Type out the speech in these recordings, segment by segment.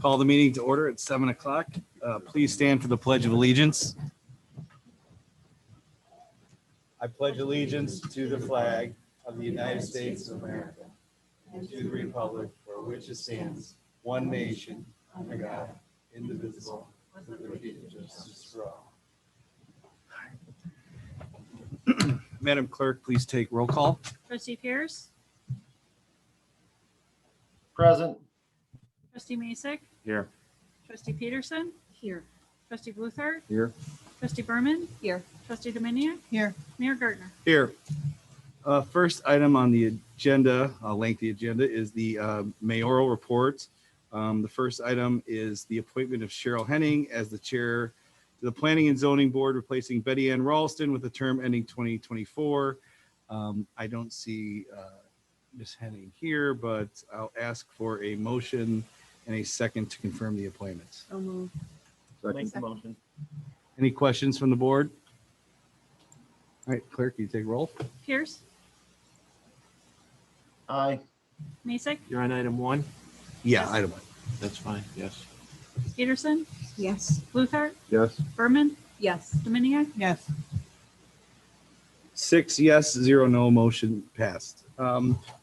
Call the meeting to order at 7 o'clock. Please stand for the Pledge of Allegiance. I pledge allegiance to the flag of the United States of America and to the republic for which it stands, one nation, under God, indivisible, with liberty and justice for all. Madam Clerk, please take roll call. Trustee Pierce, Present. Trustee Masek, Here. Trustee Peterson, here. Trustee Bluthart, Here. Trustee Berman, here. Trustee Dominiac, Here. Mayor Gardner. Here. First item on the agenda, a lengthy agenda, is the mayoral report. The first item is the appointment of Cheryl Henning as the chair to the Planning and Zoning Board, replacing Betty Ann Ralston with a term ending 2024. I don't see Ms. Henning here, but I'll ask for a motion and a second to confirm the appointments. So moved. Make the motion. Any questions from the board? All right, Clerk, you take roll. Pierce, Aye. Masek, You're on item 1? Yeah, item one. That's fine, yes. Peterson, Yes. Bluthart, Yes. Berman, Yes. Dominiac, Yes. 6 yes, 0 no, motion passed.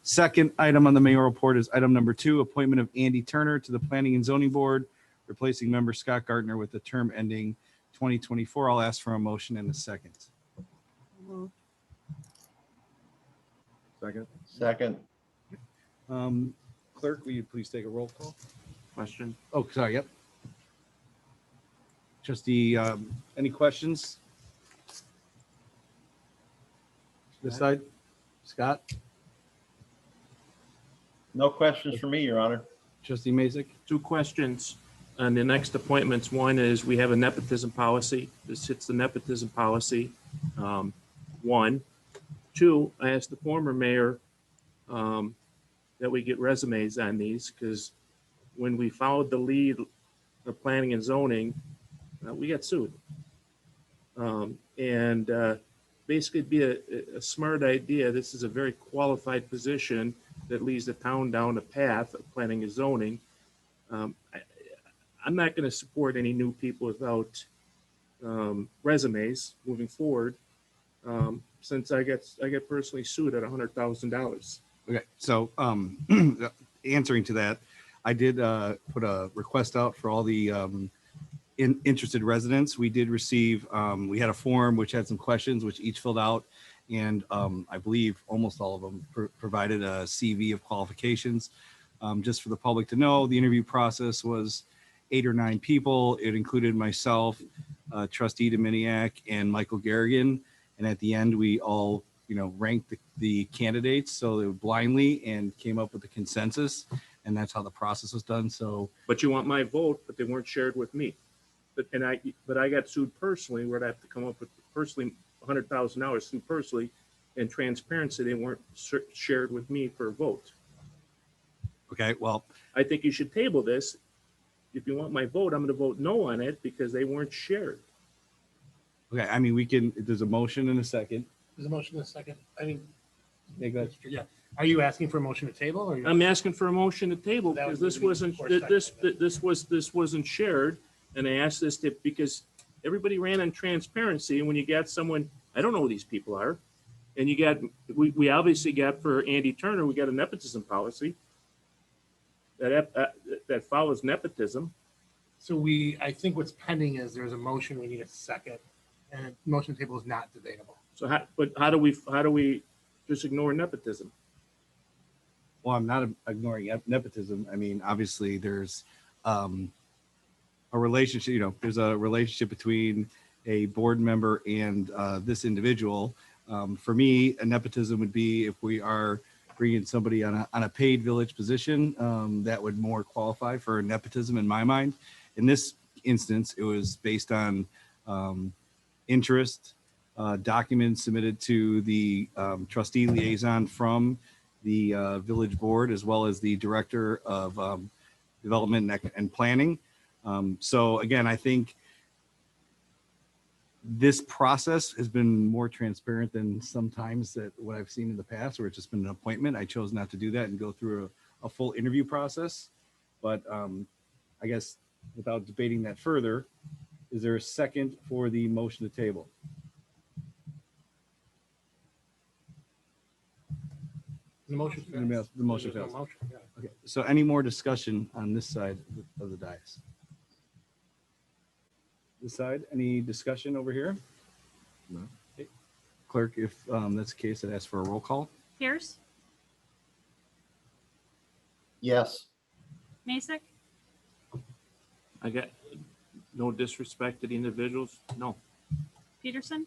Second item on the mayoral report is item number 2, appointment of Andy Turner to the Planning and Zoning Board, replacing member Scott Gardner with the term ending 2024. I'll ask for a motion in a second. Second. Second. Clerk, will you please take a roll call? Question? Oh, sorry, yep. Trustee, any questions? This side? Scott? No questions for me, Your Honor. Trustee Mazik? 2 questions on the next appointments. One is we have a nepotism policy. This hits the nepotism policy. 1. 2, I asked the former mayor that we get resumes on these, because when we followed the lead of planning and zoning, we got sued. Basically, it'd be a smart idea. This is a very qualified position that leads the town down a path of planning and zoning. I'm not going to support any new people without resumes moving forward, since I get personally sued at $100,000. Okay, so answering to that, I did put a request out for all the interested residents. We did receive, we had a form which had some questions which each filled out, and I believe almost all of them provided a CV of qualifications. Just for the public to know, the interview process was 8 or 9 people. It included myself, Trustee Dominiac, and Michael Garrigan, and at the end we all ranked the candidates so they were blindly and came up with a consensus, and that's how the process was done. So, But you want my vote, but they weren't shared with me. But I got sued personally, where I have to come up with personally $100,000 sued personally, and transparency, they weren't shared with me for a vote. okay, well, I think you should table this. If you want my vote, I'm going to vote no on it because they weren't shared. okay, I mean, we can, there's a motion in a second. There's a motion in a second. I mean, Yeah, go ahead. yeah. Are you asking for a motion to table or? I'm asking for a motion to table That because would this be wasn't, for a second. this wasn't shared. And I asked this because everybody ran on transparency. And when you got someone, I don't know who these people are. And you got, we obviously got for Andy Turner, we got a nepotism policy that follows nepotism. So I think what's pending is there's a motion, we need a second, and motion table is not debatable. So how do we just ignore nepotism? Well, I'm not ignoring nepotism. I mean, obviously there's a relationship, there's a relationship between a board member and this individual. For me, a nepotism would be if we are bringing somebody on a paid village position, that would more qualify for nepotism in my mind. In this instance, it was based on interest, documents submitted to the trustee liaison from the village board, as well as the director of development and planning. So again, I think this process has been more transparent than sometimes that what I've seen in the past, where it's just been an appointment. I chose not to do that and go through a full interview process. But I guess without debating that further, is there a second for the motion to table? The motion The motion fails. There's no fails. motion, yeah. Okay, so any more discussion on this side of the dais? This side, any discussion over here? No. Okay. Clerk, if that's the case, I'd ask for a roll call. Pierce, Yes. Mason, I got no disrespect to the individuals. No. Peterson,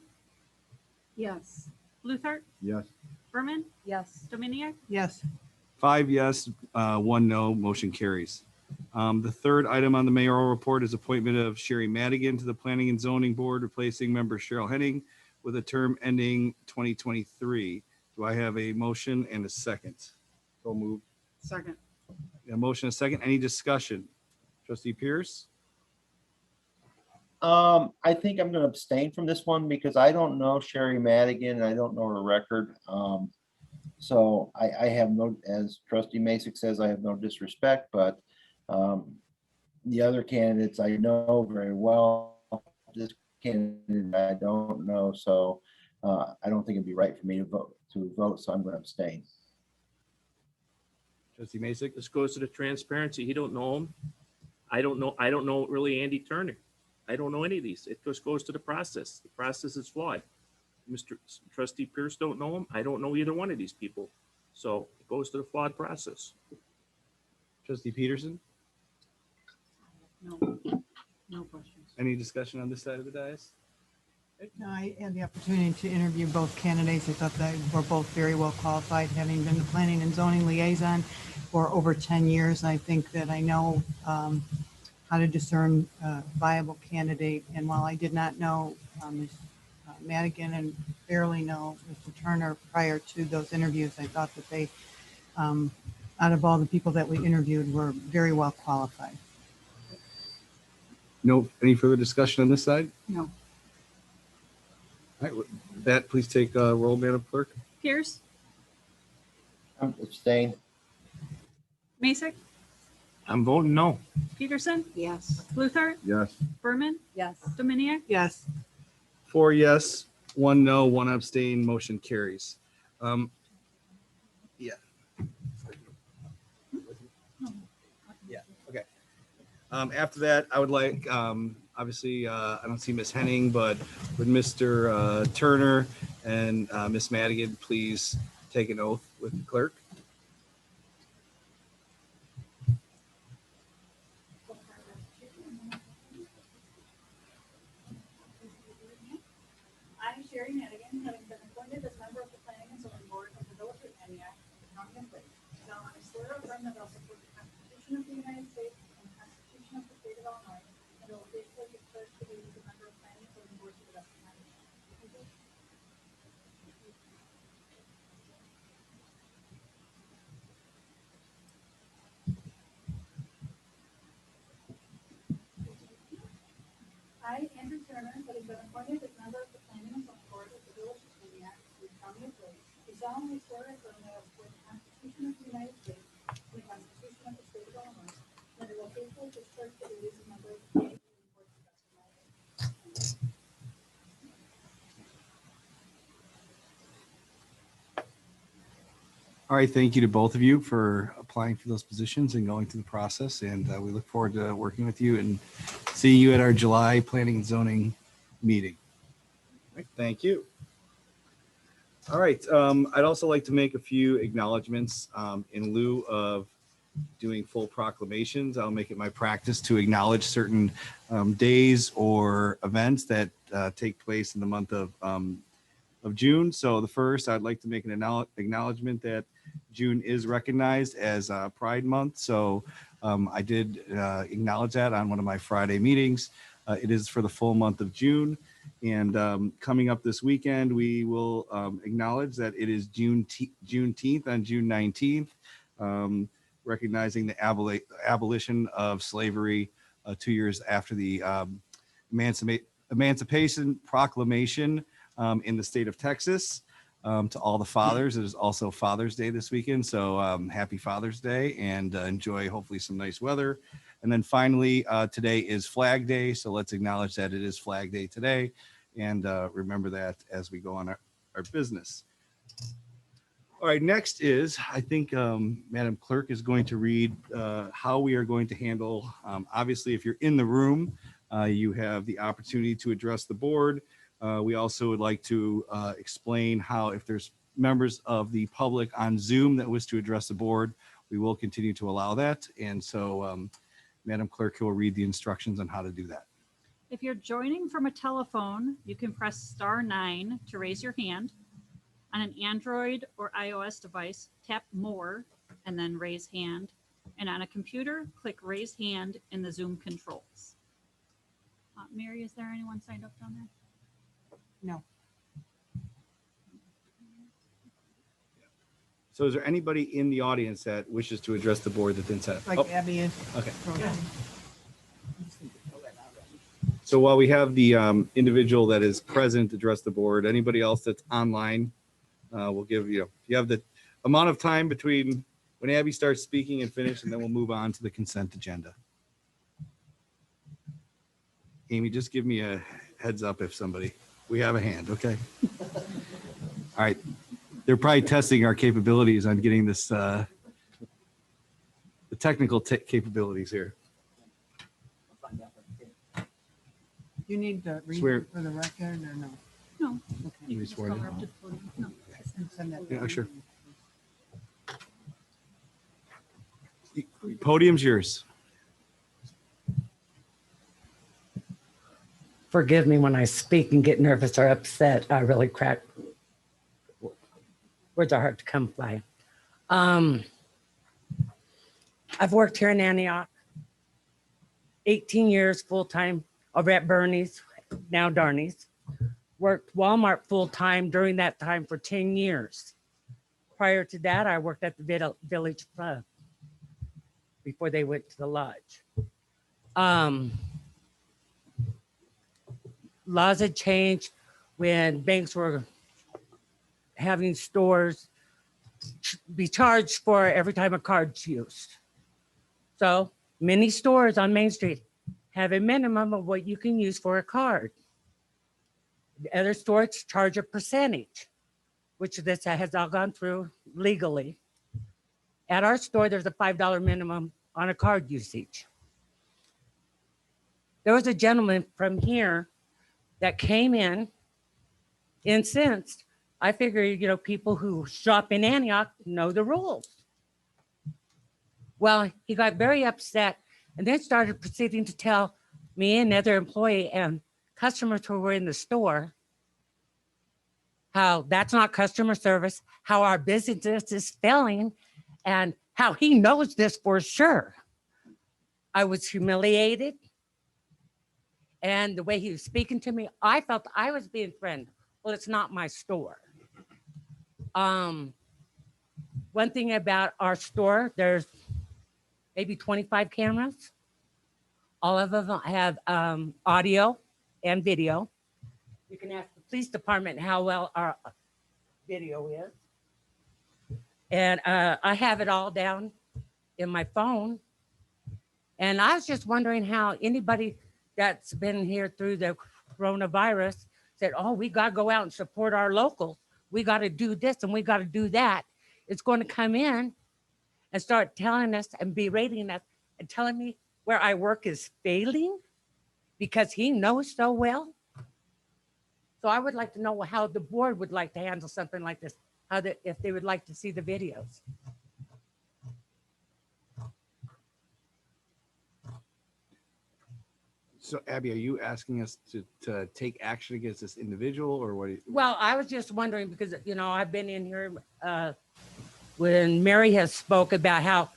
Yes. Luther, Yes. Berman, Yes. Dominiac, Yes. 5 yes, 1 no, motion carries. The third item on the mayoral report is appointment of Sherry Madigan to the Planning and Zoning Board, replacing member Cheryl Henning with a term ending 2023. Do I have a motion and a second? So moved. Second. A motion, and a second. Any discussion? Trustee Pierce? I think I'm gonna abstain from this one because I don't know Sherry Madigan and I don't know her record. So I have no, as trustee Masek says, I have no disrespect, but the other candidates I know very well. This candidate I don't know, so I don't think it'd be right for me to vote, so I'm gonna abstain. Trustee Masek? This goes to the transparency. He don't know him. I don't know really Andy Turner. I don't know any of these. It just goes to the process. The process is flawed. Mr. Trustee Pierce don't know him. I don't know either one of these people. So it goes to the flawed process. Trustee Peterson? No. No questions. Any discussion on this side of the dais? No, I had the opportunity to interview both candidates. I thought they were both very well qualified, having been the planning and zoning liaison for over 10 years. I think that I know how to discern a viable candidate. And while I did not know Ms. Madigan and barely know Mr. Turner prior to those interviews, I thought that they, out of all the people that we interviewed, were very well qualified. No, any further discussion on this side? No. All right, with that, please take roll, Madam Clerk. Pierce, I'm abstain. Mason, I'm voting no. Peterson, Yes. Luther, Yes. Berman, Yes. Dominiac, Yes. 4 yes, 1 no, 1 abstain, motion carries. Yeah. Yeah, okay. After that, I would like, obviously, I don't see Ms. Henning, but would Mr. Turner and Ms. Madigan please take an oath with the clerk? I, Sherry Madigan, having been appointed as member of the Planning and Zoning Board of the Village of Antioch, the County of Lake, solemnly swear or affirm that I will support the Constitution of the United States and the Constitution of the State of Illinois, and will faithfully discharge the duties of member of Planning and Zoning Board to the best of my ability. I, Andrew Turner, having been appointed as member of the Planning and Zoning Board of the Village of Antioch, the County of Lake, do solemnly swear or affirm that I will support the Constitution of the United States and the Constitution of the State of Illinois, and that I will faithfully discharge the duties of member of the Planning and Zoning Board to the best of my ability. All right, thank you to both of you for applying for those positions and going through the process. And we look forward to working with you and seeing you at our July Planning and Zoning meeting. All right, thank you. All right, I'd also like to make a few acknowledgements in lieu of doing full proclamations. I'll make it my practice to acknowledge certain days or events that take place in the month of June. So the first, I'd like to make an acknowledgement that June is recognized as Pride Month. So I did acknowledge that on one of my Friday meetings. It is for the full month of June. And coming up this weekend, we will acknowledge that it is Juneteenth on June 19th, recognizing the abolition of slavery 2 years after the Emancipation Proclamation in the state of Texas. to all the fathers. It is also Father's Day this weekend. So happy Father's Day, and enjoy hopefully some nice weather. And then finally, today is Flag Day. So let's acknowledge that it is Flag Day today, and remember that as we go on our business. All right, next is, I think Madam Clerk is going to read how we are going to handle, obviously, if you're in the room, you have the opportunity to address the board. We also would like to explain how, if there's members of the public on Zoom that wish to address the board, we will continue to allow that. And so Madam Clerk will read the instructions on how to do that. If you're joining from a telephone, you can press *9 to raise your hand. On an Android or iOS device, tap More and then Raise Hand. And on a computer, click Raise Hand in the Zoom controls. Mary, is there anyone signed up down there? No. So is there anybody in the audience that wishes to address the board that didn't set up? Like Oh, Abby is. okay. Yeah. So while we have the individual that is present address the board, anybody else that's online, we'll give you have the amount of time between when Abby starts speaking and finish, and then we'll move on to the consent agenda. Amy, just give me a heads up if we have a hand, okay? All right. They're probably testing our capabilities on getting this, the technical capabilities here. You need to read Swear. it for the record or no? No. Okay. You can be just sworn call in. her up to the podium. No. And send that. Yeah, sure. Podium's yours. Forgive me when I speak and get nervous or upset. I really crack. Words are hard to come by. I've worked here in Antioch 18 years full-time over at Bernie's, now Darney's. Worked Walmart full-time during that time for 10 years. Prior to that, I worked at the Village Club before they went to the lodge. Laws had changed when banks were having stores be charged for every time a card's used. So many stores on Main Street have a minimum of what you can use for a card. The other stores charge a percentage, which this has all gone through legally. At our store, there's a $5 minimum on a card usage. There was a gentleman from here that came in incensed. I figure, people who shop in Antioch know the rules. Well, he got very upset and then started proceeding to tell me and another employee and customers who were in the store how that's not customer service, how our business is failing, and how he knows this for sure. I was humiliated. And the way he was speaking to me, I felt I was being threatened. Well, it's not my store. One thing about our store, there's maybe 25 cameras. All of them have audio and video. You can ask the police department how well our video is. And I have it all down in my phone. And I was just wondering how anybody that's been here through the coronavirus said, oh, we got to go out and support our locals. We got to do this and we got to do that. It's going to come in and start telling us and berating us and telling me where I work is failing because he knows so well. So I would like to know how the board would like to handle something like this, if they would like to see the videos. So Abby, are you asking us to take action against this individual, or what? Well, I was just wondering because, I've been in here when Mary has spoke about how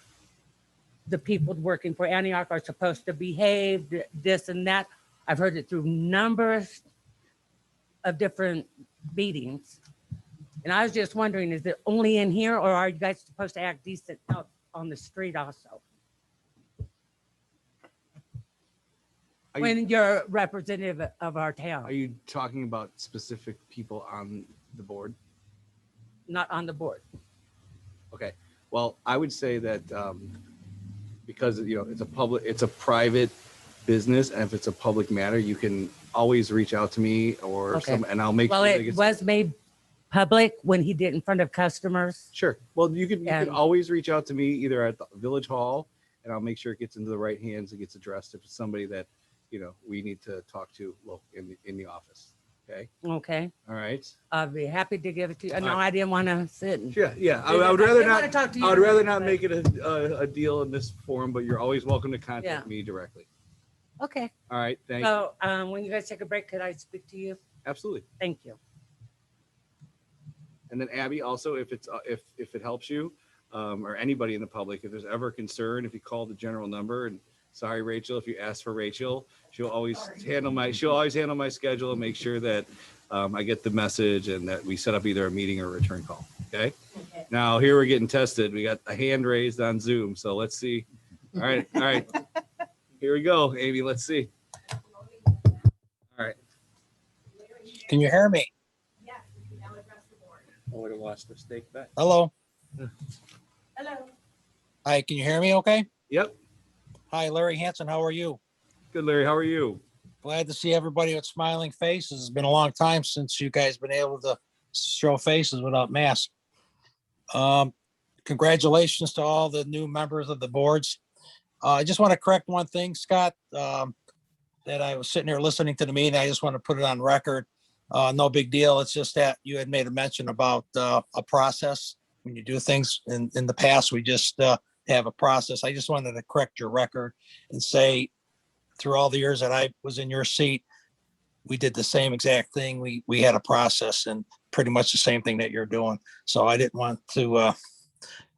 the people working for Antioch are supposed to behave, this and that. I've heard it through numbers of different meetings. And I was just wondering, is it only in here or are you guys supposed to act decent out on the street also? When you're representative of our town. Are you talking about specific people on the board? not on the board. Okay, well, I would say that because, it's a private business, and if it's a public matter, you can always reach out to me or Okay. and I'll make Well, sure that it gets. was made public when he did in front of customers. Sure. Well, you can And- always reach out to me either at the village hall, and I'll make sure it gets into the right hands and gets addressed if it's somebody that, we need to talk to in the office. Okay. Okay, All right. I'd be happy to give it to you. No, All right. I didn't want to sit. And, Yeah. I would rather didn't wanna not. talk to you I would rather tonight, not but- make it a deal in this forum, but you're always welcome to contact Yeah. me directly. Okay, All right. Thank you. so when you guys take a break, could I speak to you? Absolutely. Thank you. And then Abby, also, if it helps you, or anybody in the public, if there's ever a concern, if you call the general number, and sorry, Rachel, if you ask for Rachel, she'll always handle my schedule and make sure that I get the message and that we set up either a meeting or a return call. Okay. Now here we're getting tested. We got a hand raised on Zoom. So let's see. All right. Here we go, Amy. Let's see. All right. Can you hear me? I would have lost the stake bet. Hello. Hello. Hi, can you hear me okay? Yep. Hi, Larry Hanson. How are you? Good, Larry. How are you? Glad to see everybody with smiling faces. It's been a long time since you guys been able to show faces without masks. Congratulations to all the new members of the boards. I just want to correct one thing, Scott, that I was sitting here listening to the meeting. I just want to put it on record. No big deal. It's just that you had made a mention about a process. When you do things in the past, we just have a process. I just wanted to correct your record and say, through all the years that I was in your seat, we did the same exact thing. We had a process and pretty much the same thing that you're doing. So I didn't want to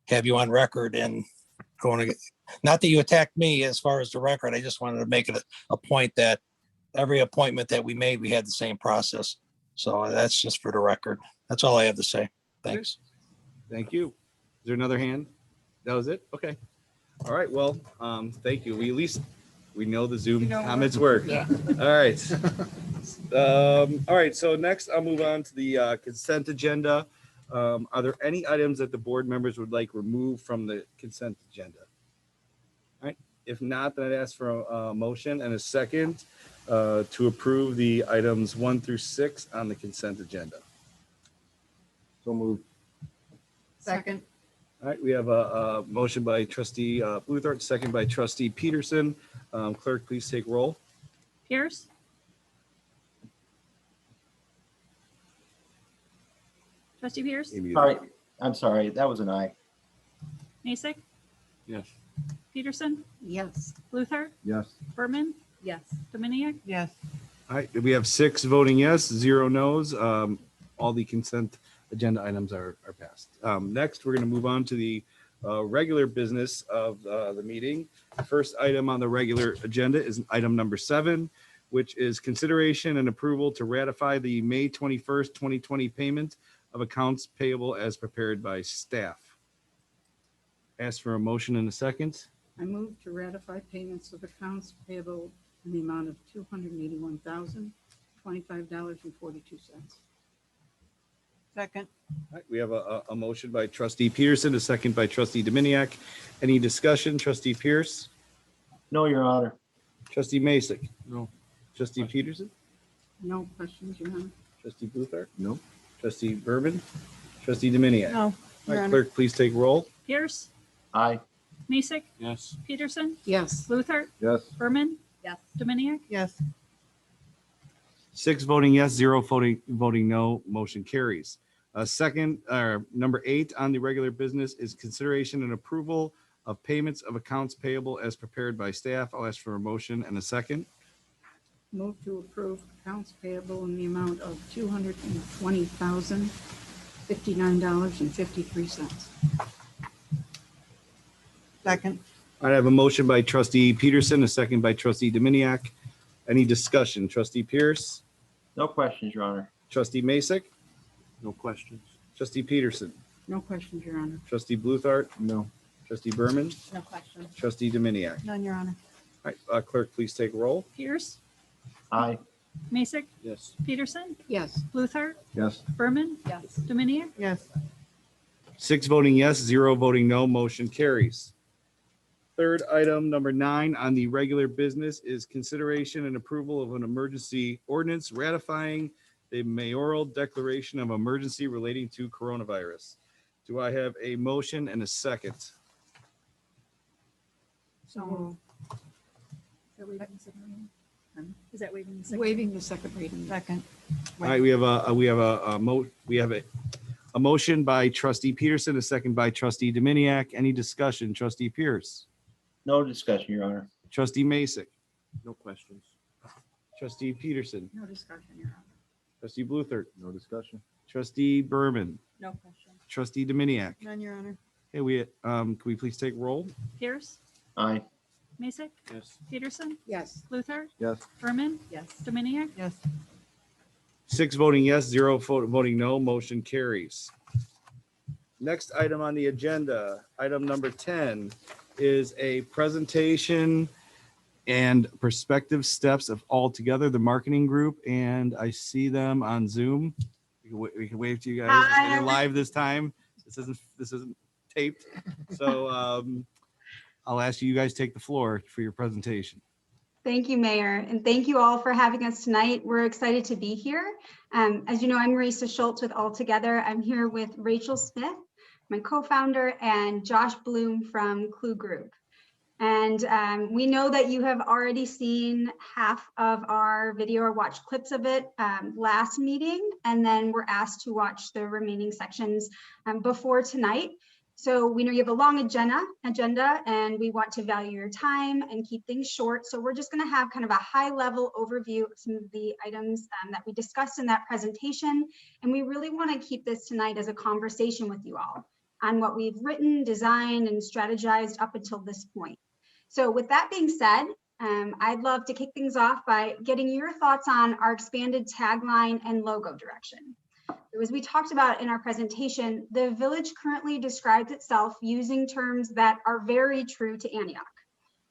have you on record and going to, not that you attacked me as far as the record. I just wanted to make it a point that every appointment that we made, we had the same process. So that's just for the record. That's all I have to say. Thanks. Thank you. Is there another hand? That was it? Okay. All right. Well, thank you. We know the Zoom comments work. Yeah. All right. All right. So next I'll move on to the consent agenda. Are there any items that the board members would like removed from the consent agenda? All right. If not, then I'd ask for a motion and a second to approve the items 1 through 6 on the consent agenda. So moved. Second. All right, we have a motion by trustee Bluthart, second by trustee Peterson. Clerk, please take roll. Pierce? Trustee Pierce? Amy, Sorry, I'm sorry. That was an aye. Mason? Yes. Peterson? Yes. Luther? Yes. Berman? Yes. Dominiac? Yes. All right, we have 6 voting yes, 0 no's. All the consent agenda items are passed. Next, we're going to move on to the regular business of the meeting. The first item on the regular agenda is item number 7, which is consideration and approval to ratify the May 21st, 2020 payment of accounts payable as prepared by staff. Ask for a motion in a second. I move to ratify payments of accounts payable in the amount of $281,025.42. Second. All right, we have a motion by trustee Peterson, a second by trustee Dominiac. Any discussion? Trustee Pierce, No, Your Honor. trustee Masek, No. trustee Peterson, No questions, Your Honor. trustee Bluthart, No. trustee Berman, trustee Dominiac. No, All Your right, Honor. clerk, please take roll. Pierce? Aye. Mason? Yes. Peterson? Yes. Luther? Yes. Berman? Yes. Dominiac? Yes. 6 voting yes, 0 voting no, motion carries. Second, number 8 on the regular business is consideration and approval of payments of accounts payable as prepared by staff. I'll ask for a motion and a second. Move to approve accounts payable in the amount of $220,059.53. Second. I have a motion by trustee Peterson, a second by trustee Dominiac. Any discussion? Trustee Pierce, No questions, Your Honor. trustee Masek, No questions. trustee Peterson, No questions, Your Honor. trustee Bluthart, No. trustee Berman, No questions. trustee Dominiac. None, Your Honor. All right, clerk, please take roll. Pierce? Aye. Mason? Yes. Peterson? Yes. Luther? Yes. Berman? Yes. Dominiac? Yes. 6 voting yes, 0 voting no, motion carries. Third item, number 9 on the regular business is consideration and approval of an emergency ordinance ratifying the mayoral declaration of emergency relating to coronavirus. Do I have a motion and a second? So Is that waiving the second? waiving the second reading. Second. All right, we have a motion by trustee Peterson, a second by trustee Dominiac. Any discussion? Trustee Pierce, No discussion, Your Honor. trustee Masek, No questions. trustee Peterson, No discussion, Your Honor. trustee Bluthert, No discussion. trustee Berman, No question. trustee Dominiac. None, Your Honor. Hey, can we please take roll? Pierce, Aye. Mason, Yes. Peterson, Yes. Luther, Yes. Berman, Yes. Dominiac, Yes. 6 voting yes, 0 voting no, motion carries. Next item on the agenda, item number 10, is a presentation and perspective steps of All Together, the marketing group, and I see them on Zoom. We can wave to you guys. They're live this time. This isn't taped. So I'll ask you guys take the floor for your presentation. Thank you, Mayor, and thank you all for having us tonight. We're excited to be here. As you know, I'm Marisa Schultz with All Together. I'm here with Rachel Smith, my co-founder, and Josh Bloom from Clue Group. And we know that you have already seen half of our video or watched clips of it last meeting, and then we're asked to watch the remaining sections before tonight. So we know you have a long agenda, and we want to value your time and keep things short. So we're just going to have kind of a high-level overview of some of the items that we discussed in that presentation. And we really want to keep this tonight as a conversation with you all on what we've written, designed, and strategized up until this point. So with that being said, I'd love to kick things off by getting your thoughts on our expanded tagline and logo direction. As we talked about in our presentation, the village currently describes itself using terms that are very true to Antioch.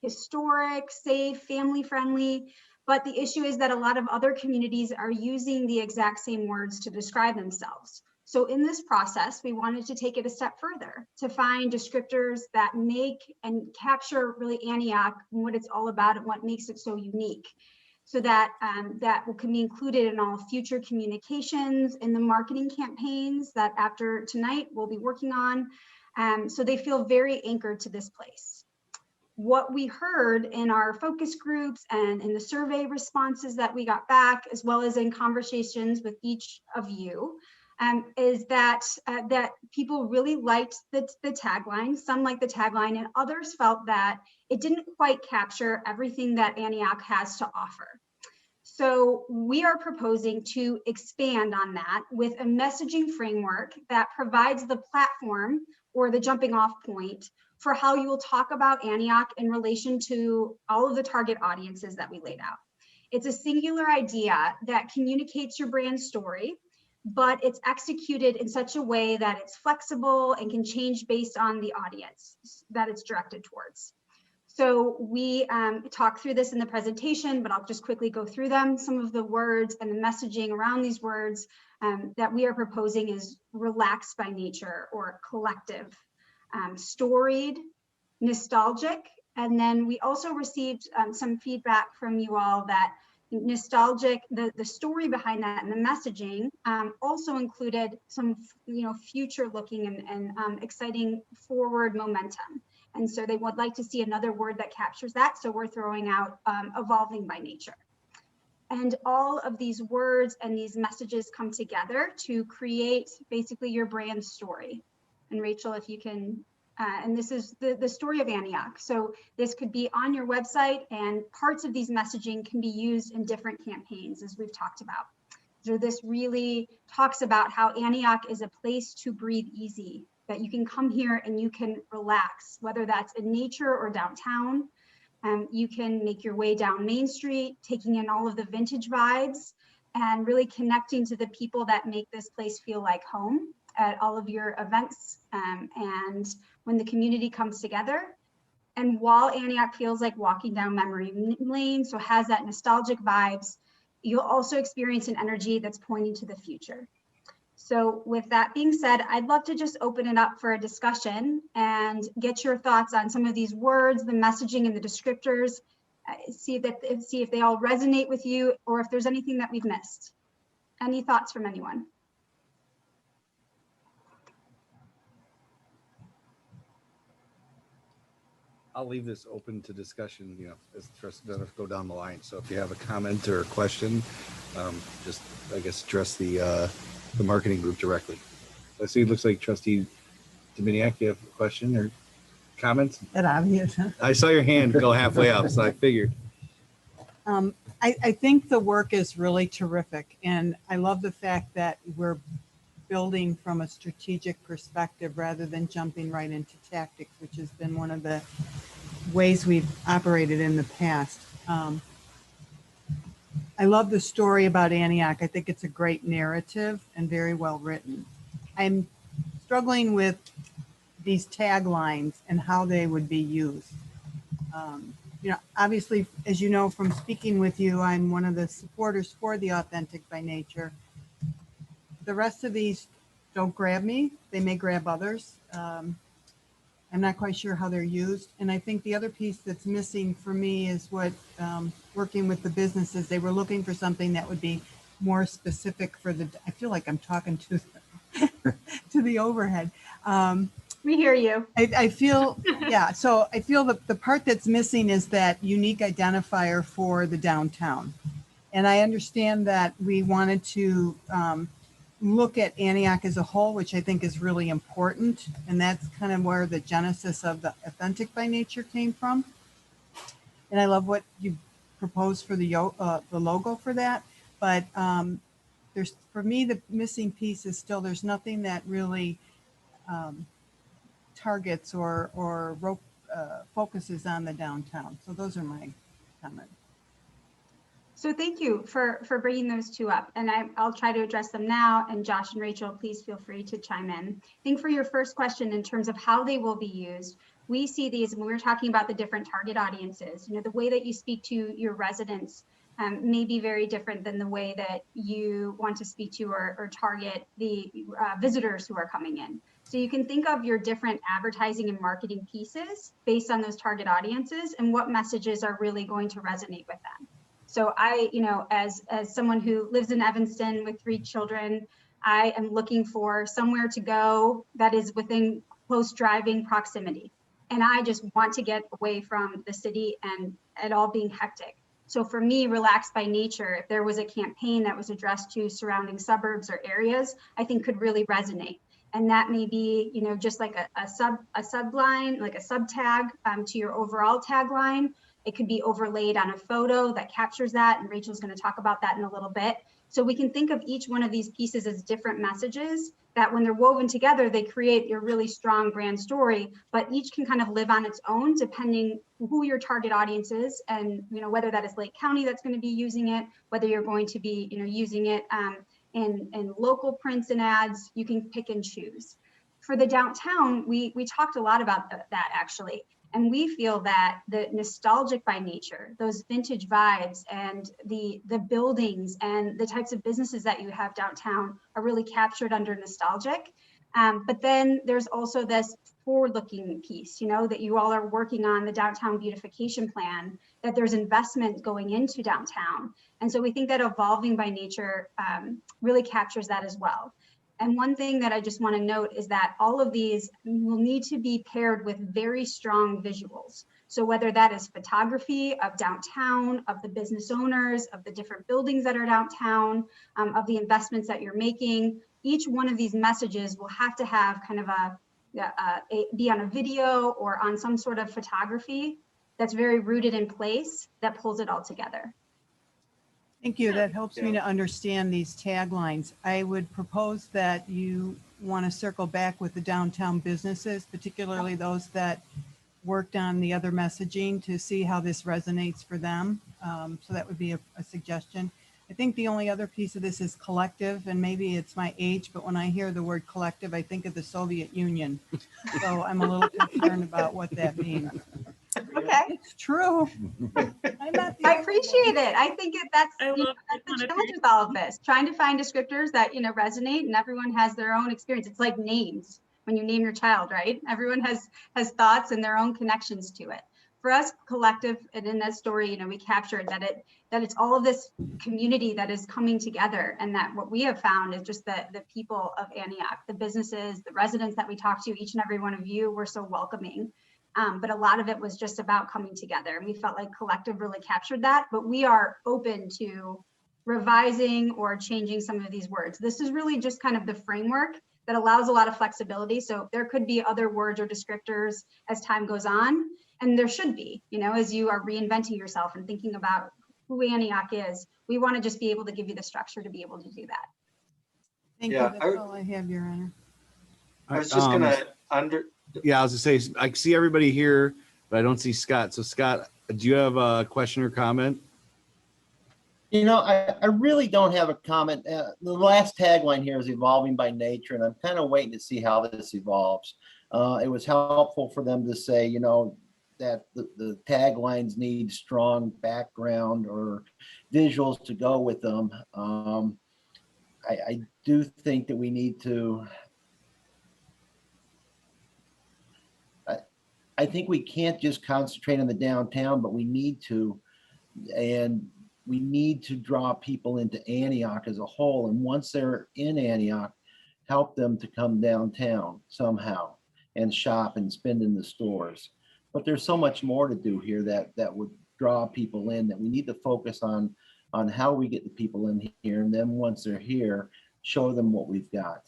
Historic, safe, family-friendly, but the issue is that a lot of other communities are using the exact same words to describe themselves. So in this process, we wanted to take it a step further to find descriptors that make and capture really Antioch and what it's all about and what makes it so unique. So that that can be included in all future communications in the marketing campaigns that after tonight we'll be working on. So they feel very anchored to this place. What we heard in our focus groups and in the survey responses that we got back, as well as in conversations with each of you, is that that people really liked the tagline. Some liked the tagline, and others felt that it didn't quite capture everything that Antioch has to offer. So we are proposing to expand on that with a messaging framework that provides the platform or the jumping off point for how you will talk about Antioch in relation to all of the target audiences that we laid out. It's a singular idea that communicates your brand story, but it's executed in such a way that it's flexible and can change based on the audience that it's directed towards. So we talked through this in the presentation, but I'll just quickly go through them. Some of the words and the messaging around these words that we are proposing is relaxed by nature or collective, storied, nostalgic. And then we also received some feedback from you all that nostalgic, the story behind that and the messaging also included some future looking and exciting forward momentum. And so they would like to see another word that captures that. So we're throwing out evolving by nature. And all of these words and these messages come together to create basically your brand story. And Rachel, if you can, and this is the story of Antioch. So this could be on your website, and parts of these messaging can be used in different campaigns, as we've talked about. So this really talks about how Antioch is a place to breathe easy, that you can come here and you can relax, whether that's in nature or downtown. You can make your way down Main Street, taking in all of the vintage vibes and really connecting to the people that make this place feel like home at all of your events and when the community comes together. And while Antioch feels like walking down memory lane, so has that nostalgic vibes, you'll also experience an energy that's pointing to the future. So with that being said, I'd love to just open it up for a discussion and get your thoughts on some of these words, the messaging and the descriptors, see if they all resonate with you or if there's anything that we've missed. Any thoughts from anyone? I'll leave this open to discussion, as the rest of us go down the line. So if you have a comment or a question, just, I guess, address the marketing group directly. I see it looks like Trustee Dominiak, you have a question or comments? That obvious, huh? I saw your hand go halfway up, so I figured. I think the work is really terrific, and I love the fact that we're building from a strategic perspective rather than jumping right into tactics, which has been one of the ways we've operated in the past. I love the story about Antioch. I think it's a great narrative and very well written. I'm struggling with these taglines and how they would be used. Obviously, as you know from speaking with you, I'm one of the supporters for the authentic by nature. The rest of these don't grab me. They may grab others. I'm not quite sure how they're used. And I think the other piece that's missing for me is what, working with the businesses, they were looking for something that would be more specific for I feel like I'm talking to to the overhead. We hear you. I feel, yeah, so I feel that the part that's missing is that unique identifier for the downtown. And I understand that we wanted to look at Antioch as a whole, which I think is really important. And that's kind of where the genesis of the authentic by nature came from. And I love what you proposed for the logo for that. But there's, for me, the missing piece is still, there's nothing that really targets or focuses on the downtown. So those are my comments. So thank you for bringing those two up, and I'll try to address them now. And Josh and Rachel, please feel free to chime in. I think for your first question, in terms of how they will be used, we see these when we're talking about the different target audiences. The way that you speak to your residents may be very different than the way that you want to speak to or target the visitors who are coming in. So you can think of your different advertising and marketing pieces based on those target audiences and what messages are really going to resonate with them. So as someone who lives in Evanston with 3 children, I am looking for somewhere to go that is within close driving proximity. And I just want to get away from the city and it all being hectic. So for me, Relaxed by Nature, if there was a campaign that was addressed to surrounding suburbs or areas, I think could really resonate. And that may be, just like a subline, like a sub tag to your overall tagline. It could be overlaid on a photo that captures that. And Rachel's going to talk about that in a little bit. So we can think of each one of these pieces as different messages that when they're woven together, they create a really strong brand story, but each can kind of live on its own depending who your target audience is and, whether that is Lake County that's going to be using it, whether you're going to be, using it in local prints and ads, you can pick and choose. For the downtown, we talked a lot about that actually. And we feel that the nostalgic by nature, those vintage vibes and the buildings and the types of businesses that you have downtown are really captured under nostalgic. But then there's also this forward-looking piece, that you all are working on the downtown beautification plan, that there's investment going into downtown. And so we think that evolving by nature really captures that as well. And one thing that I just want to note is that all of these will need to be paired with very strong visuals. So whether that is photography of downtown, of the business owners, of the different buildings that are downtown, of the investments that you're making, each one of these messages will have to have kind of be on a video or on some sort of photography that's very rooted in place that pulls it all together. Thank you. That helps me to understand these taglines. I would propose that you want to circle back with the downtown businesses, particularly those that worked on the other messaging, to see how this resonates for them. So that would be a suggestion. I think the only other piece of this is collective, and maybe it's my age, but when I hear the word collective, I think of the Soviet Union. So I'm a little concerned about what that means. Okay, It's true. I'm not the I only appreciate it. I think that's, I love that's the iconography. challenge with all of this, trying to find descriptors that, resonate, and everyone has their own experience. It's like names. When you name your child, right? Everyone has thoughts and their own connections to it. For us, collective, and in that story, we captured that it's all of this community that is coming together, and that what we have found is just the people of Antioch, the businesses, the residents that we talked to, each and every one of you were so welcoming. But a lot of it was just about coming together, and we felt like collective really captured that. But we are open to revising or changing some of these words. This is really just kind of the framework that allows a lot of flexibility. So there could be other words or descriptors as time goes on, and there should be, as you are reinventing yourself and thinking about who Antioch is. We want to just be able to give you the structure to be able to do that. Thank Yeah, you. That's all I have, Your Honor. I was just gonna Yeah, I was gonna say, I see everybody here, but I don't see Scott. So Scott, do you have a question or comment? I really don't have a comment. The last tagline here is evolving by nature, and I'm kind of waiting to see how this evolves. It was helpful for them to say, that the taglines need strong background or visuals to go with them. I do think that we need to, I think we can't just concentrate on the downtown, but we need to, and we need to draw people into Antioch as a whole. And once they're in Antioch, help them to come downtown somehow and shop and spend in the stores. But there's so much more to do here that would draw people in, that we need to focus on how we get the people in here. And then once they're here, show them what we've got.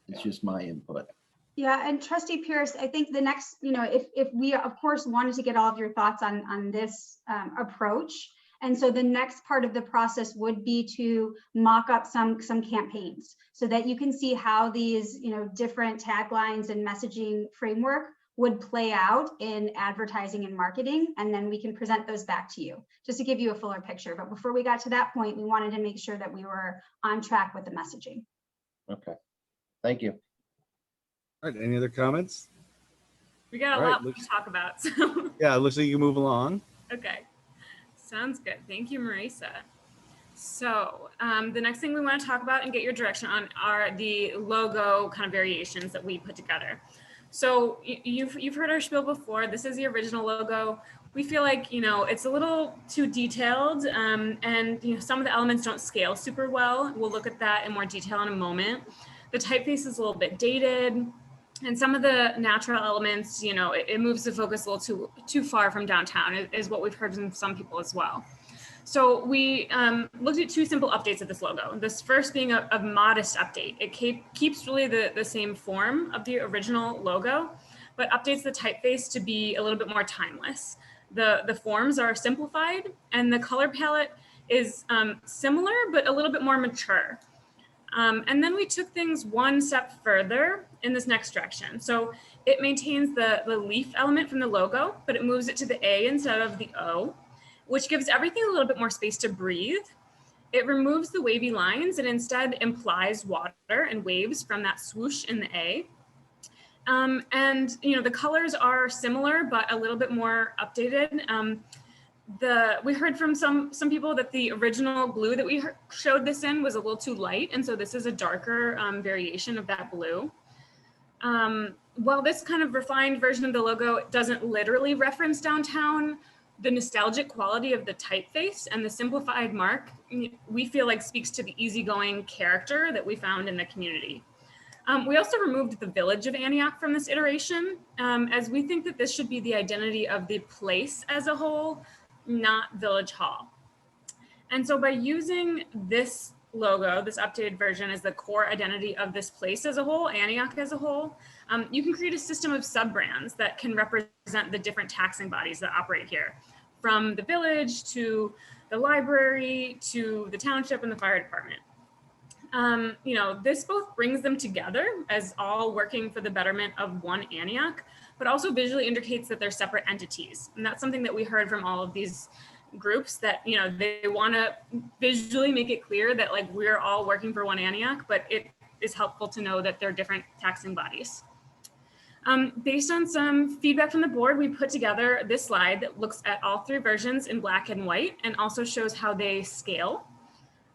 It's just my input. Yeah, and Trustee Pierce, I think the next, if we of course wanted to get all of your thoughts on this approach, and so the next part of the process would be to mock up some campaigns so that you can see how these different taglines and messaging framework would play out in advertising and marketing, and then we can present those back to you just to give you a fuller picture. But before we got to that point, we wanted to make sure that we were on track with the messaging. Okay, thank you. All right, any other comments? We got a lot more to talk about. So Yeah, it looks like you can move along. okay, sounds good. Thank you, Marisa. So the next thing we want to talk about and get your direction on are the logo kind of variations that we put together. So you've heard our spiel before. This is the original logo. We feel like it's a little too detailed, and some of the elements don't scale super well. We'll look at that in more detail in a moment. The typeface is a little bit dated, and some of the natural elements, it moves the focus a little too far from downtown, is what we've heard from some people as well. So we looked at two simple updates of this logo. This first being a modest update. It keeps really the same form of the original logo, but updates the typeface to be a little bit more timeless. The forms are simplified, and the color palette is similar, but a little bit more mature. And then we took things one step further in this next direction. So it maintains the leaf element from the logo, but it moves it to the A instead of the O, which gives everything a little bit more space to breathe. It removes the wavy lines and instead implies water and waves from that swoosh in the A. And the colors are similar, but a little bit more updated. We heard from some people that the original blue that we showed this in was a little too light, and so this is a darker variation of that blue. While this kind of refined version of the logo doesn't literally reference downtown, the nostalgic quality of the typeface and the simplified mark, we feel like speaks to the easygoing character that we found in the community. We also removed the village of Antioch from this iteration, as we think that this should be the identity of the place as a whole, not Village Hall. And so by using this logo, this updated version, as the core identity of this place as a whole, Antioch as a whole, you can create a system of sub-brands that can represent the different taxing bodies that operate here, from the village to the library to the township and the fire department. This both brings them together as all working for the betterment of one Antioch, but also visually indicates that they're separate entities. And that's something that we heard from all of these groups, that they want to visually make it clear that we're all working for one Antioch, but it is helpful to know that they're different taxing bodies. Based on some feedback from the board, we put together this slide that looks at all three versions in black and white and also shows how they scale.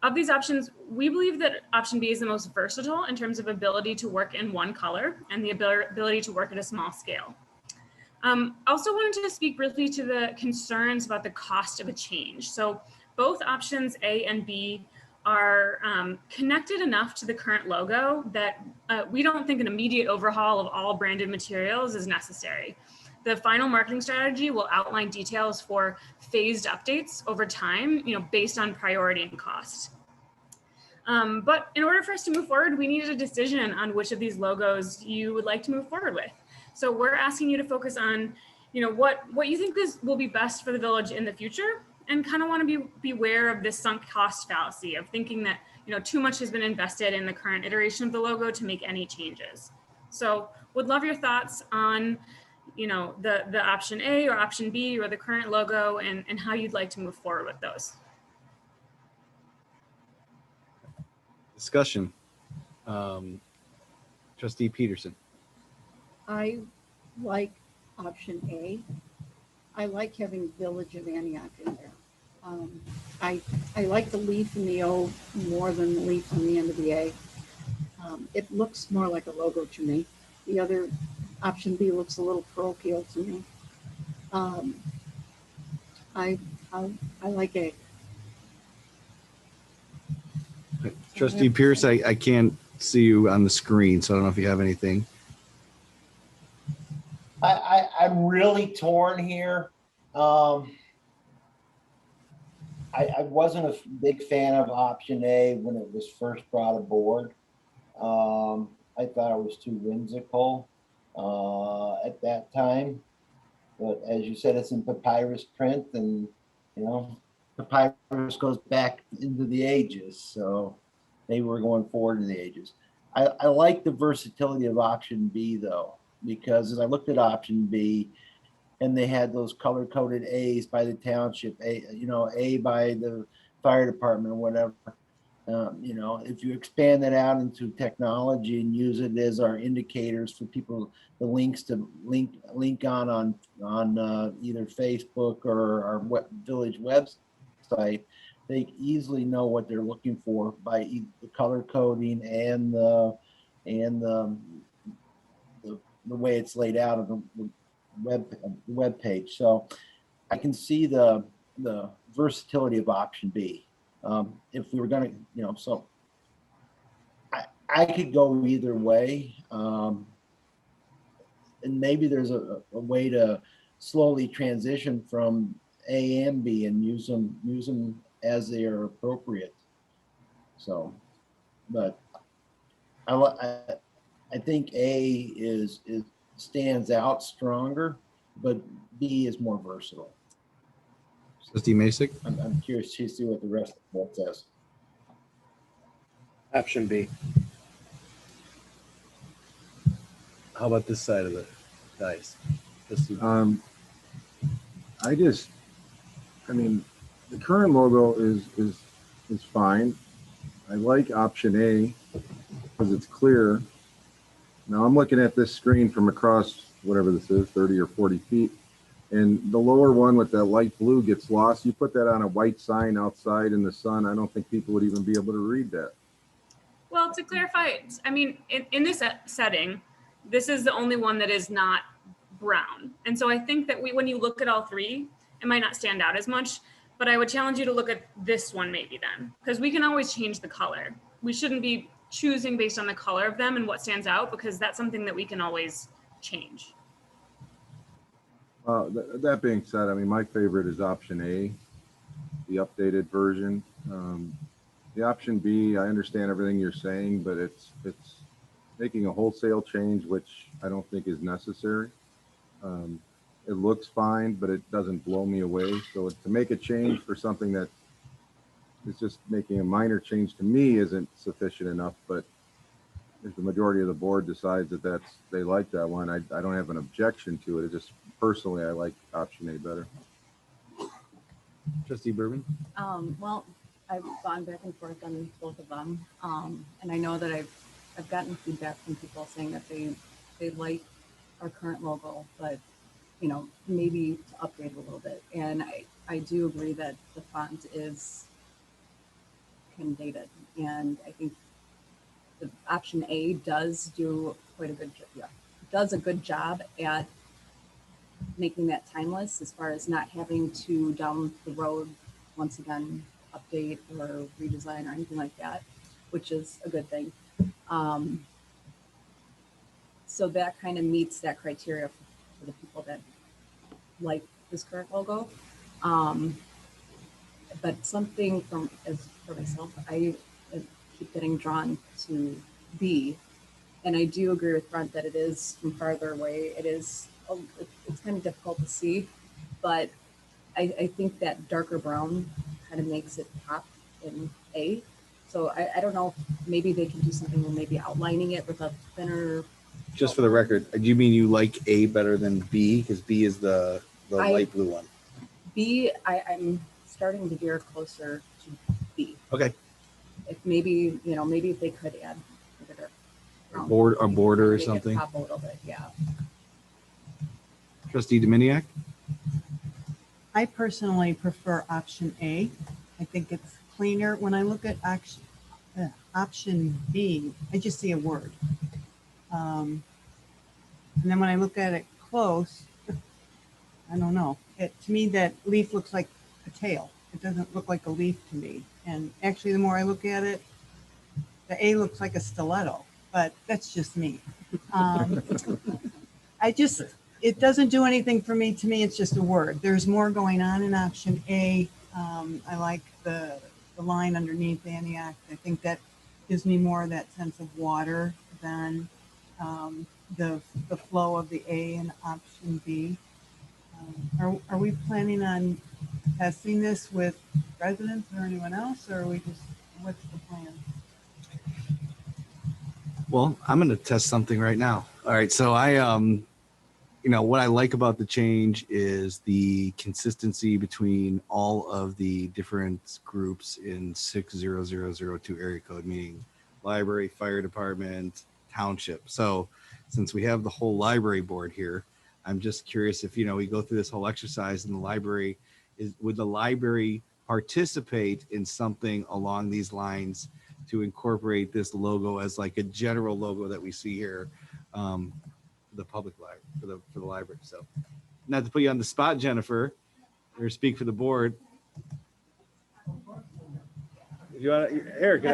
Of these options, we believe that option B is the most versatile in terms of ability to work in one color and the ability to work at a small scale. Also wanted to speak briefly to the concerns about the cost of a change. So both options A and B are connected enough to the current logo that we don't think an immediate overhaul of all branded materials is necessary. The final marketing strategy will outline details for phased updates over time, based on priority and cost. But in order for us to move forward, we needed a decision on which of these logos you would like to move forward with. So we're asking you to focus on, what you think will be best for the village in the future, and kind of want to be aware of this sunk cost fallacy of thinking that too much has been invested in the current iteration of the logo to make any changes. So would love your thoughts on the option A or option B or the current logo, and how you'd like to move forward with those. Discussion. Trustee Peterson. I like option A. I like having Village of Antioch in there. I like the leaf in the O more than the leaf on the end of the A. It looks more like a logo to me. The other option B looks a little parochial to me. I like A. Trustee Pierce, I can't see you on the screen, so I don't know if you have anything. I'm really torn here. I wasn't a big fan of option A when it was first brought aboard. I thought it was too whimsical at that time. But as you said, it's in papyrus print, and papyrus goes back into the ages. So maybe we're going forward in the ages. I like the versatility of option B though, because as I looked at option B, and they had those color-coded A's by the township, A by the fire department or whatever. If you expand that out into technology and use it as our indicators for people, the links to link on either Facebook or our village website, they easily know what they're looking for by the color coding and the way it's laid out of the web page. So I can see the versatility of option B. If we were going to, so I could go either way. And maybe there's a way to slowly transition from A and B and use them as they are appropriate. So, but I think A stands out stronger, but B is more versatile. Trustee Masek. I'm curious to see what the rest of the board says. Option B. How about this side of the dice? I mean, the current logo is fine. I like option A because it's clear. Now I'm looking at this screen from across whatever this is, 30 or 40 feet. And the lower one with that light blue gets lost. You put that on a white sign outside in the sun, I don't think people would even be able to read that. Well, to clarify, I mean, in this setting, this is the only one that is not brown. And so I think that when you look at all three, it might not stand out as much, but I would challenge you to look at this one maybe then, because we can always change the color. We shouldn't be choosing based on the color of them and what stands out, because that's something that we can always change. That being said, I mean, my favorite is option A, the updated version. The option B, I understand everything you're saying, but it's making a wholesale change, which I don't think is necessary. It looks fine, but it doesn't blow me away. So to make a change for something that is just making a minor change to me isn't sufficient enough. But if the majority of the board decides that they like that one, I don't have an objection to it. It just personally, I like option A better. Trustee Bourbon. Well, I've gone back and forth on both of them, and I know that I've gotten feedback from people saying that they like our current logo, but, you know, maybe to update a little bit. And I do agree that the font is kind of dated. And I think the option A does do quite a good, yeah, does a good job at making that timeless as far as not having to down the road once again update or redesign or anything like that, which is a good thing. So that kind of meets that criteria for the people that like this current logo. But something from, as for myself, I keep getting drawn to B. And I do agree with Brent that it is from farther away. It is, it's kind of difficult to see, but I think that darker brown kind of makes it pop in A. So I don't know, if maybe they can do something with maybe outlining it with a thinner. Just for the record, do you mean you like A better than B? Because B is the light blue one. B, I'm starting to veer closer to B. Okay. If maybe, you know, maybe if they could add a bit of Border or make it something. pop a little bit, yeah. Trustee Dominiac? I personally prefer option A. I think it's cleaner. When I look at option B, I just see a word. And then when I look at it close, I don't know. To me, that leaf looks like a tail. It doesn't look like a leaf to me. And actually, the more I look at it, the A looks like a stiletto, but that's just me. It doesn't do anything for me. To me, it's just a word. There's more going on in option A. I like the line underneath Antioch. I think that gives me more of that sense of water than the flow of the A in option B. Are we planning on testing this with residents or anyone else, or are we just, what's the plan? Well, I'm going to test something right now. All right. So you know, what I like about the change is the consistency between all of the different groups in 60002 area code, meaning library, fire department, township. So since we have the whole library board here, I'm just curious if, you know, we go through this whole exercise in the library, would the library participate in something along these lines to incorporate this logo as like a general logo that we see here? The public library for the library. So not to put you on the spot, Jennifer, or speak for the board. If you want to, Eric,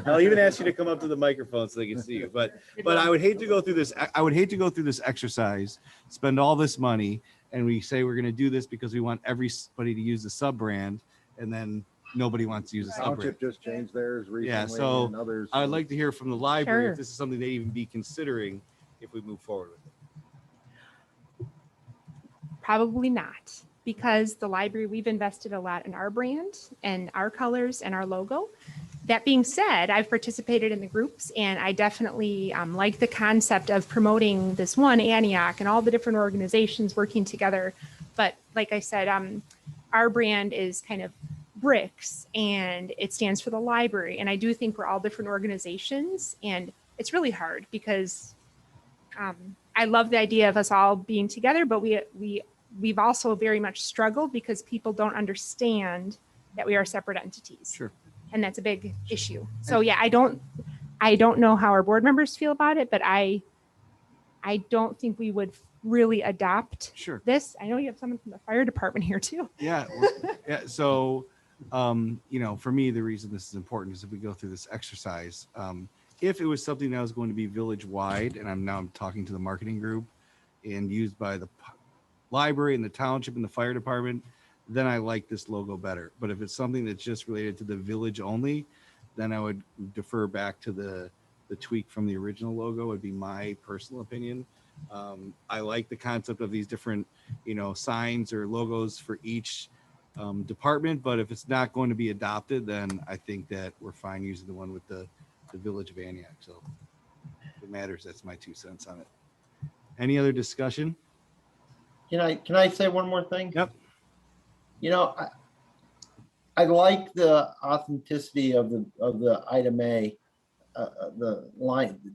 I'll even ask you to come up to the microphone so they can see you. But I would hate to go through this. I would hate to go through this exercise, spend all this money, and we say we're going to do this because we want everybody to use the sub brand, and then nobody wants to use the sub brand. Township just changed theirs recently. Yeah, so and others. I'd like to hear from the library Sure. if this is something they even be considering if we move forward with it. Probably not, because the library, we've invested a lot in our brand and our colors and our logo. That being said, I've participated in the groups, and I definitely like the concept of promoting this one Antioch and all the different organizations working together. But like I said, our brand is kind of bricks, and it stands for the library. And I do think we're all different organizations, and it's really hard because I love the idea of us all being together, but we've also very much struggled because people don't understand that we are separate entities. Sure. And that's a big issue. So yeah, I don't know how our board members feel about it, but I don't think we would really adopt this. I know you have someone from the fire department here too. Yeah. Yeah. So, you know, for me, the reason this is important is if we go through this exercise, if it was something that was going to be village wide, and I'm talking to the marketing group and used by the library and the township and the fire department, then I like this logo better. But if it's something that's just related to the village only, then I would defer back to the tweak from the original logo, would be my personal opinion. I like the concept of these different, you know, signs or logos for each department, but if it's not going to be adopted, then I think that we're fine using the one with the village of Antioch. So if it matters, that's my 2 cents on it. Any other discussion? Can I say one more thing? Yep. You know, I like the authenticity of the item A, the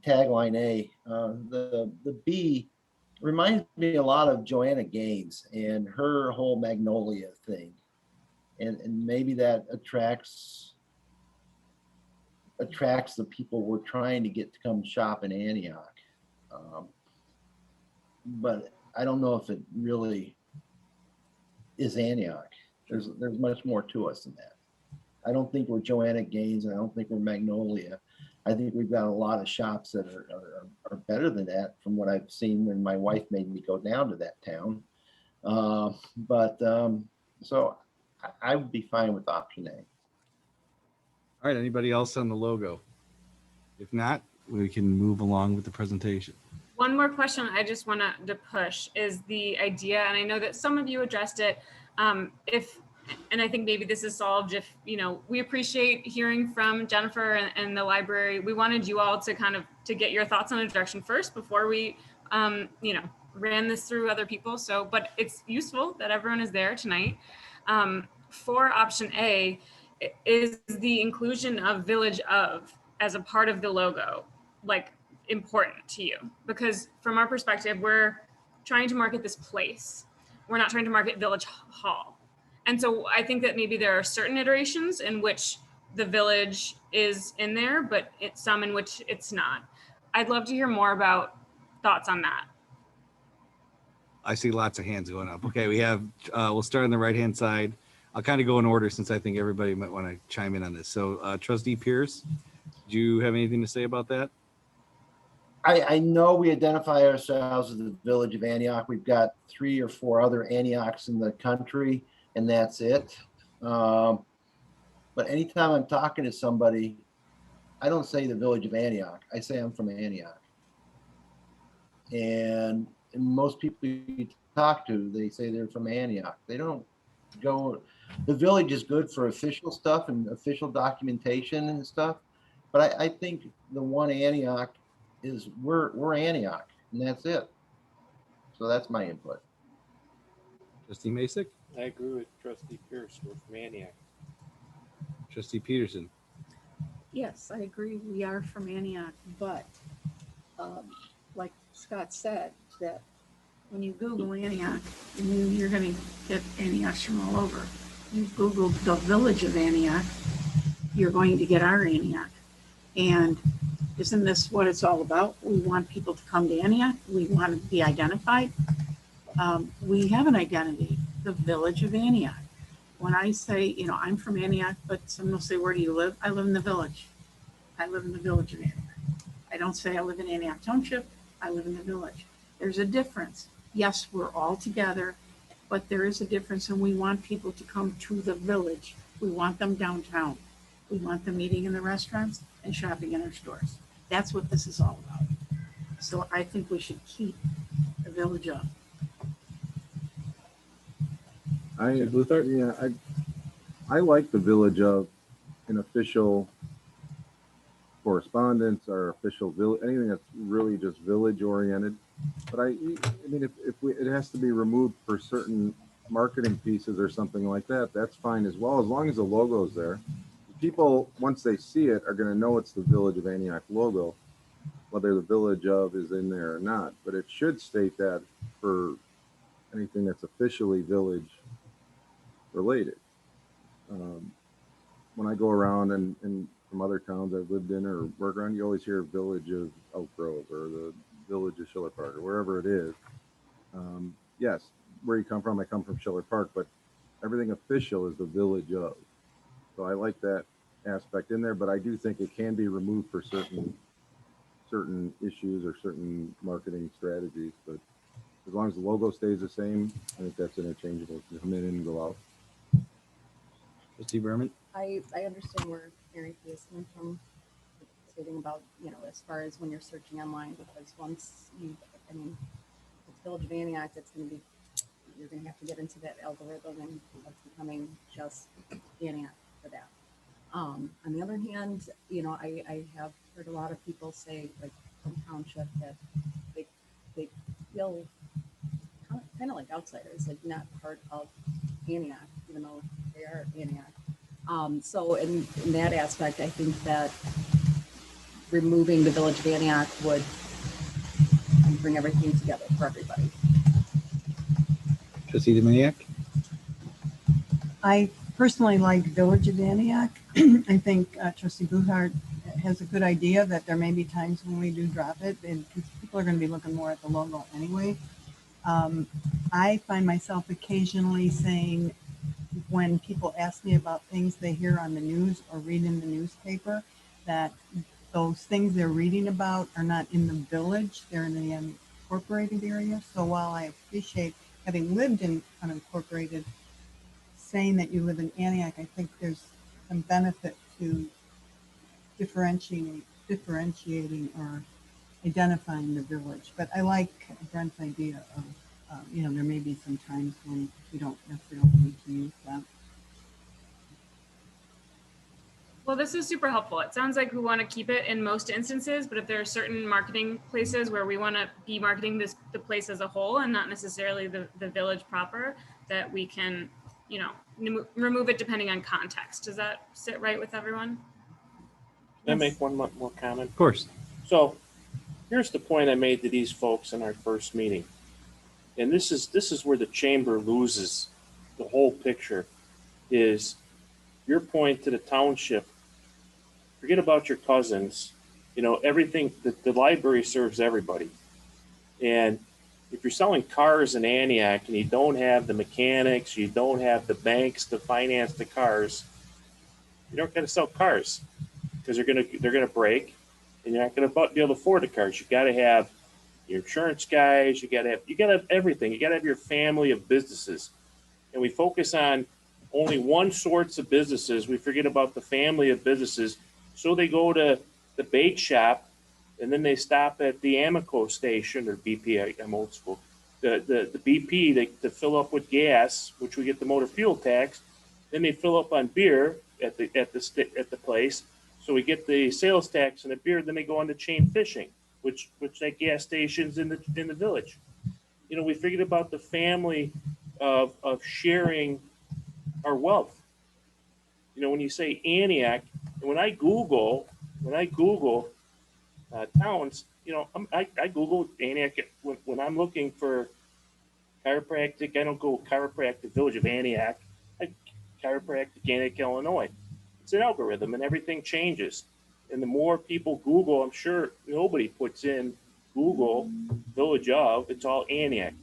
tagline A. The B reminds me a lot of Joanna Gaines and her whole Magnolia thing. And maybe that attracts the people we're trying to get to come shop in Antioch. But I don't know if it really is Antioch. There's much more to us than that. I don't think we're Joanna Gaines, and I don't think we're Magnolia. I think we've got a lot of shops that are better than that from what I've seen when my wife made me go down to that town. So I would be fine with option A. All right, anybody else on the logo? If not, we can move along with the presentation. One more question I just want to push is the idea, and I know that some of you addressed it, and I think maybe this is solved if, we appreciate hearing from Jennifer and the library. We wanted you all to get your thoughts on a direction first before we, ran this through other people. So, but it's useful that everyone is there tonight. For option A, is the inclusion of Village of as a part of the logo, important to you? Because from our perspective, we're trying to market this place. We're not trying to market Village Hall. And so I think that maybe there are certain iterations in which the village is in there, but it's some in which it's not. I'd love to hear more about thoughts on that. I see lots of hands going up. Okay, we have, we'll start on the right-hand side. I'll kind of go in order since I think everybody might want to chime in on this. So Trustee Pierce, do you have anything to say about that? I know we identify ourselves as the Village of Antioch. We've got 3 or 4 other Antiochs in the country, and that's it. But anytime I'm talking to somebody, I don't say the Village of Antioch. I say I'm from Antioch. And most people you talk to, they say they're from Antioch. They don't go. The village is good for official stuff and official documentation and stuff. But I think the one Antioch is we're Antioch, and that's it. So that's my input. Trustee Masick? I agree with Trustee Pierce. We're from Antioch. Trustee Peterson? Yes, I agree. We are from Antioch, but like Scott said, that when you Google Antioch, you're going to get Antiochs from all over. You Google the Village of Antioch, you're going to get our Antioch. And isn't this what it's all about? We want people to come to Antioch. We want to be identified. We have an identity, the Village of Antioch. When I say, I'm from Antioch, but someone will say, where do you live? I live in the village. I live in the Village of Antioch. I don't say I live in Antioch Township. I live in the village. There's a difference. Yes, we're all together, but there is a difference, and we want people to come to the village. We want them downtown. We want them eating in the restaurants and shopping in our stores. That's what this is all about. So I think we should keep the village up. I like the Village of an official correspondence or official village, anything that's really just village oriented. But I mean, it has to be removed for certain marketing pieces or something like that, that's fine as well, as long as the logo's there. People, once they see it, are going to know it's the Village of Antioch logo, whether the Village of is in there or not. But it should state that for anything that's officially village related. When I go around and from other towns I've lived in or work around, you always hear Village of Elk Grove or the Village of Schiller Park or wherever it is. Yes, where you come from, I come from Schiller Park, but everything official is the Village of. So I like that aspect in there, but I do think it can be removed for certain issues or certain marketing strategies. But as long as the logo stays the same, I think that's interchangeable. Come in and go out. Trustee Berman? I understand where Mary is coming from, stating about, as far as when you're searching online, because once it's Village of Antioch, you're going to have to get into that algorithm and it's becoming just Antioch for that. On the other hand, I have heard a lot of people say, like from Township, that they feel kind of like outsiders, like not part of Antioch, even though they are Antioch. So in that aspect, I think that removing the Village of Antioch would and bring everything together for everybody. Trustee Dominiac? I personally like Village of Antioch. I think Trustee Bluhart has a good idea that there may be times when we do drop it, and people are going to be looking more at the logo anyway. I find myself occasionally saying, when people ask me about things they hear on the news or read in the newspaper, that those things they're reading about are not in the village, they're in the unincorporated area. So while I appreciate having lived in unincorporated, saying that you live in Antioch, I think there's some benefit to differentiating or identifying the village. But I like Brent's idea of, there may be some times when we don't necessarily need to use that. Well, this is super helpful. It sounds like we want to keep it in most instances, but if there are certain marketing places where we want to be marketing the place as a whole and not necessarily the village proper, that we can, remove it depending on context. Does that sit right with everyone? Can I make one more comment? Of course. So here's the point I made to these folks in our first meeting. And this is where the chamber loses the whole picture, is your point to the township. Forget about your cousins. Everything, the library serves everybody. And if you're selling cars in Antioch and you don't have the mechanics, you don't have the banks to finance the cars, you're not going to sell cars because they're going to break, and you're not going to be able to afford the cars. You got to have your insurance guys. You got to have everything. You got to have your family of businesses. And we focus on only one sorts of businesses. We forget about the family of businesses. So they go to the bake shop, and then they stop at the Amico station, or BP. I'm old school. The BP to fill up with gas, which we get the motor fuel tax. Then they fill up on beer at the place, so we get the sales tax and the beer. Then they go on to chain fishing, which that gas station's in the village. We forget about the family of sharing our wealth. When you say Antioch, and when I Google towns, I Google Antioch when I'm looking for chiropractic. I don't go chiropractic Village of Antioch. I chiropractic Antioch, Illinois. It's an algorithm, and everything changes. And the more people Google, I'm sure nobody puts in Google Village of. It's all Antioch.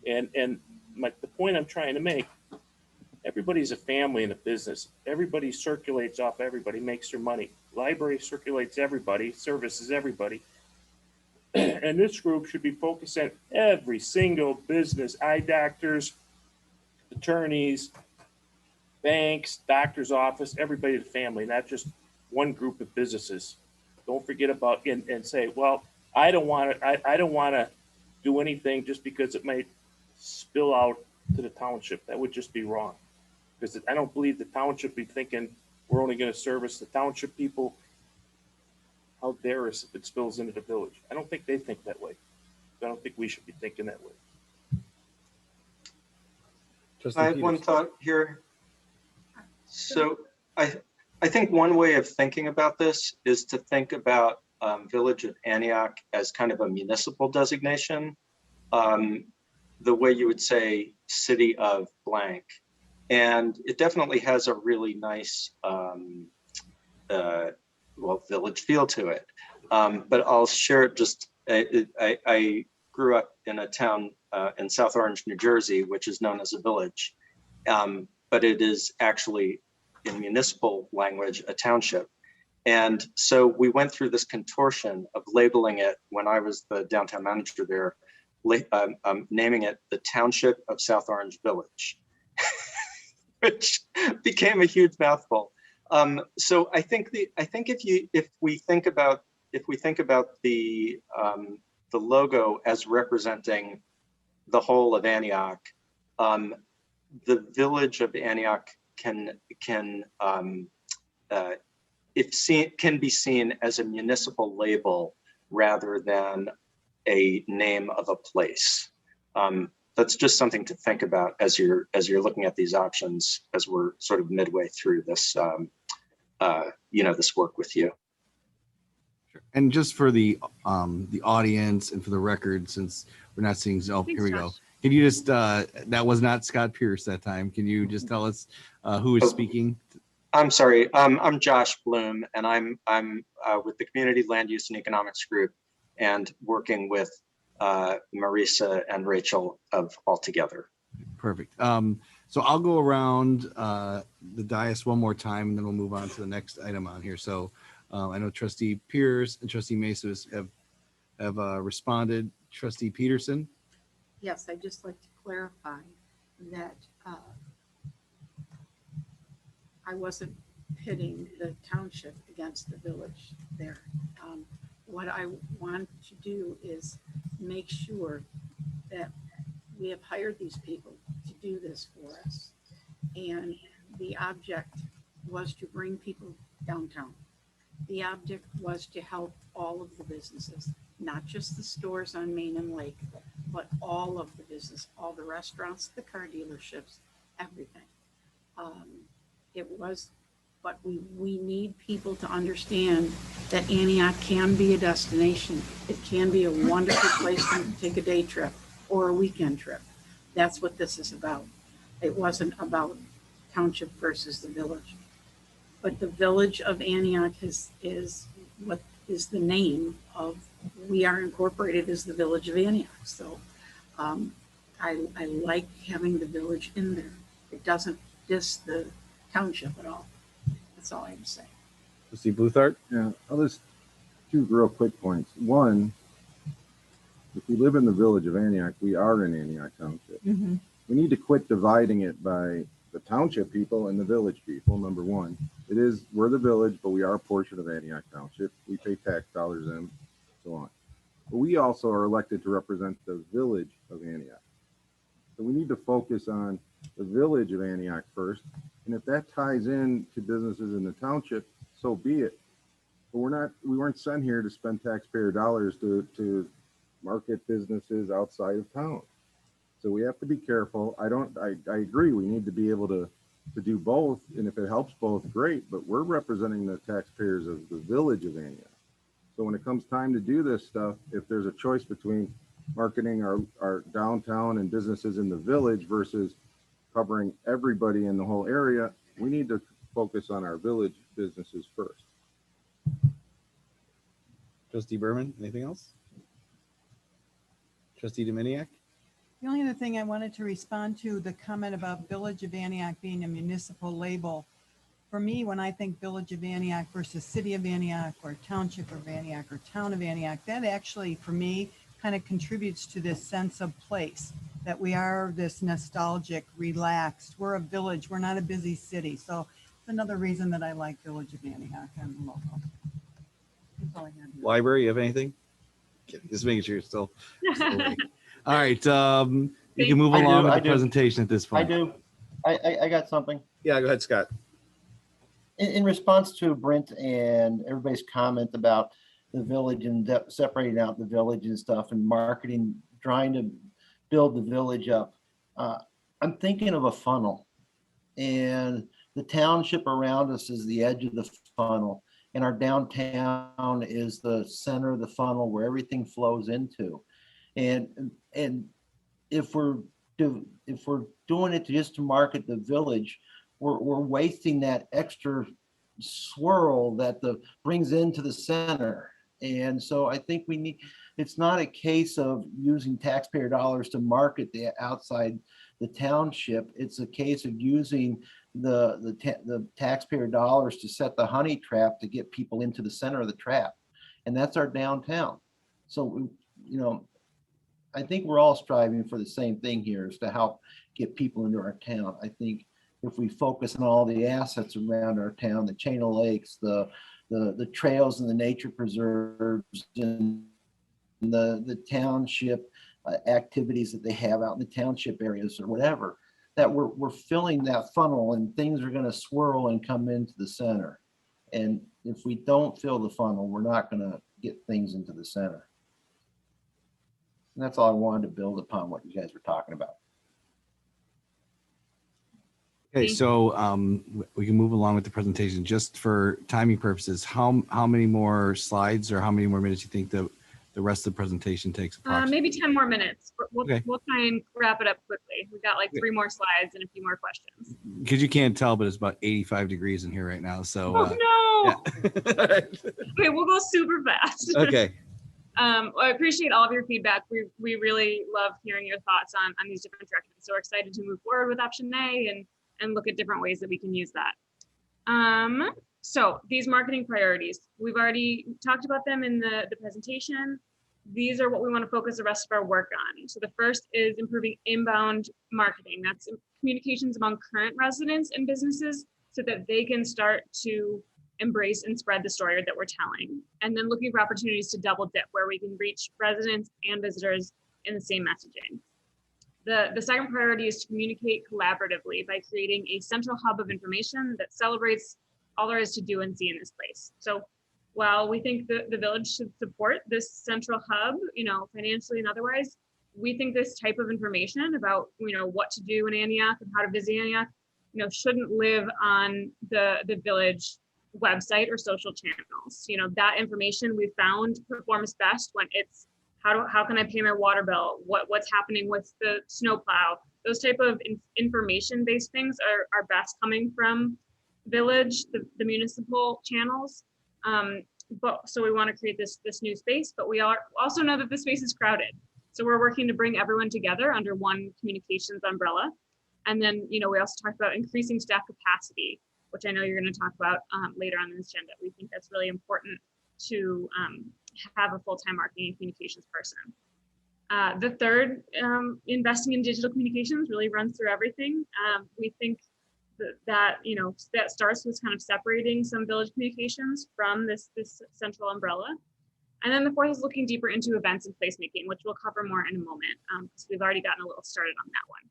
And the point I'm trying to make, everybody's a family in a business. Everybody circulates off everybody, makes their money. Library circulates everybody, services everybody. And this group should be focused on every single business, eye doctors, attorneys, banks, doctor's office, everybody in the family, not just one group of businesses. Don't forget about and say, well, I don't want to do anything just because it might spill out to the township. That would just be wrong. Because I don't believe the township be thinking we're only going to service the township people. How dare us if it spills into the village? I don't think they think that way. I don't think we should be thinking that way. I have one thought here. So I think one way of thinking about this is to think about Village of Antioch as kind of a municipal designation, the way you would say city of blank. And it definitely has a really nice, village feel to it. But I'll share it just, I grew up in a town in South Orange, New Jersey, which is known as a village. But it is actually, in municipal language, a township. And so we went through this contortion of labeling it when I was the downtown manager there, naming it the Township of South Orange Village, which became a huge mouthful. So I think if we think about the logo as representing the whole of Antioch, the Village of Antioch can be seen as a municipal label rather than a name of a place. That's just something to think about as you're looking at these options, as we're sort of midway through this this work with you. And just for the audience and for the record, since we're not seeing, oh, Thanks, here we go. Josh. Can you just, that was not Scott Pierce that time. Can you just tell us who is speaking? I'm sorry. I'm Josh Bloom, and I'm with the Community Land Use and Economics Group, and working with Marisa and Rachel of Altogether. Perfect. So I'll go around the dais one more time, and then we'll move on to the next item on here. So I know Trustee Pierce and Trustee Mesa have responded. Trustee Peterson. Yes, I'd just like to clarify that I wasn't pitting the township against the village there. What I want to do is make sure that we have hired these people to do this for us. And the object was to bring people downtown. The object was to help all of the businesses, not just the stores on Main and Lake, but all of the business, all the restaurants, the car dealerships, everything. It was, but we need people to understand that Antioch can be a destination. It can be a wonderful place to take a day trip or a weekend trip. That's what this is about. It wasn't about township versus the village. But the village of Antioch is what is the name of, we are incorporated as the village of Antioch. So I like having the village in there. It doesn't diss the township at all. That's all I'm saying. Trustee Bluthart. Yeah, I'll just two real quick points. One, if we live in the village of Antioch, we are in Antioch Township. Mm-hmm. We need to quit dividing it by the township people and the village people, number one. We're the village, but we are a portion of Antioch Township. We pay tax dollars in, so on. But we also are elected to represent the village of Antioch. So we need to focus on the village of Antioch first. And if that ties in to businesses in the township, so be it. But we weren't sent here to spend taxpayer dollars to market businesses outside of town. So we have to be careful. I agree. We need to be able to do both. And if it helps both, great. But we're representing the taxpayers of the village of Antioch. So when it comes time to do this stuff, if there's a choice between marketing our downtown and businesses in the village versus covering everybody in the whole area, we need to focus on our village businesses first. Trustee Berman, anything else? Trustee Dominiak. The only other thing I wanted to respond to, the comment about Village of Antioch being a municipal label. For me, when I think Village of Antioch versus City of Antioch or Township of Antioch or Town of Antioch, that actually, for me, kind of contributes to this sense of place, that we are this nostalgic, relaxed. We're a village. We're not a busy city. So it's another reason that I like Village of Antioch and the logo. That's all I had to- Library, you have anything? Just making sure you're still awake. All right. You can move along with the presentation at this point. I do. I got something. Yeah, go ahead, Scott. In response to Brent and everybody's comment about the village and separating out the village and stuff and marketing, trying to build the village up, I'm thinking of a funnel, and the township around us is the edge of the funnel, and our downtown is the center of the funnel where everything flows into. And if we're doing it just to market the village, we're wasting that extra swirl that brings into the center. And so I think it's not a case of using taxpayer dollars to market the outside the township. It's a case of using the taxpayer dollars to set the honey trap to get people into the center of the trap. And that's our downtown. So, I think we're all striving for the same thing here, is to help get people into our town. I think if we focus on all the assets around our town, the chain of lakes, the trails and the nature preserves and the township activities that they have out in the township areas or whatever, that we're filling that funnel and things are going to swirl and come into the center. And if we don't fill the funnel, we're not going to get things into the center. And that's all I wanted to build upon what you guys were talking about. Okay, Thank so we can move along with the presentation. Just for timing purposes, how many more slides or how many more minutes you think the rest of the presentation takes approximately? Maybe 10 more minutes. We'll, Okay. we'll try and wrap it up quickly. We got like Okay. 3 more slides and a few more questions. Because you can't tell, but it's about 85 degrees in here right now. So Oh no! yeah. Okay, we'll go super fast. Okay. Well, I appreciate all of your feedback. We really love hearing your thoughts on these different directions. So we're excited to move forward with option A and look at different ways that we can use that. So these marketing priorities, we've already talked about them in the presentation. These are what we want to focus the rest of our work on. So the first is improving inbound marketing. That's communications among current residents and businesses so that they can start to embrace and spread the story that we're telling. And then looking for opportunities to double dip where we can reach residents and visitors in the same messaging. The second priority is to communicate collaboratively by creating a central hub of information that celebrates all there is to do and see in this place. So while we think the village should support this central hub, financially and otherwise, we think this type of information about, what to do in Antioch and how to visit Antioch, shouldn't live on the village website or social channels. That information we found performs best when it's how can I pay my water bill? What's happening with the snowplow? Those type of information-based things are best coming from village, the municipal channels. So we want to create this new space, but we also know that the space is crowded. So we're working to bring everyone together under one communications umbrella. And then, we also talked about increasing staff capacity, which I know you're going to talk about later on in this agenda. We think that's really important to have a full-time marketing and communications person. The third, investing in digital communications really runs through everything. We think that starts with kind of separating some village communications from this central umbrella. And then the fourth is looking deeper into events and placemaking, which we'll cover more in a moment. So we've already gotten a little started on that one.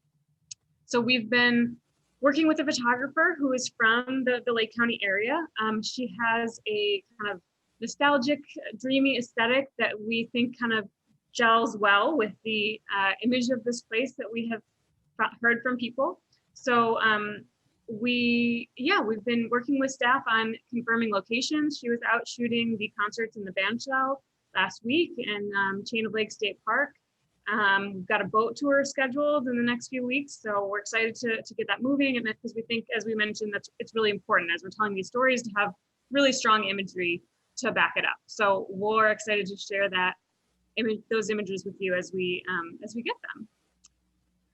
So we've been working with a photographer who is from the Lake County area. She has a kind of nostalgic, dreamy aesthetic that we think kind of gels well with the image of this place that we have heard from people. So we've been working with staff on confirming locations. She was out shooting the concerts in the band shell last week in Chain of Lake State Park. We've got a boat tour scheduled in the next few weeks, so we're excited to get that moving. And because we think, as we mentioned, it's really important as we're telling these stories to have really strong imagery to back it up. So we're excited to share those images with you as we get them.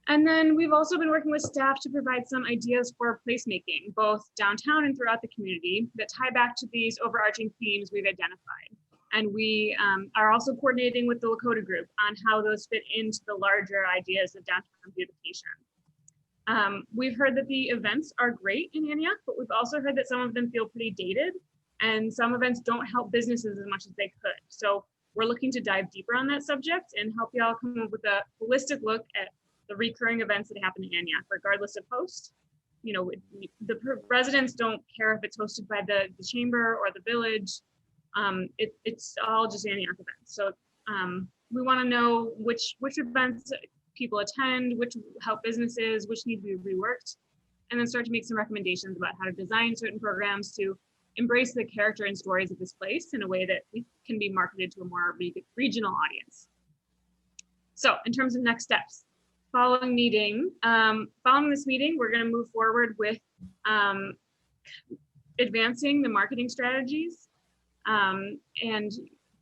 And then we've also been working with staff to provide some ideas for placemaking, both downtown and throughout the community, that tie back to these overarching themes we've identified. And we are also coordinating with the Lakota group on how those fit into the larger ideas of downtown beautification. We've heard that the events are great in Antioch, but we've also heard that some of them feel pretty dated, and some events don't help businesses as much as they could. So we're looking to dive deeper on that subject and help y'all come up with a holistic look at the recurring events that happen in Antioch, regardless of host. The residents don't care if it's hosted by the chamber or the village. It's all just Antioch events. So we want to know which events people attend, which help businesses, which need to be reworked, and then start to make some recommendations about how to design certain programs to embrace the character and stories of this place in a way that can be marketed to a more regional audience. So in terms of next steps, following this meeting, we're going to move forward with advancing the marketing strategies and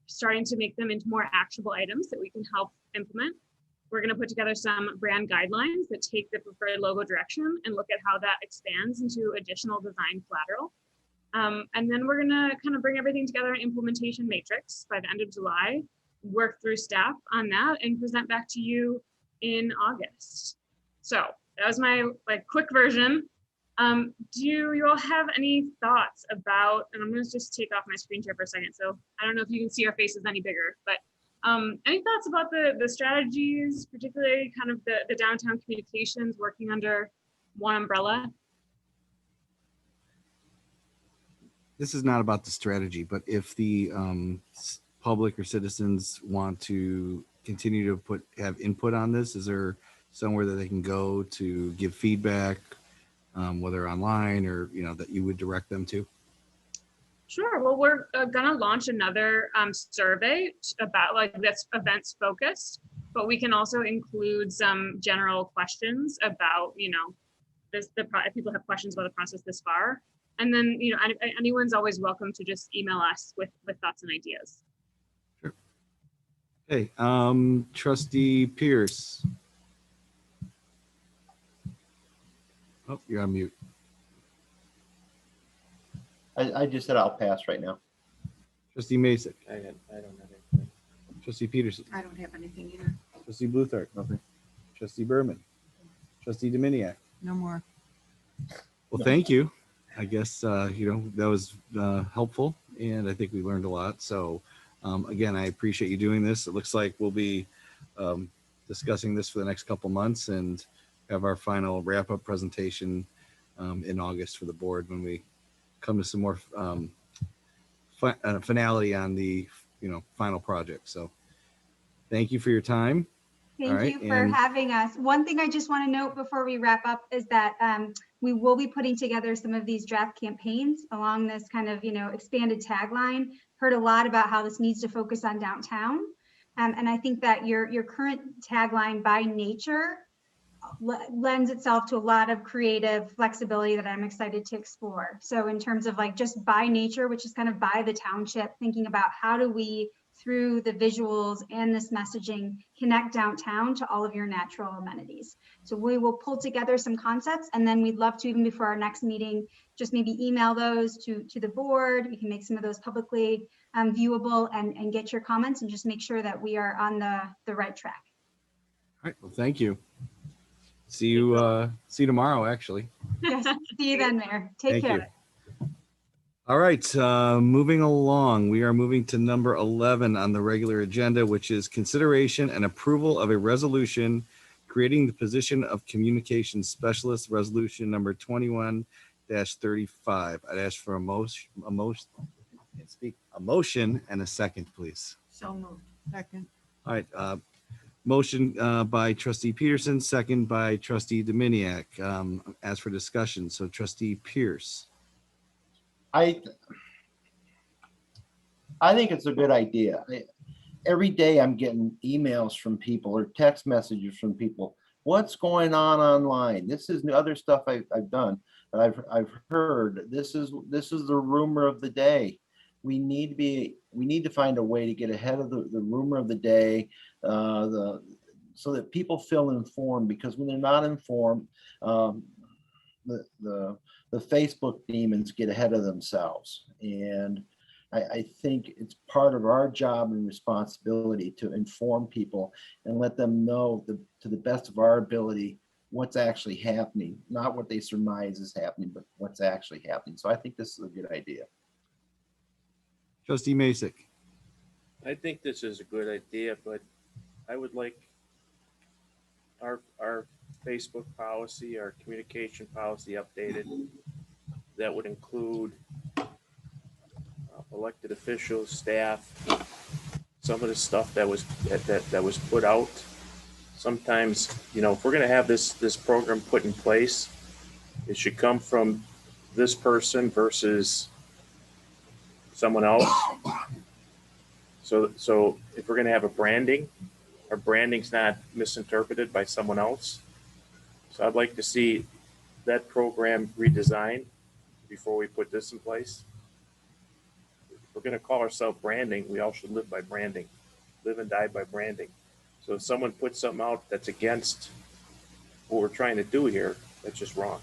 starting to make them into more actionable items that we can help implement. We're going to put together some brand guidelines that take the preferred logo direction and look at how that expands into additional design collateral. And then we're going to kind of bring everything together in implementation matrix by the end of July, work through staff on that, and present back to you in August. So that was my quick version. Do you all have any thoughts about, and I'm going to just take off my screen share for a second, so I don't know if you can see our faces any bigger, but any thoughts about the strategies, particularly kind of the downtown communications working under one umbrella? This is not about the strategy, but if the public or citizens want to continue to have input on this, is there somewhere that they can go to give feedback whether online or, that you would direct them to? Sure. Well, we're gonna launch another survey about like this events focused, but we can also include some general questions about, if people have questions about the process this far. And then, anyone's always welcome to just email us with thoughts and ideas. Okay, Trustee Pierce. Oh, you're on mute. I just said I'll pass right now. Trustee Mason. I don't have anything. Trustee Peterson. I don't have anything either. Trustee Bluthart. Nothing. Trustee Berman. Trustee Dominiac. No more. Well, thank you. I guess, that was helpful, and I think we learned a lot. So, again, I appreciate you doing this. It looks like we'll be discussing this for the next couple months and have our final wrap-up presentation in August for the board when we come to some more finality on the, final project. So thank you for your time. Thank you for having us. One thing I just want to note before we wrap up is that we will be putting together some of these draft campaigns along this kind of, expanded tagline. Heard a lot about how this needs to focus on downtown. And I think that your current tagline by nature lends itself to a lot of creative flexibility that I'm excited to explore. So in terms of like just by nature, which is kind of by the township, thinking about how do we, through the visuals and this messaging, connect downtown to all of your natural amenities. So we will pull together some concepts, and then we'd love to, even before our next meeting, just maybe email those to the board. We can make some of those publicly viewable and get your comments and just make sure that we are on the right track. All right. Well, thank you. See you tomorrow, actually. Yes, see you then, Mayor. Take care. All right, moving along, we are moving to number 11 on the regular agenda, which is consideration and approval of a resolution creating the position of communications specialist, resolution number 21-35. I'd ask for a motion and a second, please. So moved. Second. All right, motion by Trustee Peterson, second by Trustee Dominiac. As for discussion, so Trustee Pierce. I think it's a good idea. Every day I'm getting emails from people or text messages from people. What's going on online? This is other stuff I've done. I've heard. This is the rumor of the day. We need to find a way to get ahead of the rumor of the day, so that people feel informed. Because when they're not informed, the Facebook demons get ahead of themselves. And I think it's part of our job and responsibility to inform people and let them know to the best of our ability what's actually happening, not what they surmise is happening, but what's actually happening. So I think this is a good idea. Trustee Masek. I think this is a good idea, but I would like our Facebook policy, our communication policy updated. That would include elected officials, staff, some of the stuff that was put out. Sometimes, if we're going to have this program put in place, it should come from this person versus someone else. So if we're going to have our branding's not misinterpreted by someone else. So I'd like to see that program redesigned before we put this in place. If we're going to call ourselves branding, we all should live by branding, live and die by branding. So if someone puts something out that's against what we're trying to do here, that's just wrong.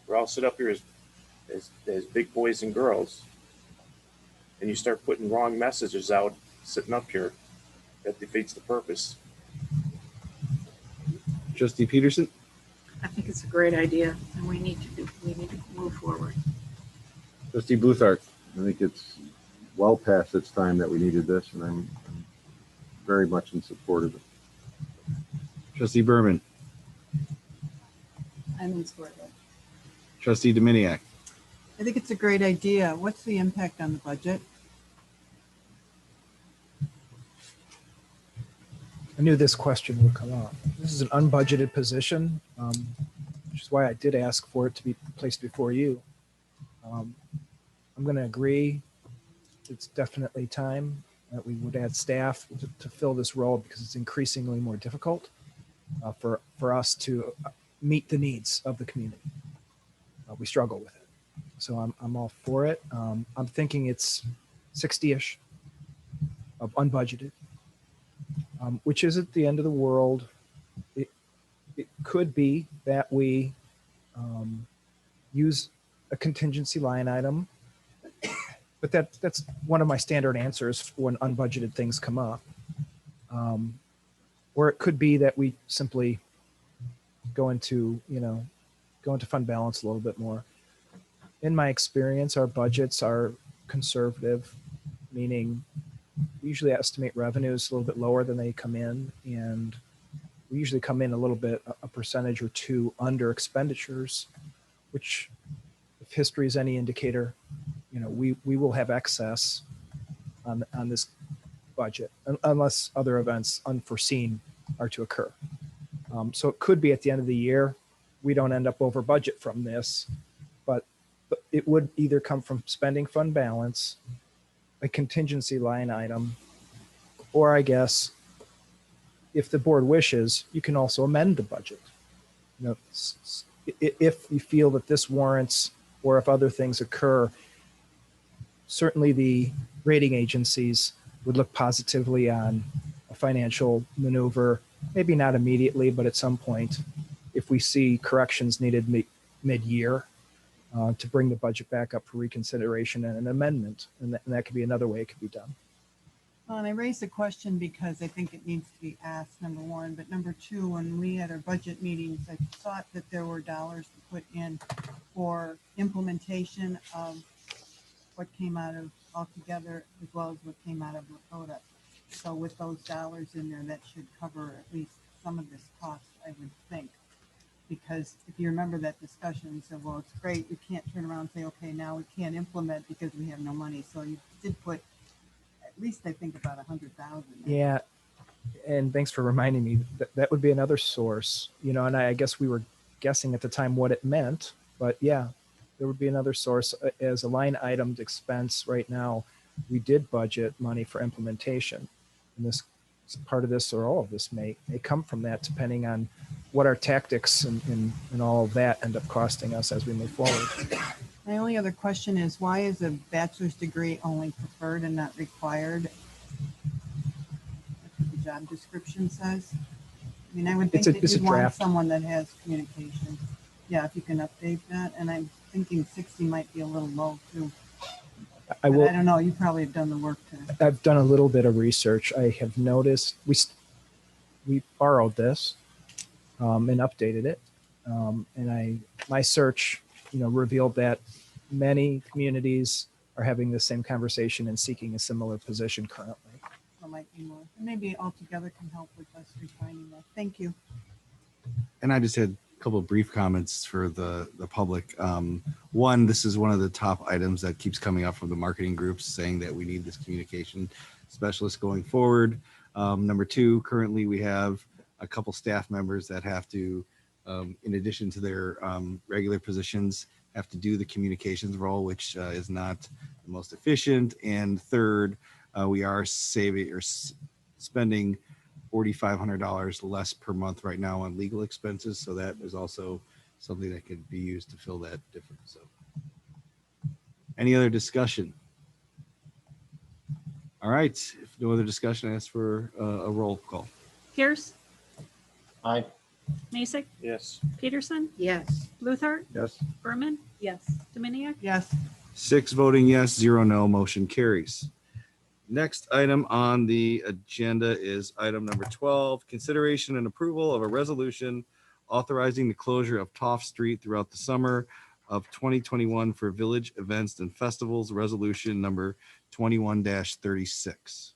We're all sit up here as big boys and girls, and you start putting wrong messages out sitting up here, that defeats the purpose. Trustee Peterson. I think it's a great idea, and we need to move forward. Trustee Bluthart. I think it's well past its time that we needed this, and I'm very much in support of it. Trustee Berman. I'm in support of it. Trustee Dominiac. I think it's a great idea. What's the impact on the budget? I knew this question would come up. This is an unbudgeted position. which is why I did ask for it to be placed before you. I'm going to agree. It's definitely time that we would add staff to fill this role because it's increasingly more difficult for us to meet the needs of the community. We struggle with it. So I'm all for it. I'm thinking it's 60-ish of unbudgeted, which isn't the end of the world. It could be that we use a contingency line item, but that's one of my standard answers when unbudgeted things come up. Or it could be that we simply go into fund balance a little bit more. In my experience, our budgets are conservative, meaning we usually estimate revenues a little bit lower than they come in, and we usually come in a little bit, a percentage or two under expenditures, which, if history is any indicator, we will have excess on this budget unless other events unforeseen are to occur. So it could be at the end of the year, we don't end up over budget from this, but it would either come from spending fund balance, a contingency line item, or I guess if the board wishes, you can also amend the budget. If you feel that this warrants, or if other things occur, certainly the rating agencies would look positively on a financial maneuver, maybe not immediately, but at some point, if we see corrections needed mid-year, to bring the budget back up for reconsideration and an amendment. And that could be another way it could be done. Well, and I raised the question because I think it needs to be asked, number one. But number two, when we had our budget meetings, I thought that there were dollars to put in for implementation of what came out of Altogether, as well as what came out of Lakota. So with those dollars in there, that should cover at least some of this cost, I would think. Because if you remember that discussion, you said, well, it's great. We can't turn around and say, okay, now we can't implement because we have no money. So you did put at least, I think, about 100,000. Yeah. And thanks for reminding me that would be another source, and I guess we were guessing at the time what it meant, but yeah, there would be another source as a line item expense. Right now, we did budget money for implementation, and this part of this or all of this may come from that, depending on what our tactics and all of that end up costing us as we move forward. My only other question is, why is a bachelor's degree only preferred and not required? That's what the job description says. I mean, I would think that you'd want someone that has communication. Yeah, if you can update that. And I'm thinking 60 might be a little low too. I don't know. You probably have done the work to. I've done a little bit of research. I have noticed we borrowed this and updated it, and my search, revealed that many communities are having the same conversation and seeking a similar position currently. There might be more. Maybe Altogether can help with us refining that. Thank you. And I just had a couple of brief comments for the public. One, this is one of the top items that keeps coming up from the marketing groups, saying that we need this communication specialist going forward. Number two, currently we have a couple staff members that have to, in addition to their regular positions, have to do the communications role, which is not the most efficient. And third, we are saving or spending $4,500 less per month right now on legal expenses. So that is also something that could be used to fill that difference. So any other discussion? All right. If no other discussion, I ask for a roll call. Pierce, Aye. Mason, Yes. Peterson, Yes. Bluthart, Yes. Berman, Yes. Dominiac, Yes. 6 voting yes, 0 no, motion carries. Next item on the agenda is item number 12, consideration and approval of a resolution authorizing the closure of Toff Street throughout the summer of 2021 for village events and festivals, resolution number 21-36.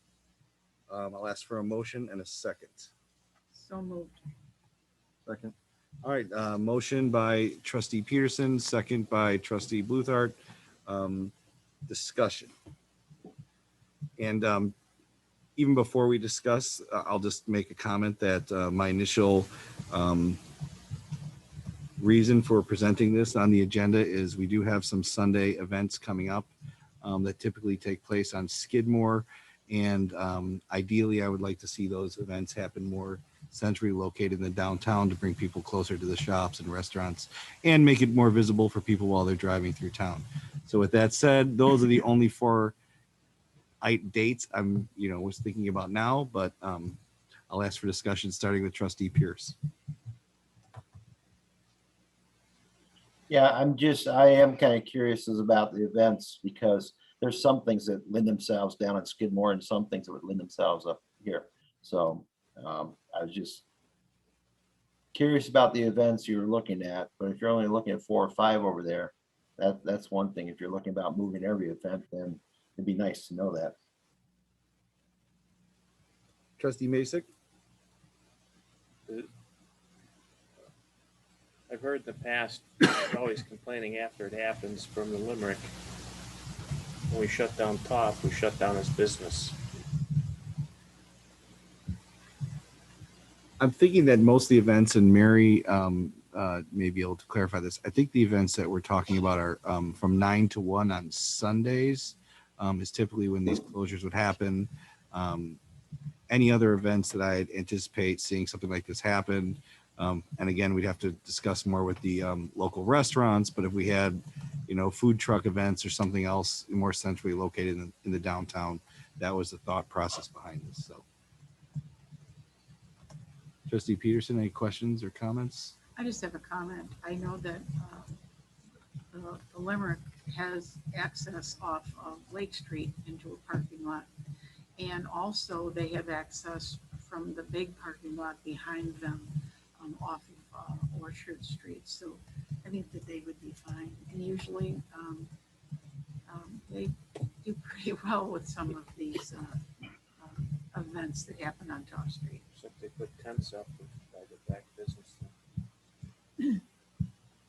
I'll ask for a motion and a second. So moved. Second. All right, motion by trustee Peterson, second by trustee Bluthart. Discussion. And even before we discuss, I'll just make a comment that my initial reason for presenting this on the agenda is we do have some Sunday events coming up that typically take place on Skidmore. And ideally, I would like to see those events happen more centrally located in the downtown to bring people closer to the shops and restaurants and make it more visible for people while they're driving through town. So with that said, those are the only 4 dates I'm, was thinking about now, but I'll ask for discussion starting with Trustee Pierce. Yeah, I am kind of curious about the events because there's some things that lend themselves down at Skidmore and some things that would lend themselves up here. So I was just curious about the events you were looking at, but if you're only looking at 4 or 5 over there, that's one thing. If you're looking about moving every event, then it'd be nice to know that. Trustee Masek? I've heard in the past, always complaining after it happens from the Limerick. When we shut down TOF, we shut down his business. I'm thinking that most of the events, and Mary may be able to clarify this, I think the events that we're talking about are from 9 to 1 on Sundays is typically when these closures would happen. Any other events that I anticipate seeing something like this happen, and again, we'd have to discuss more with the local restaurants, but if we had, food truck events or something else more centrally located in the downtown, that was the thought process behind this. So. Trustee Peterson, any questions or comments? I just have a comment. I know that the Limerick has access off of Lake Street into a parking lot. And also they have access from the big parking lot behind them off of Orchard Street. So I think that they would be fine. And usually they do pretty well with some of these events that happen on Toff Street. Except they put tents up by the back business.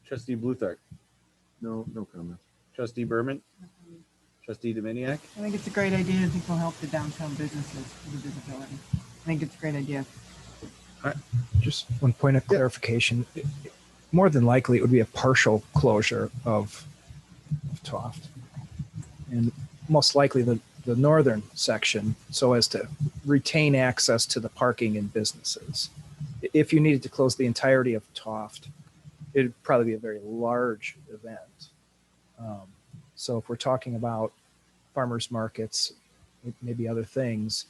Trustee Bluthart? No comment. Trustee Berman? Trustee Dominiac? I think it's a great idea. I think will help the downtown businesses with the visibility. I think it's a great idea. Just one point of clarification. More than likely, it would be a partial closure of Toft. And most likely the northern section, so as to retain access to the parking and businesses. If you needed to close the entirety of Toft, it'd probably be a very large event. So if we're talking about farmers markets, maybe other things,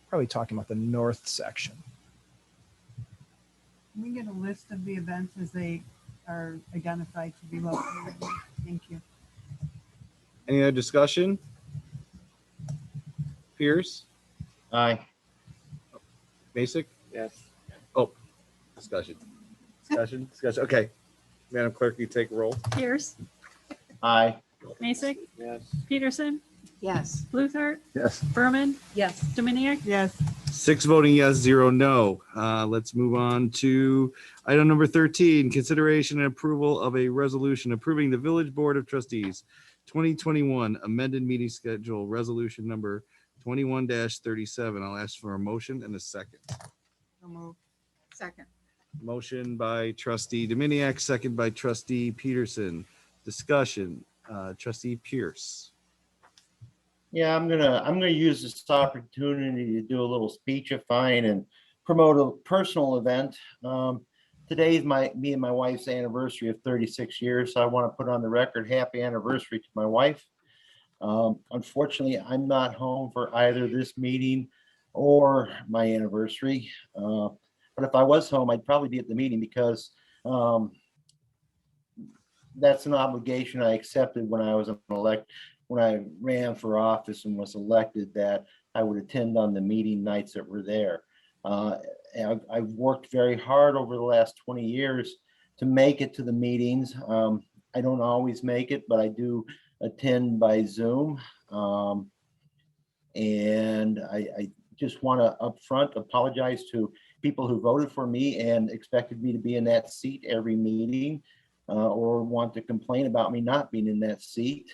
probably talking about the north section. Can we get a list of the events as they are identified to be located? Thank you. Any other discussion? Pierce? Aye. Basic? Yes. Oh, discussion. Discussion. Okay. Madam Clerk, you take roll. Pierce, Aye. Mason, Yes. Peterson, Yes. Bluthart, Yes. Berman, Yes. Dominiac, Yes. 6 voting yes, 0 no. Let's move on to item number 13, consideration and approval of a resolution approving the Village Board of Trustees 2021 amended meeting schedule, resolution number 21-37. I'll ask for a motion and a second. So moved. Second. Motion by Trustee Dominiac, second by Trustee Peterson. Discussion, Trustee Pierce. Yeah, I'm gonna use this opportunity to do a little speechifying and promote a personal event. Today's me and my wife's anniversary of 36 years. So I want to put on the record, happy anniversary to my wife. Unfortunately, I'm not home for either this meeting or my anniversary. But if I was home, I'd probably be at the meeting because that's an obligation I accepted when I was when I ran for office and was elected, that I would attend on the meeting nights that were there. And I've worked very hard over the last 20 years to make it to the meetings. I don't always make it, but I do attend by Zoom. And I just want to upfront apologize to people who voted for me and expected me to be in that seat every meeting, or want to complain about me not being in that seat.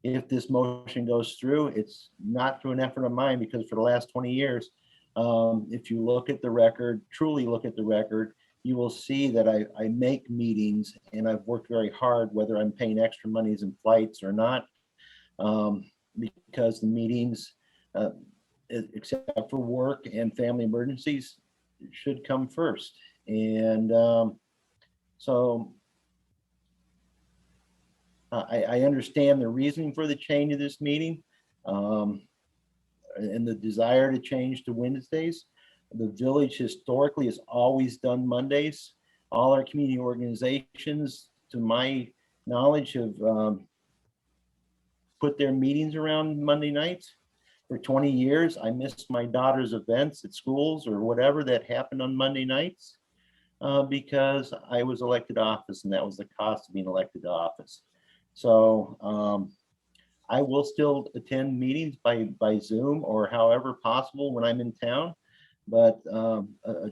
If this motion goes through, it's not through an effort of mine, because for the last 20 years, if you look at the record, truly look at the record, you will see that I make meetings and I've worked very hard, whether I'm paying extra monies in flights or not, because the meetings, except for work and family emergencies, should come first. And so I understand the reasoning for the change of this meeting and the desire to change to Wednesdays. The village historically has always done Mondays. All our community organizations, to my knowledge, have put their meetings around Monday nights. For 20 years, I missed my daughter's events at schools or whatever that happened on Monday nights because I was elected to office, and that was the cost of being elected to office. So I will still attend meetings by Zoom or however possible when I'm in town, but a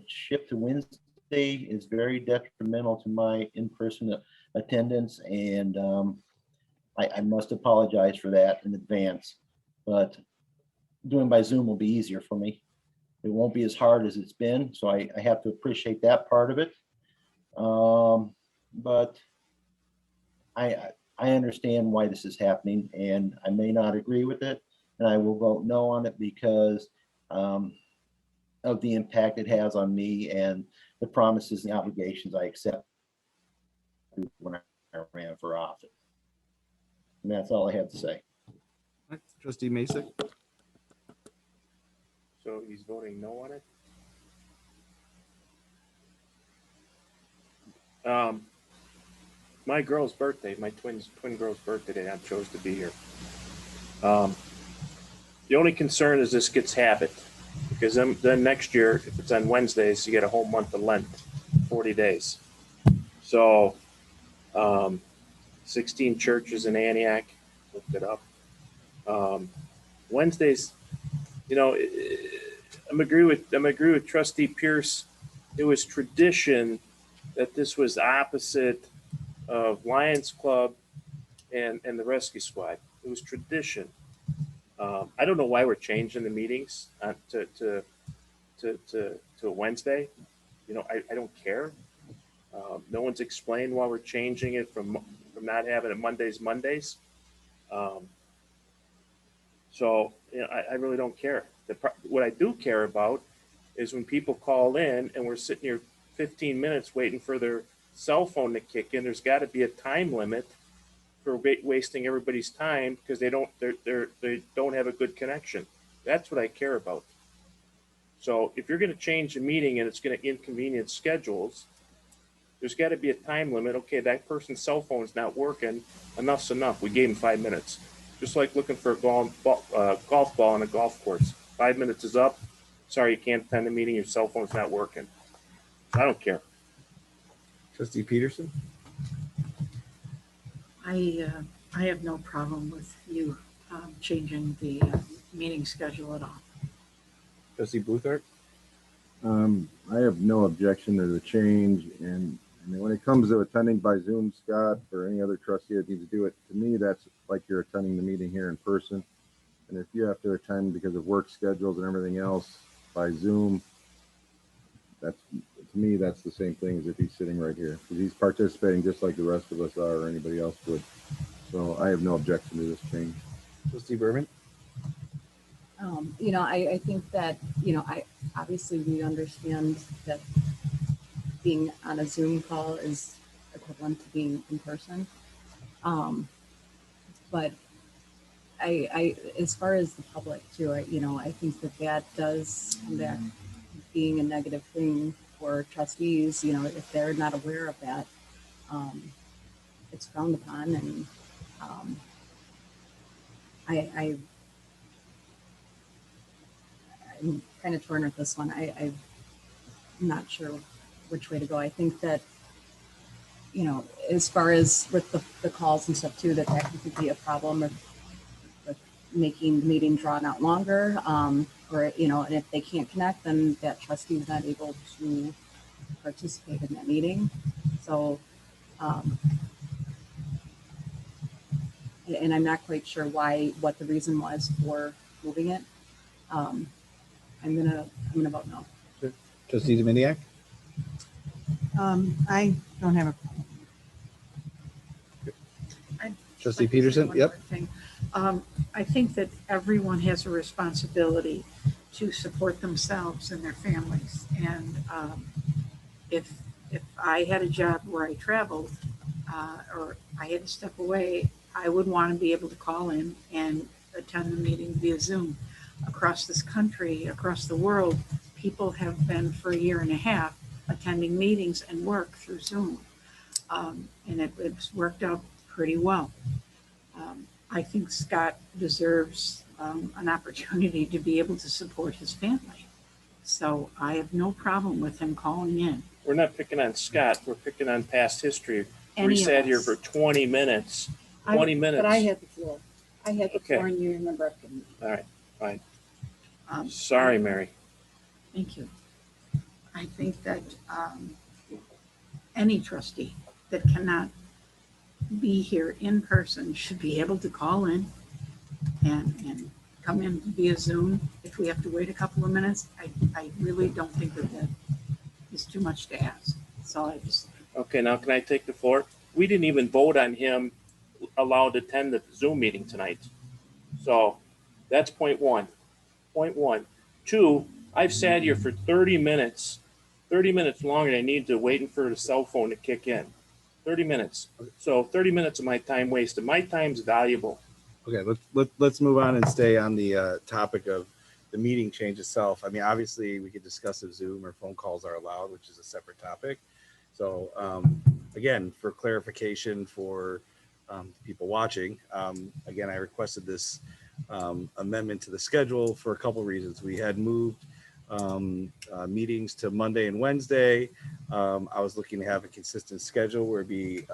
shift to Wednesday is very detrimental to my in-person attendance, and I must apologize for that in advance. But doing by Zoom will be easier for me. It won't be as hard as it's been, so I have to appreciate that part of it. But I understand why this is happening, and I may not agree with it, and I will vote no on it because of the impact it has on me and the promises and obligations I accept when I ran for office. And that's all I have to say. Trustee Masek. So he's voting no on it. My girl's birthday, my twin girl's birthday today, I chose to be here. The only concern is this gets habit, because then next year, if it's on Wednesdays, you get a whole month of Lent, 40 days. So 16 churches in Antioch, looked it up. Wednesdays, you know, I'm agree with Trustee Pierce. It was tradition that this was opposite of Lions Club and the Rescue Squad. It was tradition. I don't know why we're changing the meetings to a Wednesday. You know, I don't care. No one's explained why we're changing it from not having it Mondays. So you know, I really don't care. What I do care about is when people call in and we're sitting here 15 minutes waiting for their cell phone to kick in. There's got to be a time limit for wasting everybody's time because they don't have a good connection. That's what I care about. So if you're going to change the meeting and it's going to inconvenience schedules, there's got to be a time limit. Okay, that person's cell phone's not working. Enough's enough. We gave them 5 minutes. Just like looking for a golf ball on a golf course. 5 minutes is up. Sorry, you can't attend the meeting. Your cell phone's not working. I don't care. Trustee Peterson. I have no problem with you changing the meeting schedule at all. Trustee Bluthart. I have no objection to the change, and I mean, when it comes to attending by Zoom, Scott, or any other trustee that needs to do it, to me, that's like you're attending the meeting here in person. And if you have to attend because of work schedules and everything else by Zoom, that's, to me, that's the same thing as if he's sitting right here, because he's participating just like the rest of us are or anybody else would. So I have no objection to this change. Trustee Berman. You know, I think that, you know, obviously we understand that being on a Zoom call is equivalent to being in person. But I as far as the public too, I think that does come back being a negative thing for trustees. You know, if they're not aware of that, it's frowned upon, and I'm kind of torn with this one. I'm not sure which way to go. I think that, you know, as far as with the calls and stuff too, that could be a problem with making the meeting drawn out longer, or, you know, and if they can't connect, then that trustee is not able to participate in that meeting. So, and I'm not quite sure what the reason was for moving it. I'm gonna vote no. Trustee Dominiac. I don't have a, I'd Trustee like to say Peterson? one Yep. more thing. I think that everyone has a responsibility to support themselves and their families. And if I had a job where I traveled or I had to step away, I would want to be able to call in and attend the meeting via Zoom. Across this country, across the world, people have been for a year and a half attending meetings and work through Zoom. And it's worked out pretty well. I think Scott deserves an opportunity to be able to support his family. So I have no problem with him calling in. We're not picking on Scott. We're picking on past history. We Any of sat here us. for 20 minutes. 20 minutes. But I had the floor. I had the Okay. floor and you interrupted me. All right, fine. Um, Sorry, Mary. Thank you. I think that any trustee that cannot be here in person should be able to call in and come in via Zoom. If we have to wait a couple of minutes, I really don't think that is too much to ask. So I just, Okay, now can I take the floor? We didn't even vote on him allowed to attend the Zoom meeting tonight. So that's point one. Point one. Two, I've sat here for 30 minutes longer than I need to waiting for the cell phone to kick in. 30 minutes. So 30 minutes of my time wasted. My time's valuable. Okay, let's move on and stay on the topic of the meeting change itself. I mean, obviously, we could discuss if Zoom or phone calls are allowed, which is a separate topic. So again, for clarification for people watching, again, I requested this amendment to the schedule for a couple reasons. We had moved meetings to Monday and Wednesday. I was looking to have a consistent schedule where it'd be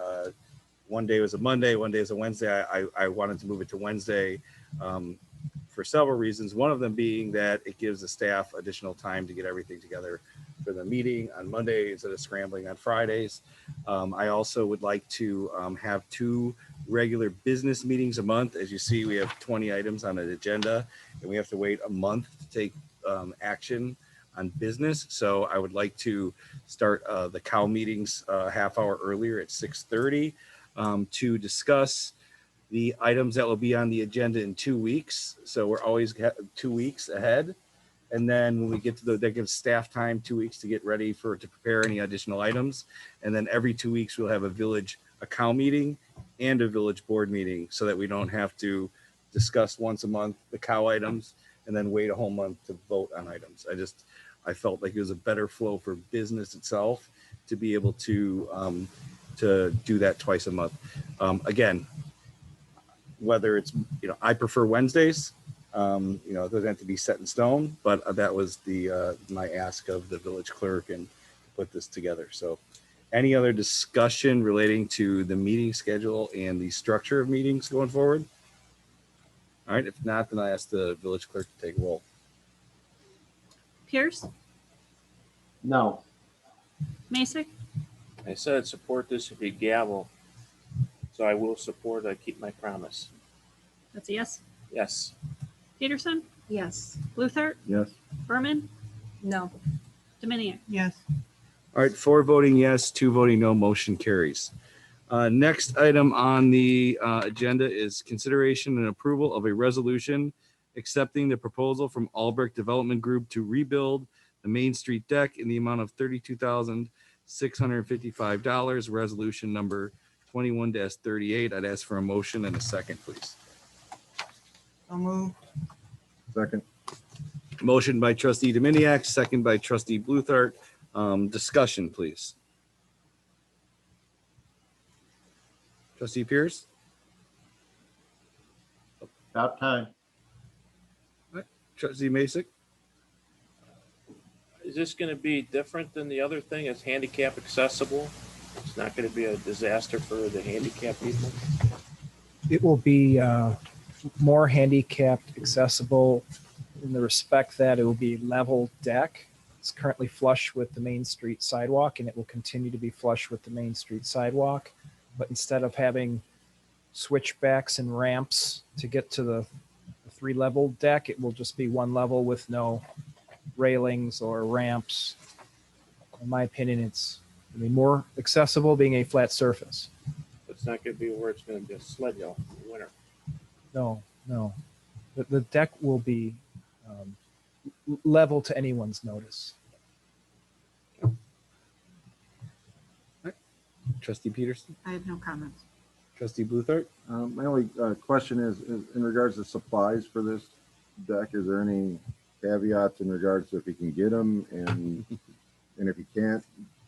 one day was a Monday, one day is a Wednesday. I wanted to move it to Wednesday for several reasons. One of them being that it gives the staff additional time to get everything together for the meeting on Monday instead of scrambling on Fridays. I also would like to have 2 regular business meetings a month. As you see, we have 20 items on an agenda and we have to wait a month to take action on business. So I would like to start the COW meetings a half hour earlier at 6:30 to discuss the items that will be on the agenda in 2 weeks. So we're always 2 weeks ahead. And then when we get to that gives staff time 2 weeks to get ready to prepare any additional items. And then every 2 weeks, we'll have a COW meeting and a village board meeting so that we don't have to discuss once a month the COW items and then wait a whole month to vote on items. I felt like it was a better flow for business itself to be able to do that twice a month. Again, whether it's, I prefer Wednesdays, it doesn't have to be set in stone, but that was my ask of the village clerk and to put this together. So any other discussion relating to the meeting schedule and the structure of meetings going forward? All right, if not, then I ask the village clerk to take roll. Pierce, No. Mason, I said support this if you gavel. So I will support, I keep my promise. that's a yes. Yes. Peterson, yes. Bluthart, Yes. Berman, No. Dominion. yes. All right, 4 voting yes, 2 voting no, motion carries. Next item on the agenda is consideration and approval of a resolution accepting the proposal from Albrecht Development Group to rebuild the Main Street deck in the amount of $32,655. Resolution number 21-38. I'd ask for a motion and a second, please. I'll move. Second. Motion by trustee Dominiac, second by trustee Bluthart. Discussion, please. Trustee Pierce? About time. Trustee Masek? Is this going to be different than the other thing? It's handicap accessible? It's not going to be a disaster for the handicapped people? It will be more handicapped accessible in the respect that it will be level deck. It's currently flush with the Main Street sidewalk, and it will continue to be flush with the Main Street sidewalk. But instead of having switchbacks and ramps to get to the 3-level deck, it will just be 1 level with no railings or ramps. In my opinion, it's I mean, more accessible being a flat surface. It's not gonna be where it's gonna be a sled hill in the winter. No, no. The deck will be level to anyone's notice. Trustee Peterson, I have no comments. trustee Bluthart. My only question is in regards to supplies for this deck, is there any caveats in regards to if he can get them and if he can't,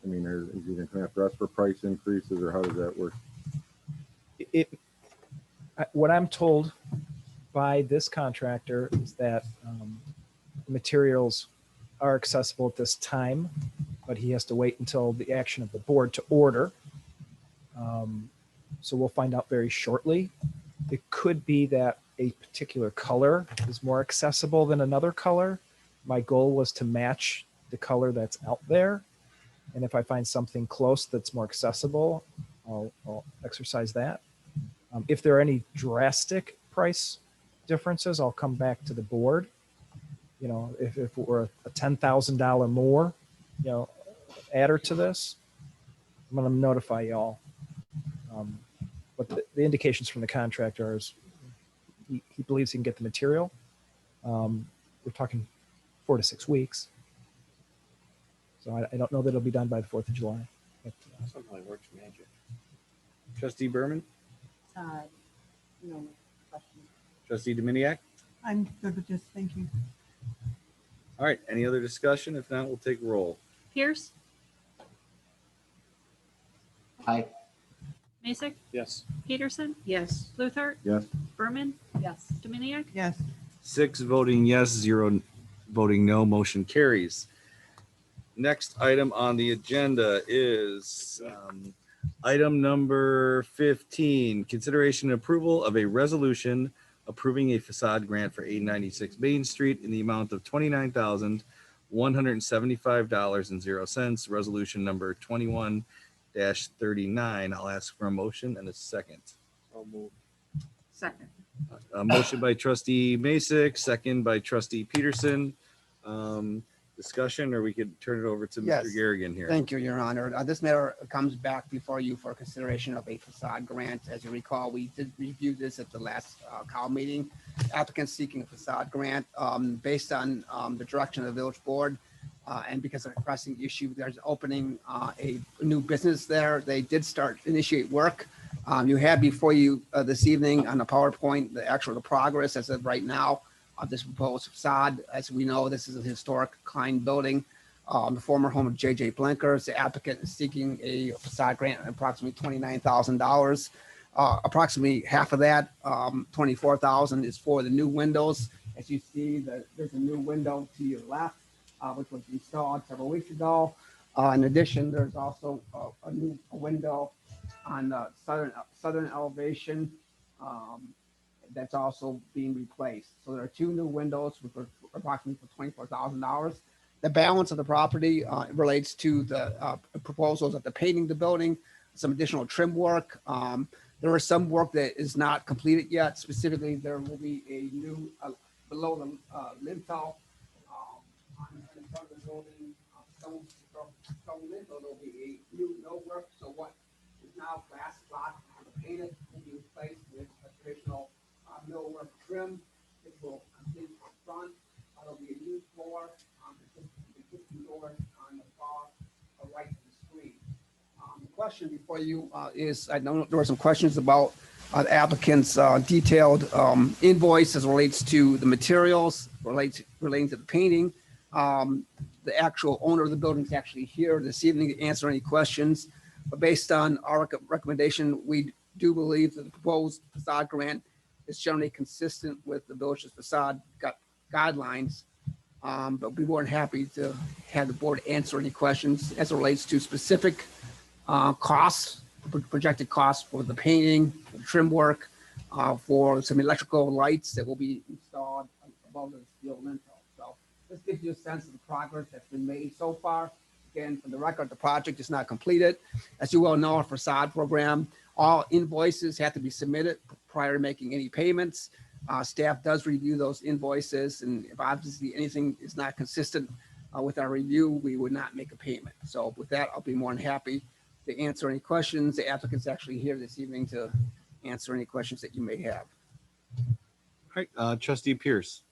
I mean, is he going to have to ask for price increases or how does that work? What I'm told by this contractor is that materials are accessible at this time, but he has to wait until the action of the board to order. So we'll find out very shortly. It could be that a particular color is more accessible than another color. My goal was to match the color that's out there. And if I find something close that's more accessible, I'll exercise that. If there are any drastic price differences, I'll come back to the board. You know, if it were a $10,000 more, you know, adder to this, I'm going to notify y'all. But the indications from the contractor is he believes he can get the material. We're talking 4 to 6 weeks. So I don't know that it'll be done by the 4th of July. But, Somehow it works magic. Trustee Berman, No question. trustee Dominiac. I'm good with this. Thank you. All right, any other discussion? If not, we'll take roll. Pierce, Aye. Mason, Yes. Peterson, Yes. Luther, Yes. Berman, Yes. Dominiac. Yes. 6 voting yes, 0 voting no, motion carries. Next item on the agenda is item number 15, consideration and approval of a resolution approving a facade grant for 896 Main Street in the amount of $29,175.00. Resolution number 21-39. I'll ask for a motion and a second. I'll move. Second. A motion by trustee Masek, second by trustee Peterson. Discussion, or we could turn it over to Yes. Mr. Garrigan here. Thank you, Your Honor. This matter comes back before you for consideration of a facade grant. As you recall, we did review this at the last COW meeting. Applicants seeking a facade grant based on the direction of the village board and because of a pressing issue, there's opening a new business there. They did initiate work. You have before you this evening on the PowerPoint the actual progress as of right now of this proposed facade. As we know, this is a historic Klein building, the former home of J.J. Blinkers. The applicant is seeking a facade grant of approximately $29,000. Approximately half of that, $24,000, is for the new windows. As you see, there's a new window to your left, which was installed several weeks ago. In addition, there's also a new window on the southern elevation that's also being replaced. So there are 2 new windows for approximately $24,000. The balance of the property relates to the proposals of the painting the building, some additional trim work. There is some work that is not completed yet. Specifically, there will be a new below the lintel on the front of the building, stone lintel. There will be a new millwork. So what is now glass block painted will be replaced with a traditional millwork trim. It will complete the front. There will be a new floor, the kitchen door on the far right of the screen. The question before you is, I know there were some questions about the applicant's detailed invoice as it relates to the materials, relating to the painting. The actual owner of the building is actually here this evening to answer any questions. But based on our recommendation, we do believe that the proposed facade grant is generally consistent with the village's facade guidelines. But we weren't happy to have the board answer any questions as it relates to specific costs, projected costs for the painting, the trim work, for some electrical lights that will be installed above the steel lintel. So this gives you a sense of the progress that's been made so far. Again, for the record, the project is not completed. As you well know, our facade program, all invoices have to be submitted prior to making any payments. Staff does review those invoices, and if obviously anything is not consistent with our review, we would not make a payment. So with that, I'll be more than happy to answer any questions. The applicant's actually here this evening to answer any questions that you may have. All right, Trustee Pierce.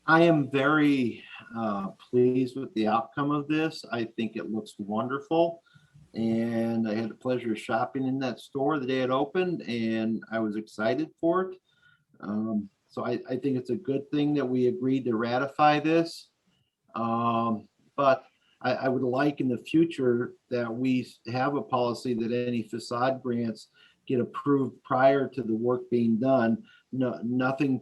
I am very pleased with the outcome of this. I think it looks wonderful. And I had the pleasure of shopping in that store the day it opened, and I was excited for it. So I think it's a good thing that we agreed to ratify this. But I would like in the future that we have a policy that any facade grants get approved prior to the work being done. No, nothing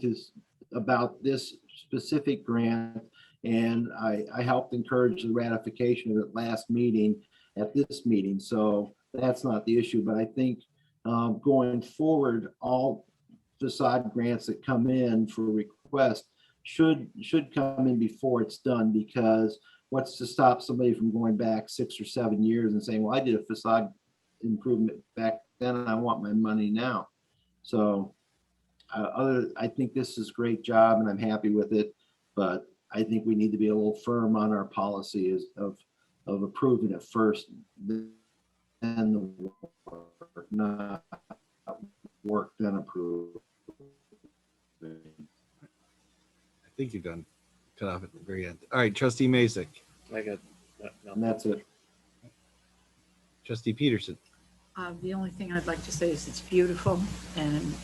about this specific grant. And I helped encourage the ratification of it last meeting at this meeting. So that's not the issue. But I think going forward, all facade grants that come in for request should come in before it's done, because what's to stop somebody from going back 6 or 7 years and saying, well, I did a facade improvement back then and I want my money now. So I think this is a great job and I'm happy with it, but I think we need to be a little firm on our policy of approving it first, then the work, not work then approved. I think you're done. Cut off at the very end. All right, Trustee Mason. I got And that's it. Trustee Peterson. The only thing I'd like to say is it's beautiful, and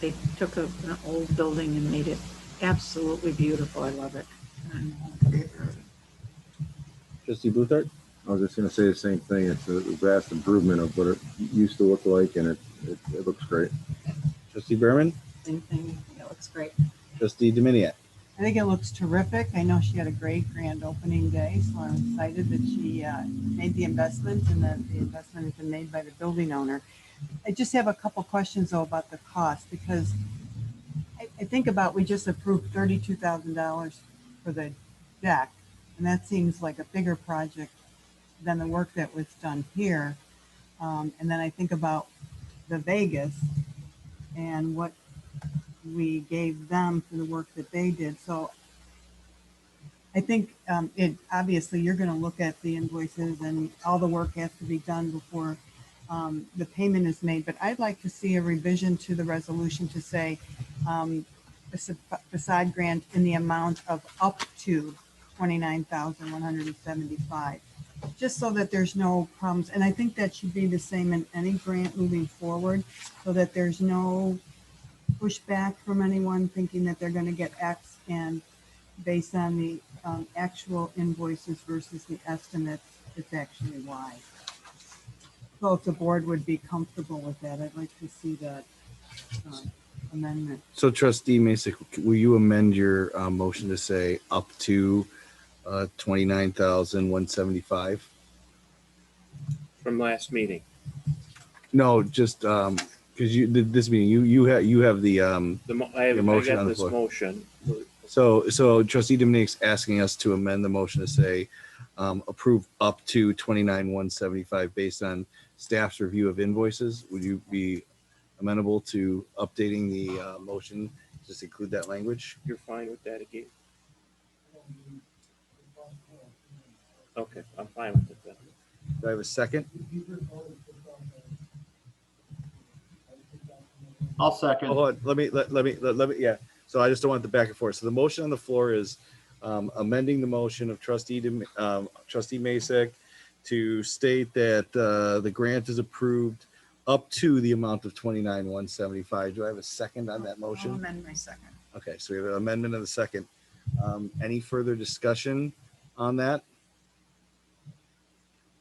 they took an old building and made it absolutely beautiful. I love it. Trustee Bluthart. I was just gonna say the same thing. It's a vast improvement of what it used to look like, and it looks great. Trustee Berman. Same thing. It looks great. Trustee Dominiak. I think it looks terrific. I know she had a great grand opening day, so I'm excited that she made the investment and that the investment has been made by the building owner. I just have a couple questions though about the cost, because I think about, we just approved $32,000 for the deck, and that seems like a bigger project than the work that was done here. And then I think about the Vegas and what we gave them for the work that they did. So I think obviously you're going to look at the invoices and all the work has to be done before the payment is made. But I'd like to see a revision to the resolution to say a facade grant in the amount of up to $29,175, just so that there's no problems. And I think that should be the same in any grant moving forward, so that there's no pushback from anyone thinking that they're going to get X, and based on the actual invoices versus the estimates, it's actually Y. So if the board would be comfortable with that, I'd like to see that amendment. So Trustee Mason, will you amend your motion to say up to $29,175? from last meeting. No, just because you did this meeting, you have the your motion on the floor. Motion. So Trustee Dominique's asking us to amend the motion to say approve up to $29,175 based on staff's review of invoices. Would you be amenable to updating the motion, just include that language? You're fine with that again? Okay, I'm fine with it then. Do I have a second? I'll second. Hold on, let me, yeah. So I just don't want the back and forth. So the motion on the floor is amending the motion of Trustee Masek to state that the grant is approved up to the amount of $29,175. Do I have a second on that I'll motion? amend my second. Okay, so we have an amendment of the second. Any further discussion on that?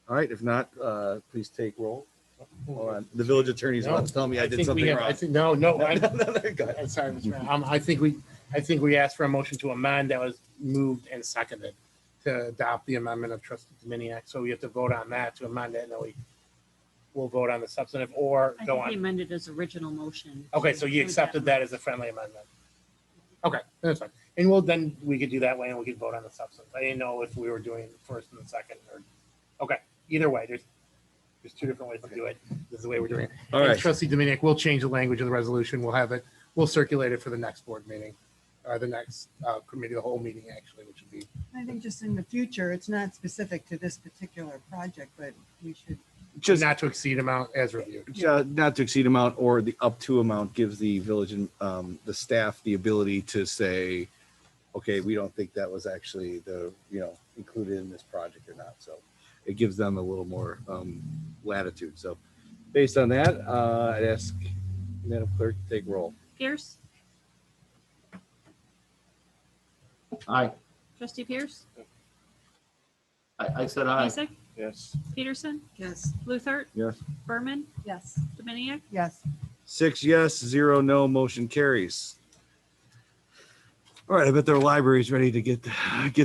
All right, if not, please take roll. Hold on. The village attorney's about to tell me I did something wrong. I think, no, no. Go ahead. Sorry, Mr. Mayor. I think we asked for a motion to amend that was moved and seconded to adopt the amendment of Trustee Dominiak. So we have to vote on that to amend it, and then we'll vote on the substantive or I go think he on. amended his original motion. Okay, so you accepted that as a friendly amendment. Okay, that's fine. And we could do that way and we could vote on the substance. I didn't know if we were doing first and second or, okay, either way, there's two different ways to do it. This is the way we're doing it. All And right. Trustee Dominiak, we'll change the language of the resolution. We'll circulate it for the next board meeting. the next committee, the whole meeting actually, which would be. I think just in the future, it's not specific to this particular project, but we should. Just not to exceed amount as reviewed. not to exceed amount or the up to amount gives the village and the staff the ability to say, okay, we don't think that was actually included in this project or not. So it gives them a little more latitude. So based on that, I'd ask Madam Clerk to take roll. Pierce, Aye. trustee Pierce, I said aye. Mason, Yes. Peterson, Yes. Luther, Yes. Berman, Yes. Dominiac, Yes. 6 yes, 0 no, motion carries. All right, I bet their library's ready to get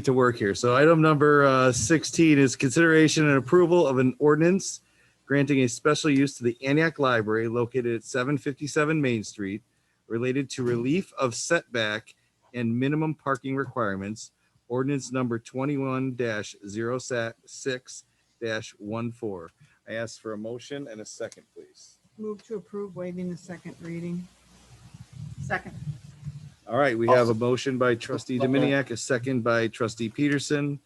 to work here. So item number 16 is consideration and approval of an ordinance granting a special use to the Antioch Library located at 757 Main Street related to relief of setback and minimum parking requirements. Ordinance number 21-06-14. I ask for a motion and a second, please. Move to approve waiving the second reading. Second. All right, we have a motion by trustee Dominiac, a second by trustee Peterson.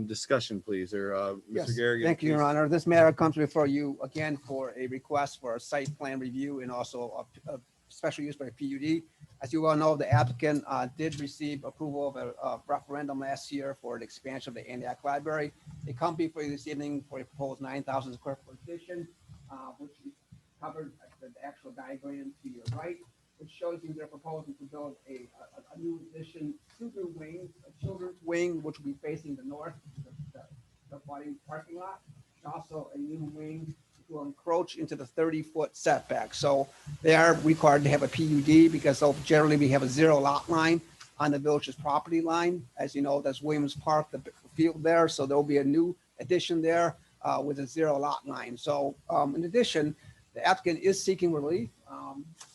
Discussion, please, or Yes, Mr. Garrigan. thank you, Your please. Honor. This matter comes before you again for a request for a site plan review and also a special use by a PUD. As you all know, the applicant did receive approval of a referendum last year for an expansion of the Antioch Library. They come before you this evening for a proposed 9,000 square foot addition, which is covered at the actual diagram to your right, which shows you they're proposing to build a new addition, 2 new wings, a children's wing, which will be facing the north, the abutting parking lot, and also a new wing will encroach into the 30-foot setback. So they are required to have a PUD because generally we have a 0 lot line on the village's property line. As you know, that's Williams Park, the field there. So there'll be a new addition there with a 0 lot line. So in addition, the applicant is seeking relief.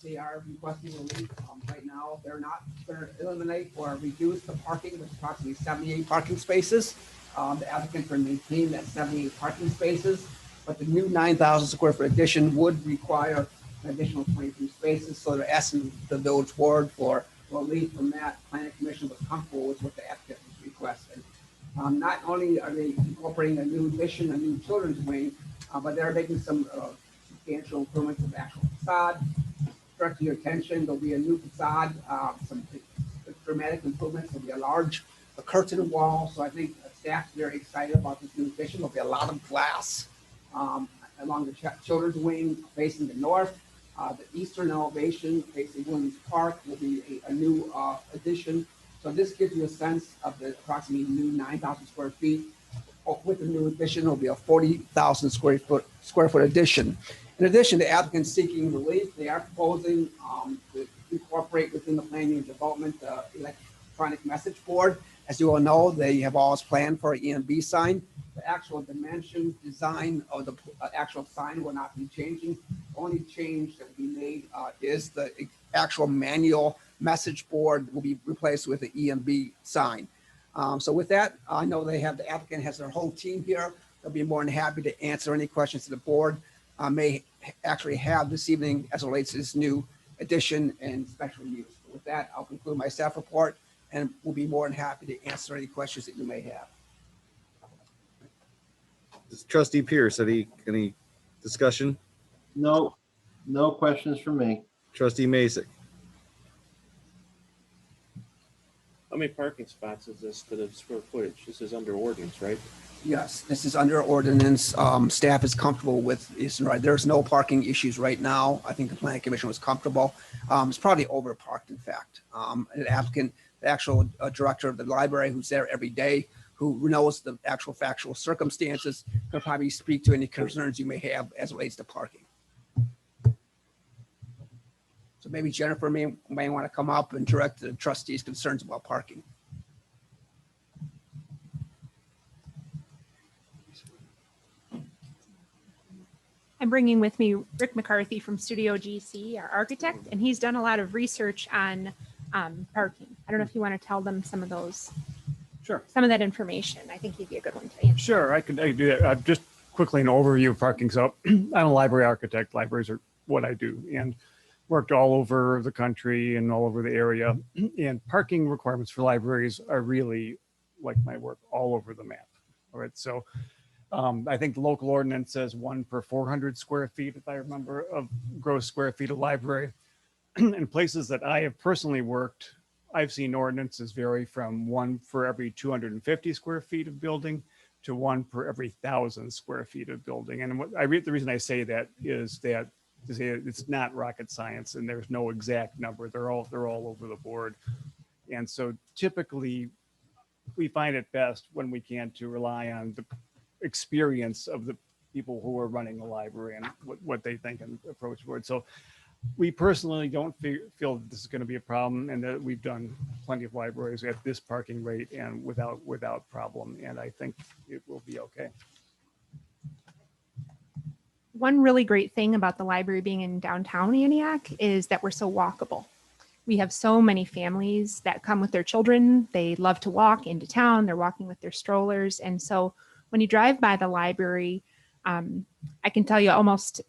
They are requesting relief right now. They're not going to eliminate or reduce the parking, which is approximately 78 parking spaces. The applicant can maintain that 78 parking spaces, but the new 9,000 square foot addition would require an additional 22 spaces. So they're asking the village board for relief from that. Planning Commission was comfortable with what the applicant was requesting. Not only are they incorporating a new addition, a new children's wing, but they're making some substantial improvements of the actual facade. Direct to your attention, there'll be a new facade, some dramatic improvements. There'll be a large curtain wall. So I think staff's very excited about this new addition. There'll be a lot of glass along the children's wing facing the north. The eastern elevation facing Williams Park will be a new addition. So this gives you a sense of the approximately new 9,000 square feet. With the new addition, it'll be a 40,000 square foot addition. In addition, the applicant seeking relief, they are proposing to incorporate within the planning and development electronic message board. As you all know, they have always planned for an EMB sign. The actual dimension design of the actual sign will not be changing. The only change that will be made is the actual manual message board will be replaced with the EMB sign. So with that, I know the applicant has their whole team here. They'll be more than happy to answer any questions to the board may actually have this evening as it relates to this new addition and special use. With that, I'll conclude my staff report and we'll be more than happy to answer any questions that you may have. Trustee Pierce, any discussion? No questions from me. Trustee Mason. How many parking spots is this to the square footage? This is under ordinance, right? Yes, this is under ordinance. Staff is comfortable with this. Right, there's no parking issues right now. I think the planning commission was comfortable. It's probably overparked, in fact. An applicant, the actual director of the library, who's there every day, who knows the actual factual circumstances, can probably speak to any concerns you may have as it relates to parking. So maybe Jennifer may want to come up and direct the trustees' concerns about parking. I'm bringing with me Rick McCarthy from Studio GC, our architect, and he's done a lot of research on parking. I don't know if you want to tell them some of those. Sure. Some of that information. I think he'd be a good one to answer. Sure, I could do that. Just quickly an overview of parking. So I'm a library architect. Libraries are what I do. And worked all over the country and all over the area. And parking requirements for libraries are really, like my work, all over the map. All right, so I think the local ordinance says 1 per 400 square feet, if I remember, of gross square feet of library. In places that I have personally worked, I've seen ordinances vary from 1 for every 250 square feet of building to 1 per every 1,000 square feet of building. And the reason I say that is that to say it's not rocket science and there's no exact number. They're all over the board. And so typically we find it best when we can to rely on the experience of the people who are running the library and what they think and approach forward. So we personally don't feel that this is going to be a problem, and that we've done plenty of libraries at this parking rate and without problem. And I think it will be okay. One really great thing about the library being in downtown Antioch is that we're so walkable. We have so many families that come with their children. They love to walk into town. They're walking with their strollers. And so when you drive by the library, I can tell you almost,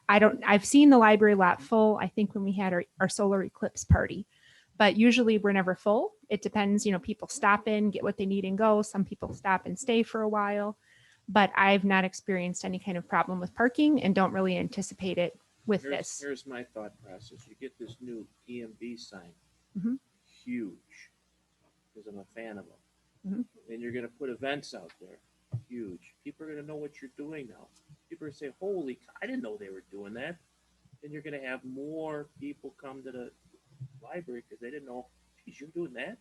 I've seen the library lot full, I think when we had our solar eclipse party, but usually we're never full. It depends, people stop in, get what they need and go. Some people stop and stay for a while, but I've not experienced any kind of problem with parking and don't really anticipate it with this. Here's my thought process. You get this new EMB sign, Mhm. huge, because I'm a fan of them. Mhm. And you're going to put events out there, huge. People are going to know what you're doing now. People are going to say, holy, I didn't know they were doing that. And you're going to have more people come to the library because they didn't know, geez, you're doing that?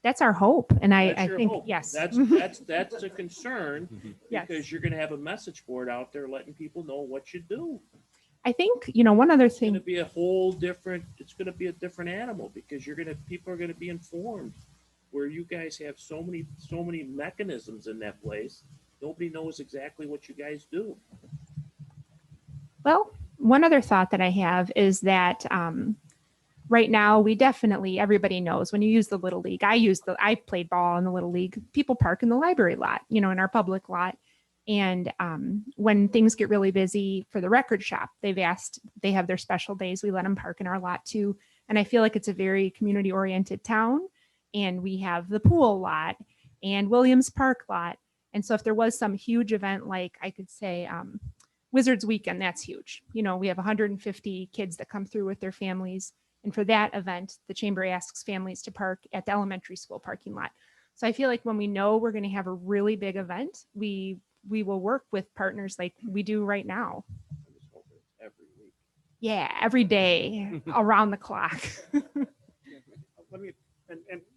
That's our hope. And That's I your think, hope. yes. That's a concern Yes. because you're going to have a message board out there letting people know what you do. I think, one other It's going thing, to be a whole different, it's going to be a different animal because people are going to be informed. Where you guys have so many mechanisms in that place, nobody knows exactly what you guys do. well, one other thought that I have is that right now we definitely, everybody knows when you use the Little League, I played ball in the Little League, people park in the library lot, in our public lot. And when things get really busy for the record shop, they have their special days. We let them park in our lot too. And I feel like it's a very community oriented town. And we have the pool lot and Williams Park lot. And so if there was some huge event, like I could say Wizards Weekend, that's huge. We have 150 kids that come through with their families. And for that event, the chamber asks families to park at the elementary school parking lot. So I feel like when we know we're going to have a really big event, we will work with partners like we do right now. I just hope it's every week. Yeah, every day around the clock. Let me,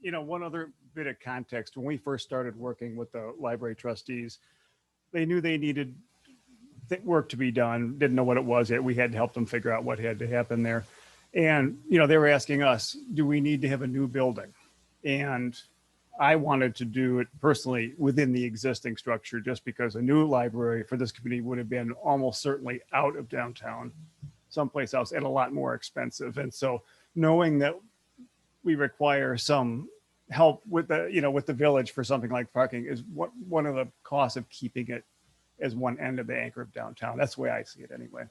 and one other bit of context. When we first started working with the library trustees, they knew they needed work to be done, didn't know what it was yet. We had to help them figure out what had to happen there. And, they were asking us, do we need to have a new building? And I wanted to do it personally within the existing structure, just because a new library for this community would have been almost certainly out of downtown, someplace else, and a lot more expensive. And so knowing that we require some help with the village for something like parking is one of the costs of keeping it as one end of the anchor of downtown. That's the way I see it anyway.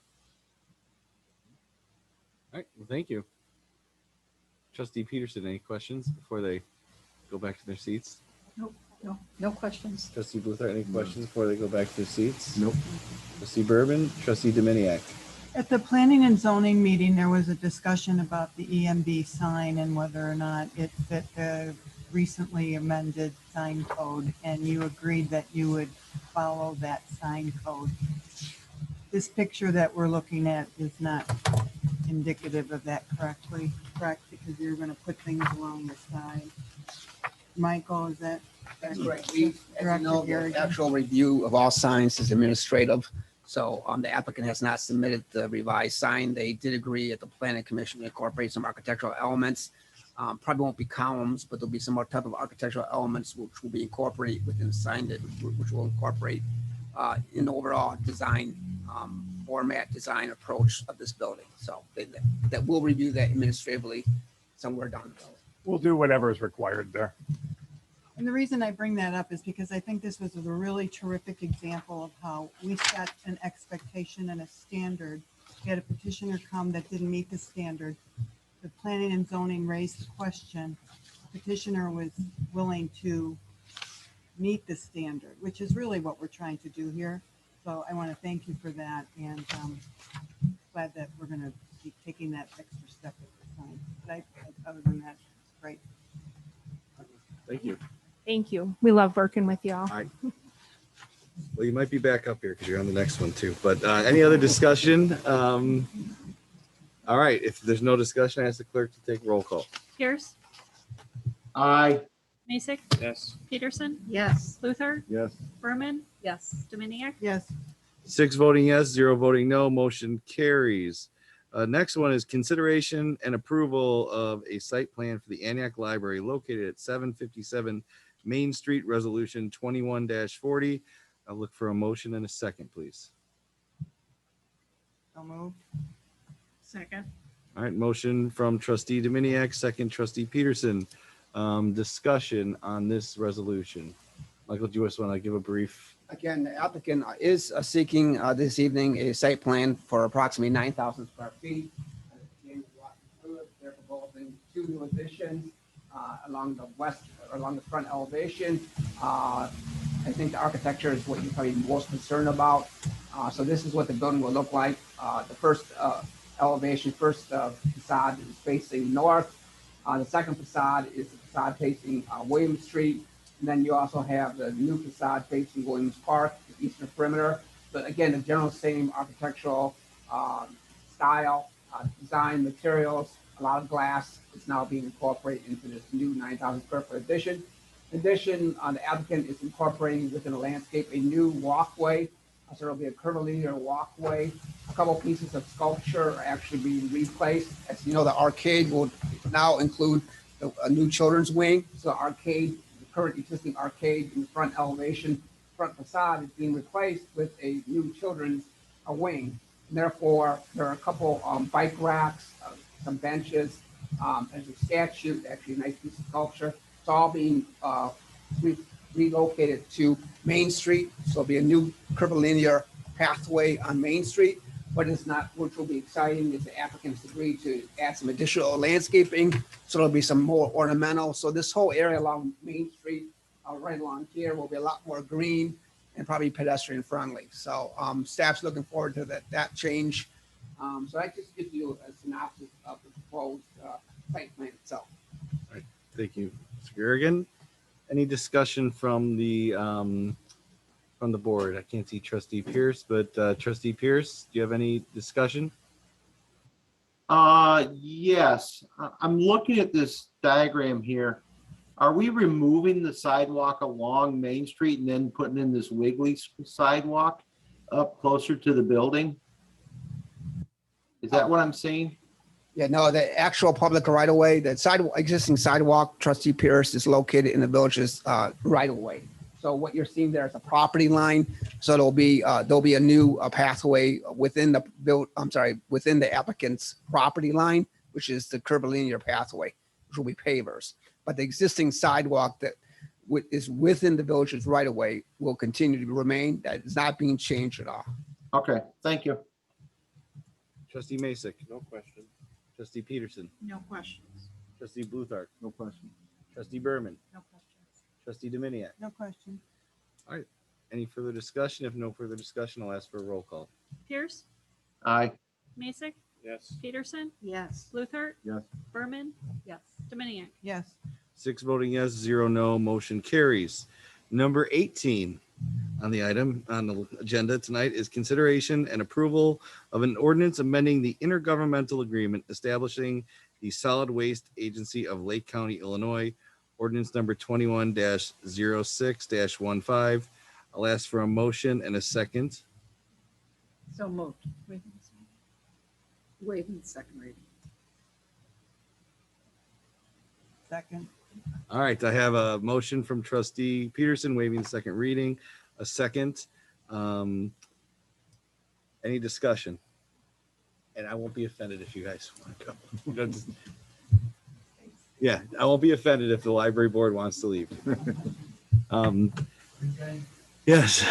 All right, well, thank you. Trustee Peterson, any questions before they go back to their seats? No questions. Trustee Bluthart, any questions before they go back to their seats? Nope. Trustee Bourbon, Trustee Dominiac. At the planning and zoning meeting, there was a discussion about the EMB sign and whether or not it fit the recently amended sign code, and you agreed that you would follow that sign code. This picture that we're looking at is not indicative of that, correct? Because you're going to put things along the side. Michael, is that? That's correct. We, as you know, Director the Garrett? actual review of all signs is administrative. So the applicant has not submitted the revised sign. They did agree at the planning commission to incorporate some architectural elements. Probably won't be columns, but there'll be some more type of architectural elements which will be incorporated within the sign, which will incorporate in the overall design format, design approach of this building. So that will review that administratively somewhere down the road. We'll do whatever is required there. And the reason I bring that up is because I think this was a really terrific example of how we set an expectation and a standard We had a petitioner come that didn't meet the standard. The planning and zoning raised the question. Petitioner was willing to meet the standard, which is really what we're trying to do here. So I want to thank you for that, and glad that we're going to be taking that extra step at this time. But other than that, it's great. Thank you. Thank you. We love working with y'all. All right. Well, you might be back up here because you're on the next one too. But any other discussion? All right. If there's no discussion, I ask the clerk to take roll call. Pierce, Aye. Mason, Yes. Peterson, Yes. Luther, Yes. Berman, Yes. Dominiac. Yes, 6 voting yes, 0 voting no, motion carries. Next one is consideration and approval of a site plan for the Antioch Library located at 757 Main Street, Resolution 21-40. I'll look for a motion and a second, please. so moved. Second. All right, motion from trustee Dominiac, second trustee Peterson. Discussion on this resolution. Michael, do you just want to give a brief? Again, the applicant is seeking this evening a site plan for approximately 9,000 square feet. Again, they're proposing 2 new additions along the front elevation. I think the architecture is what you're probably most concerned about. So this is what the building will look like. The first elevation, facade is facing north. The second facade is the facade facing Williams Street. And then you also have the new facade facing Williams Park, the eastern perimeter. But again, the general same architectural style, design, materials, a lot of glass is now being incorporated into this new 9,000 square foot addition. In addition, the applicant is incorporating within the landscape a new walkway. So there'll be a curvilinear walkway. A couple pieces of sculpture are actually being replaced. As you know, the arcade will now include a new children's wing. So arcade, the current existing arcade in the front elevation, front facade is being replaced with a new children's wing. And therefore, there are a couple bike racks, some benches, there's a statue, actually a nice piece of sculpture. It's all being relocated to Main Street. So it'll be a new curvilinear pathway on Main Street. What is not, which will be exciting, is the applicants agreed to add some additional landscaping. So there'll be some more ornamental. So this whole area along Main Street, right along here, will be a lot more green and probably pedestrian friendly. So staff's looking forward to that change. So that just gives you a synopsis of the proposed site plan itself. All right, thank you, Mr. Garrigan. Any discussion from the board? I can't see trustee Pierce, but trustee Pierce, do you have any discussion? Yes, I'm looking at this diagram here. Are we removing the sidewalk along Main Street and then putting in this wiggly sidewalk up closer to the building? Is that what I'm seeing? Yeah, no, the actual public right of way, the existing sidewalk, trustee Pierce, is located in the village's right of way. So what you're seeing there is a property line. So there'll be a new pathway within the applicant's property line, which is the curvilinear pathway, which will be pavers. But the existing sidewalk that is within the village's right of way will continue to remain. That is not being changed at all. Okay, thank you. Trustee Masek, No question. trustee Peterson, No questions. trustee Bluthart, No question. trustee Berman, No questions. trustee Dominiac. No question. All right, any further discussion? If no further discussion, I'll ask for a roll call. Pierce, Aye. Mason, Yes. Peterson, Yes. Luther, Yes. Berman, Yes. Dominiac. Yes, 6 voting yes, 0 no, motion carries. Number 18 on the agenda tonight is consideration and approval of an ordinance amending the intergovernmental agreement establishing the Solid Waste Agency of Lake County, Illinois, ordinance number 21-06-15. I'll ask for a motion and a second. So moved. Waiving the second reading. second. All right, I have a motion from trustee Peterson waiving the second reading, a second. Any discussion? And I won't be offended if you guys want to go. Yeah, I won't be offended if the library board wants to leave. Yes.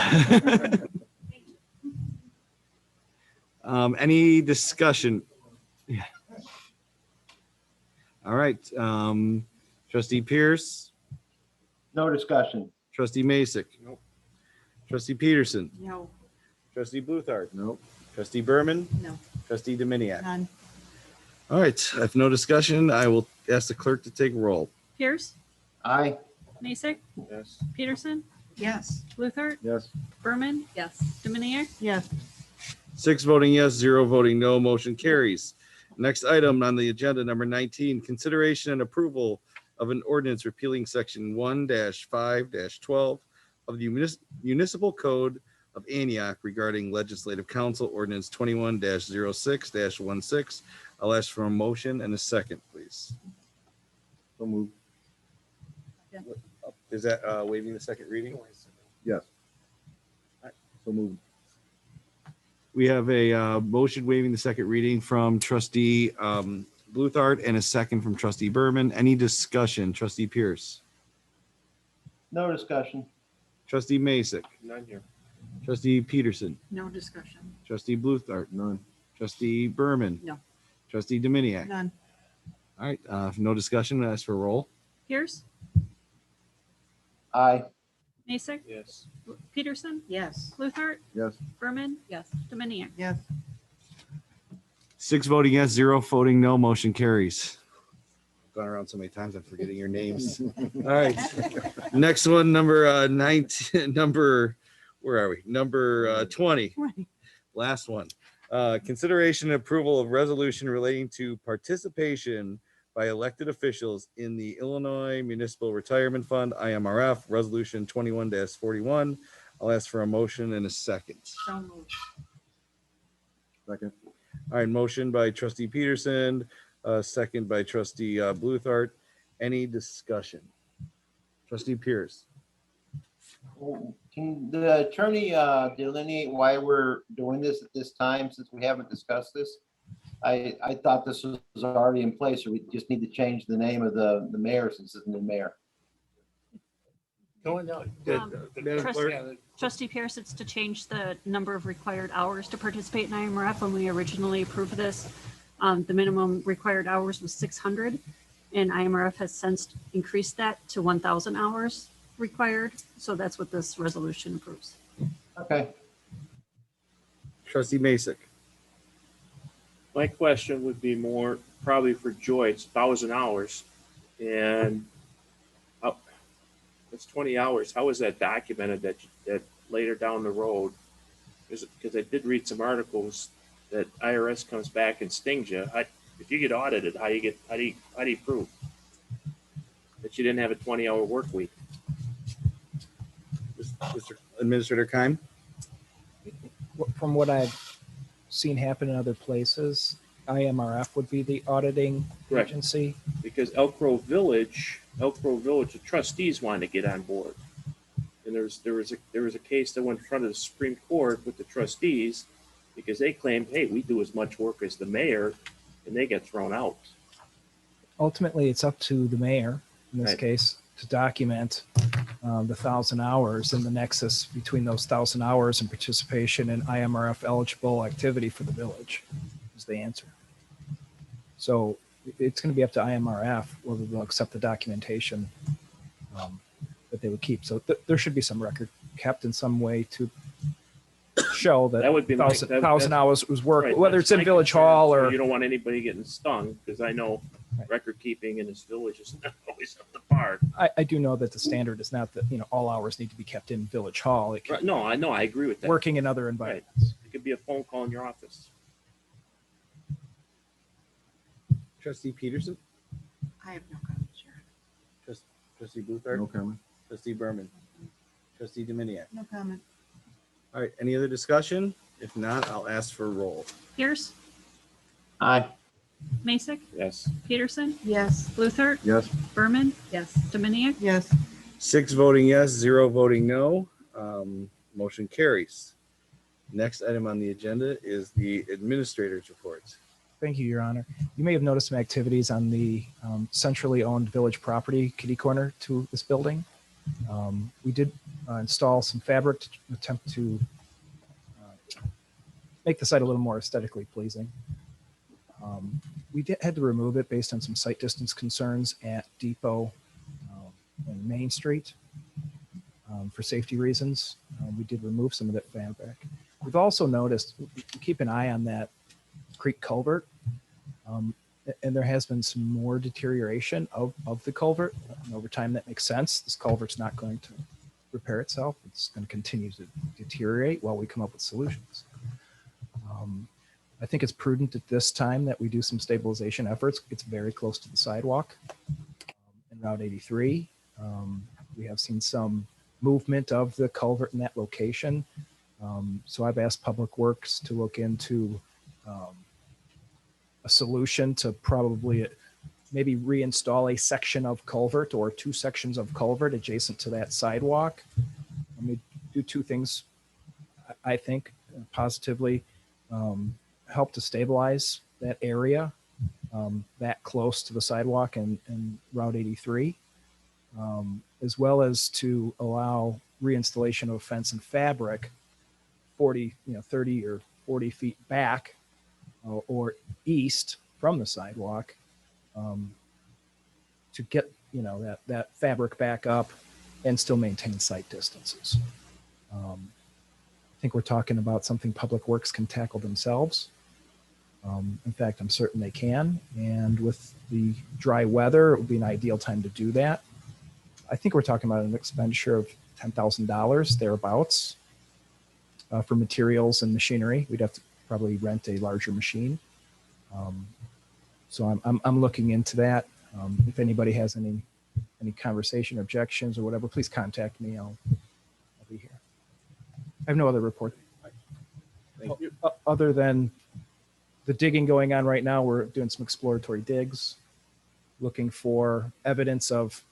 Any discussion? Yeah. All right. Trustee Pierce, No discussion. trustee Masek. Nope. Trustee Peterson, No. trustee Bluthart, Nope. trustee Berman, No. trustee Dominiac. None. All right. If no discussion, I will ask the clerk to take roll. Pierce, Aye. Mason, Yes. Peterson, Yes. Bluthart, Yes. Berman, Yes. Dominiac, Yes. 6 voting yes, 0 voting no, motion carries. Next item on the agenda, number 19, consideration and approval of an ordinance repealing section 1-5-12 of the municipal code of Antioch regarding legislative council ordinance 21-06-16. I'll ask for a motion and a second, please. So moved. Is that waiving the second reading? Yes. So moved. We have a motion waiving the second reading from trustee Bluthart and a second from trustee Berman. Any discussion? Trustee Pierce, No discussion. trustee Masek, None here. trustee Peterson, No discussion. trustee Bluthart, None. trustee Berman, No. trustee Dominiac. None. All right, if no discussion, I ask for roll. Pierce, Aye. Mason, Yes. Peterson, Yes. Bluthart, Yes. Berman, Yes. Dominiac. Yes. 6 voting yes, 0 voting no, motion carries. Gone around so many times, I'm forgetting your names. All right. Next one, number 19, where are we? Number 20. Last one. Consideration and approval of resolution relating to participation by elected officials in the Illinois Municipal Retirement Fund, IMRF, Resolution 21-41. I'll ask for a motion and a second. So moved. Second. All right, motion by trustee Peterson, second by trustee Bluthart. Any discussion? Trustee Pierce. Can the attorney delineate why we're doing this at this time, since we haven't discussed this? I thought this was already in place, or we just need to change the name of the mayor since it's the new mayor. Going no. Madam Clerk? Trustee Pierce, it's to change the number of required hours to participate in IMRF. When we originally approved this, the minimum required hours was 600, and IMRF has since increased that to 1,000 hours required. So that's what this resolution approves. Okay. Trustee Masek. My question would be more probably for Joy. It's 1,000 hours, and it's 20 hours. How is that documented that later down the road? Because I did read some articles that IRS comes back and stings you. If you get audited, how do you prove that you didn't have a 20-hour work week? Mr. Administrator Keim. From what I've seen happen in other places, IMRF would be the auditing Correct. agency. Because Elk Grove Village, the trustees wanted to get on board, and there was a case that went in front of the Supreme Court with the trustees because they claimed, hey, we do as much work as the mayor, and they get thrown out. Ultimately, it's up to the mayor, in this Right. case, to document the 1,000 hours and the nexus between those 1,000 hours and participation in IMRF eligible activity for the village is the answer. So it's going to be up to IMRF whether they'll accept the documentation that they would keep. So there should be some record kept in some way to show that, That would be my- 1,000 hours was work, Right, whether that's it's in my Village concern. Hall So or you don't want anybody getting stung, because I know Right. record keeping in this village is not always up to par. I do know that the standard is not that, all hours need to be kept in Village Hall. It can Right, no, I know, I agree with that. working in other Right. environments. It could be a phone call in your office. Trustee Peterson. I have no comment, Sharon. Trustee Bluthart. No comment. Trustee Berman. Trustee Dominiac. No comment. All right, any other discussion? If not, I'll ask for a roll. Pierce, Aye. Mason, Yes. Peterson, Yes. Bluthart, Yes. Berman, Yes. Dominiac. Yes. 6 voting yes, 0 voting no. Motion carries. Next item on the agenda is the administrator's reports. Thank you, Your Honor. You may have noticed some activities on the centrally owned village property kitty corner to this building. We did install some fabric to attempt to make the site a little more aesthetically pleasing. Had to remove it based on some site distance concerns at Depot and Main Street for safety reasons. We did remove some of that fabric. We've also noticed, keep an eye on that creek culvert. And there has been some more deterioration of the culvert. And over time, that makes sense. This culvert's not going to repair itself. It's going to continue to deteriorate while we come up with solutions. I think it's prudent at this time that we do some stabilization efforts. It's very close to the sidewalk in Route 83. We have seen some movement of the culvert in that location. So I've asked Public Works to look into a solution to probably maybe reinstall a section of culvert or 2 sections of culvert adjacent to that sidewalk. Let me do 2 things, I think, positively. Help to stabilize that area that close to the sidewalk and Route 83, as well as to allow reinstallation of fence and fabric 30 or 40 feet back or east from the sidewalk to get that fabric back up and still maintain site distances. I think we're talking about something Public Works can tackle themselves. In fact, I'm certain they can. And with the dry weather, it would be an ideal time to do that. I think we're talking about an expenditure of $10,000 thereabouts for materials and machinery. We'd have to probably rent a larger machine. So I'm looking into that. If anybody has any conversation, objections, or whatever, please contact me. I'll be here. I have no other report. Thank you. Other than the digging going on right now, we're doing some exploratory digs, looking for evidence of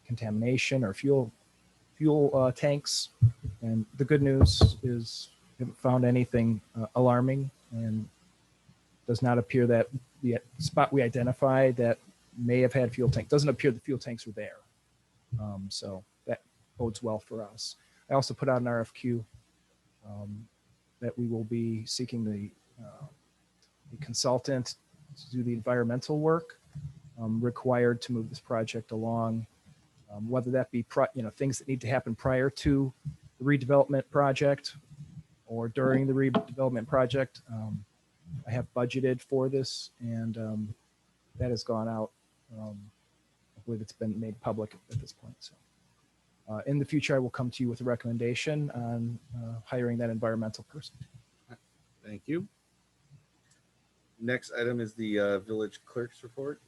contamination or fuel tanks. And the good news is we haven't found anything alarming, and does not appear that the spot we identified that may have had fuel tank, doesn't appear the fuel tanks were there. So that bodes well for us. I also put out an RFQ that we will be seeking the consultant to do the environmental work required to move this project along, whether that be things that need to happen prior to the redevelopment project or during the redevelopment project. I have budgeted for this, and that has gone out. I believe it's been made public at this point. So in the future, I will come to you with a recommendation on hiring that environmental person. Thank you. Next item is the village clerk's report.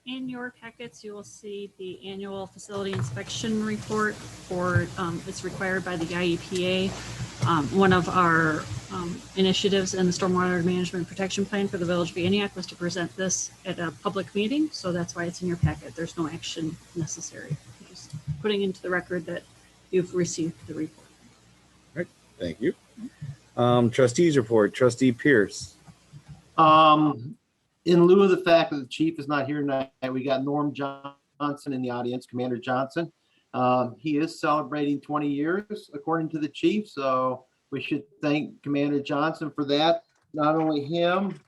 In your packets, you will see the annual facility inspection report for, it's required by the IEPA. One of our initiatives in the Stormwater Management Protection Plan for the Village of Antioch was to present this at a public meeting. So that's why it's in your packet. There's no action necessary. Just putting into the record that you've received the report. All right, thank you. Trustees report, Trustee Pierce. In lieu of the fact that the chief is not here tonight, we got Norm Johnson in the audience, Commander Johnson. He is celebrating 20 years, according to the chief. So we should thank Commander Johnson for that. Not only him,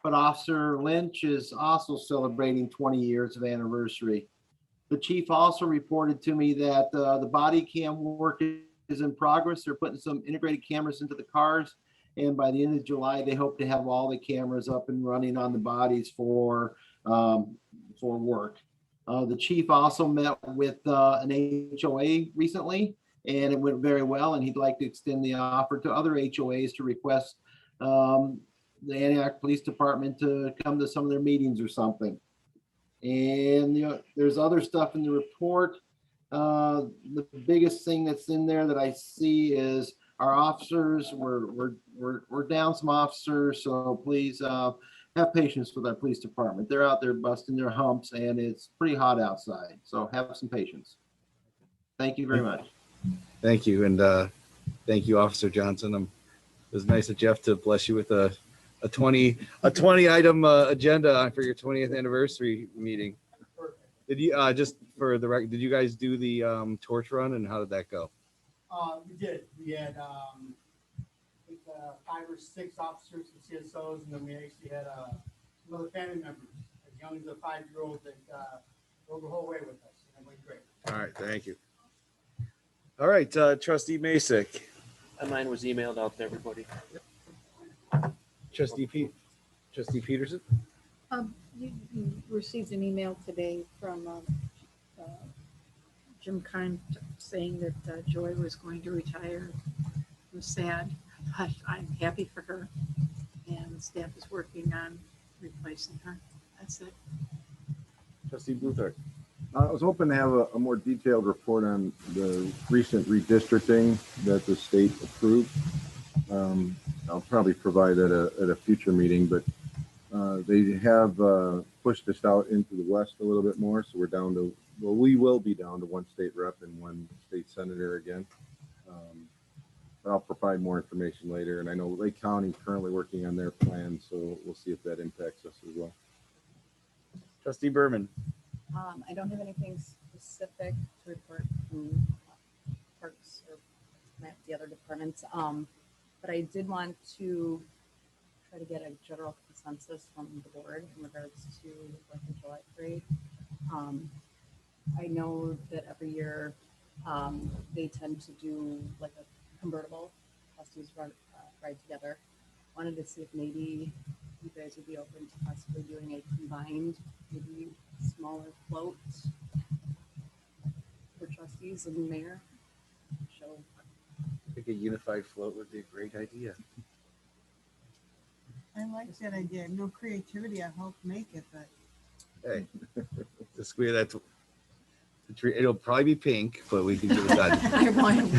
but Officer Lynch is also celebrating 20 years of anniversary. The chief also reported to me that the body cam work is in progress. They're putting some integrated cameras into the cars. And by the end of July, they hope to have all the cameras up and running on the bodies for work. The chief also met with an HOA recently, and it went very well. And he'd like to extend the offer to other HOAs to request the Antioch Police Department to come to some of their meetings or something. And there's other stuff in the report. The biggest thing that's in there that I see is our officers. We're down some officers, so please have patience with our police department. They're out there busting their humps, and it's pretty hot outside. So have some patience. Thank you very much. Thank you, and thank you, Officer Johnson. It was nice of Jeff to bless you with a 20 item agenda for your 20th anniversary meeting. Did you just for the record? Did you guys do the torch run, and how did that go? We did. We had, I think, 5 or 6 officers and CSOs, and then we actually had another family members, as young as a 5-year-old that rode the whole way with us, and it went great. All right, thank you. All right, Trustee Masek. Mine was emailed out to everybody. Trustee Peterson. You received an email today from Jim Kine saying that Joy was going to retire. It was sad, but I'm happy for her. And staff is working on replacing her. That's it. Trustee Bluthart. I was hoping to have a more detailed report on the recent redistricting that the state approved. I'll probably provide at a future meeting, but they have pushed us out into the west a little bit more. So we're down to, well, we will be down to 1 state rep and 1 state senator again. But I'll provide more information later. And I know Lake County is currently working on their plan, so we'll see if that impacts us as well. Trustee Berman. I don't have anything specific to report from parks or the other departments. But I did want to try to get a general consensus from the board in regards to the 4th of July parade. I know that every year they tend to do like a convertible, trustees ride together. Wanted to see if maybe you guys would be open to possibly doing a combined, maybe smaller float for trustees and mayor. Show. I think a unified float would be a great idea. I like that idea. No creativity, I hope make it, but. Hey, the square that the tree. It'll probably be pink, but we can get it done. Red wine.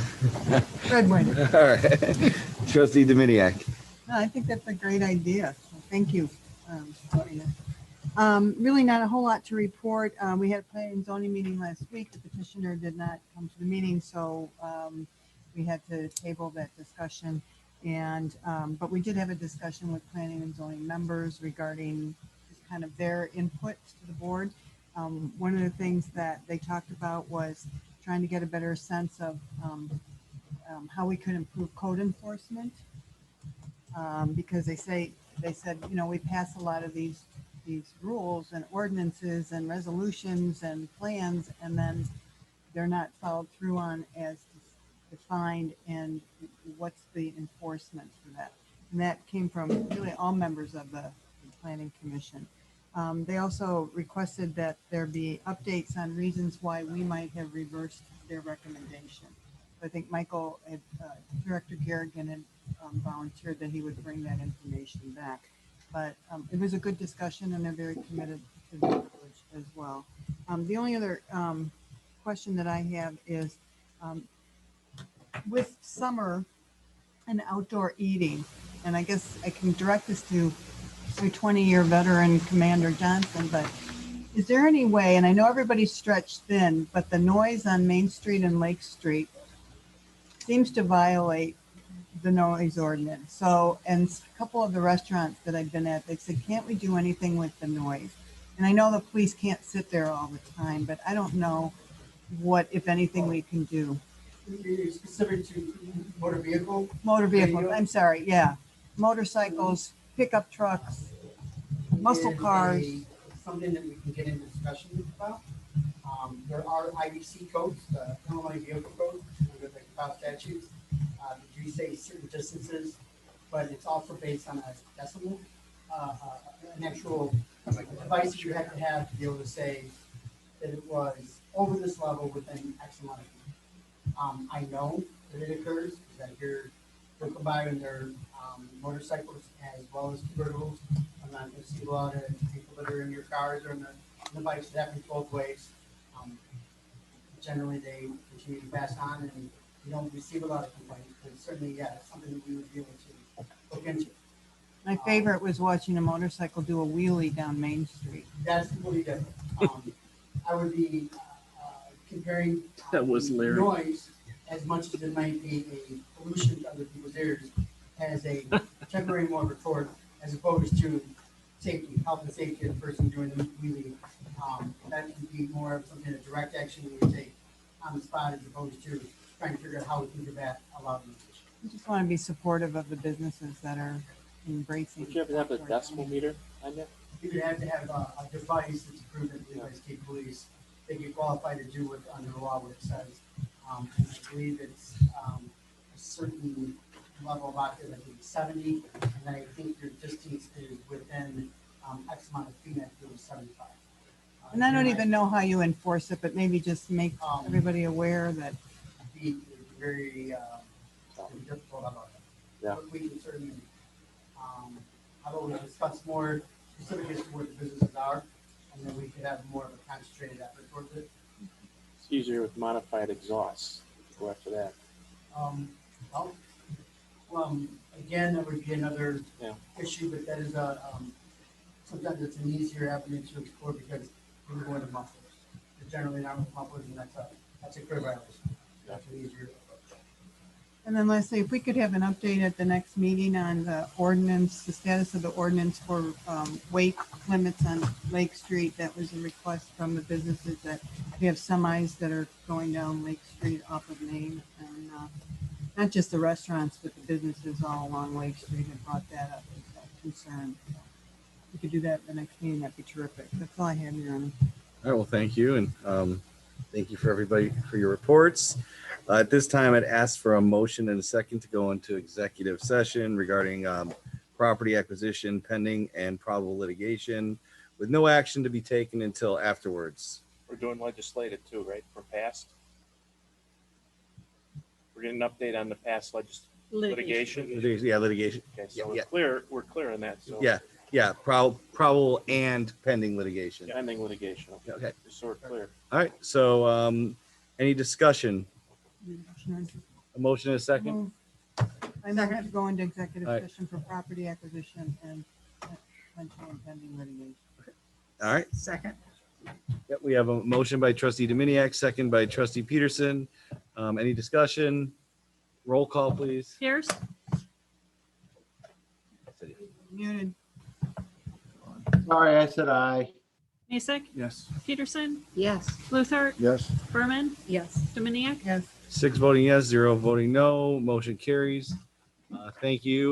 Red wine. All right, Trustee Dominiak. No, I think that's a great idea. So thank you. Really not a whole lot to report. We had a planning and zoning meeting last week. The petitioner did not come to the meeting, so we had to table that discussion. And but we did have a discussion with planning and zoning members regarding just kind of their input to the board. One of the things that they talked about was trying to get a better sense of how we could improve code enforcement. Because they said, you know, we pass a lot of these rules and ordinances and resolutions and plans, and then they're not followed through on as defined, and what's the enforcement for that. And that came from really all members of the planning commission. They also requested that there be updates on reasons why we might have reversed their recommendation. I think Michael, Director Garrigan had volunteered that he would bring that information back. But it was a good discussion, and they're very committed to the village as well. The only other question that I have is with summer and outdoor eating, and I guess I can direct this to my 20-year veteran Commander Johnson, but is there any way, and I know everybody's stretched thin, but the noise on Main Street and Lake Street seems to violate the noise ordinance. So, and a couple of the restaurants that I've been at, they said, can't we do anything with the noise? And I know the police can't sit there all the time, but I don't know what, if anything, we can do. Specific to motor vehicle? Motor vehicles, radio? I'm sorry, yeah. Motorcycles, pickup trucks, muscle And cars. something that we can get into discussion about. There are IVC codes, the Illinois Vehicle Code, with the file statutes. That do say certain distances, but it's also based on a decimal, an actual device that you have to be able to say that it was over this level within X amount of feet. I know that it occurs, because I hear people come by in their motorcycles as well as convertibles. I'm not going to see a lot of people that are in your cars or in the bikes that happen both ways. Generally, they continue to pass on, and you don't receive a lot of complaints, but certainly, yeah, it's something that we would be able to look into. My favorite was watching a motorcycle do a wheelie down Main Street. That's completely different. I would be comparing That was Larry. noise, as much as it might be a pollution to other people's ears, as a temporary more retort, as opposed to safety, health and safety of the person doing the wheelie. That would be more of something, a direct action we would take on the spot, as opposed to trying to figure out how we can do that allowed in the future. We just want to be supportive of the businesses that are embracing. Would you ever have a decimal meter on that? You would have to have a device that's approved by the state police. They get qualified to do it under the law, what it says. And I believe it's a certain level of octave, I think 70, and then I think your distance is within X amount of feet, I think it was 75. And I don't even know how you enforce it, but maybe just make everybody aware that. Be very difficult about that. Yeah. But we can certainly, how about we discuss more specific as to where the businesses are, and then we could have more of a concentrated effort towards it. It's easier with modified exhausts. Go after that. Well, again, that would be another Yeah. issue, but that is sometimes it's an easier avenue to explore because we're going to mufflers. They're generally not with mufflers, and that's a clear violation. That's an easier approach. And then lastly, if we could have an update at the next meeting on the ordinance, the status of the ordinance for weight limits on Lake Street. That was a request from the businesses that we have semis that are going down Lake Street off of Main. And not just the restaurants, but the businesses all along Lake Street have brought that up as a concern. So if we could do that at the next meeting, that'd be terrific. That's all I have, Your Honor. All right, well, thank you. And thank you for everybody for your reports. At this time, I'd ask for a motion and a second to go into executive session regarding property acquisition pending and probable litigation with no action to be taken until afterwards. We're doing legislative too, right? For past. We're getting an update on the past litigation. Yeah, litigation. Okay, so Yeah. we're clear on that. So Yeah, probable and pending litigation. pending litigation. Okay. Just so we're clear. All right, so any discussion? A motion and a second? I move to go into executive All right. session for property acquisition and potential impending litigation. All right. Second. Yep, we have a motion by trustee Dominiac, second by trustee Peterson. Any discussion? Roll call, please. Pierce, Muted. Sorry, I said aye. Mason, Yes. Peterson, Yes. Luther, Yes. Berman, Yes. Dominiac. Yes. 6 voting yes, 0 voting no. Motion carries. Thank you.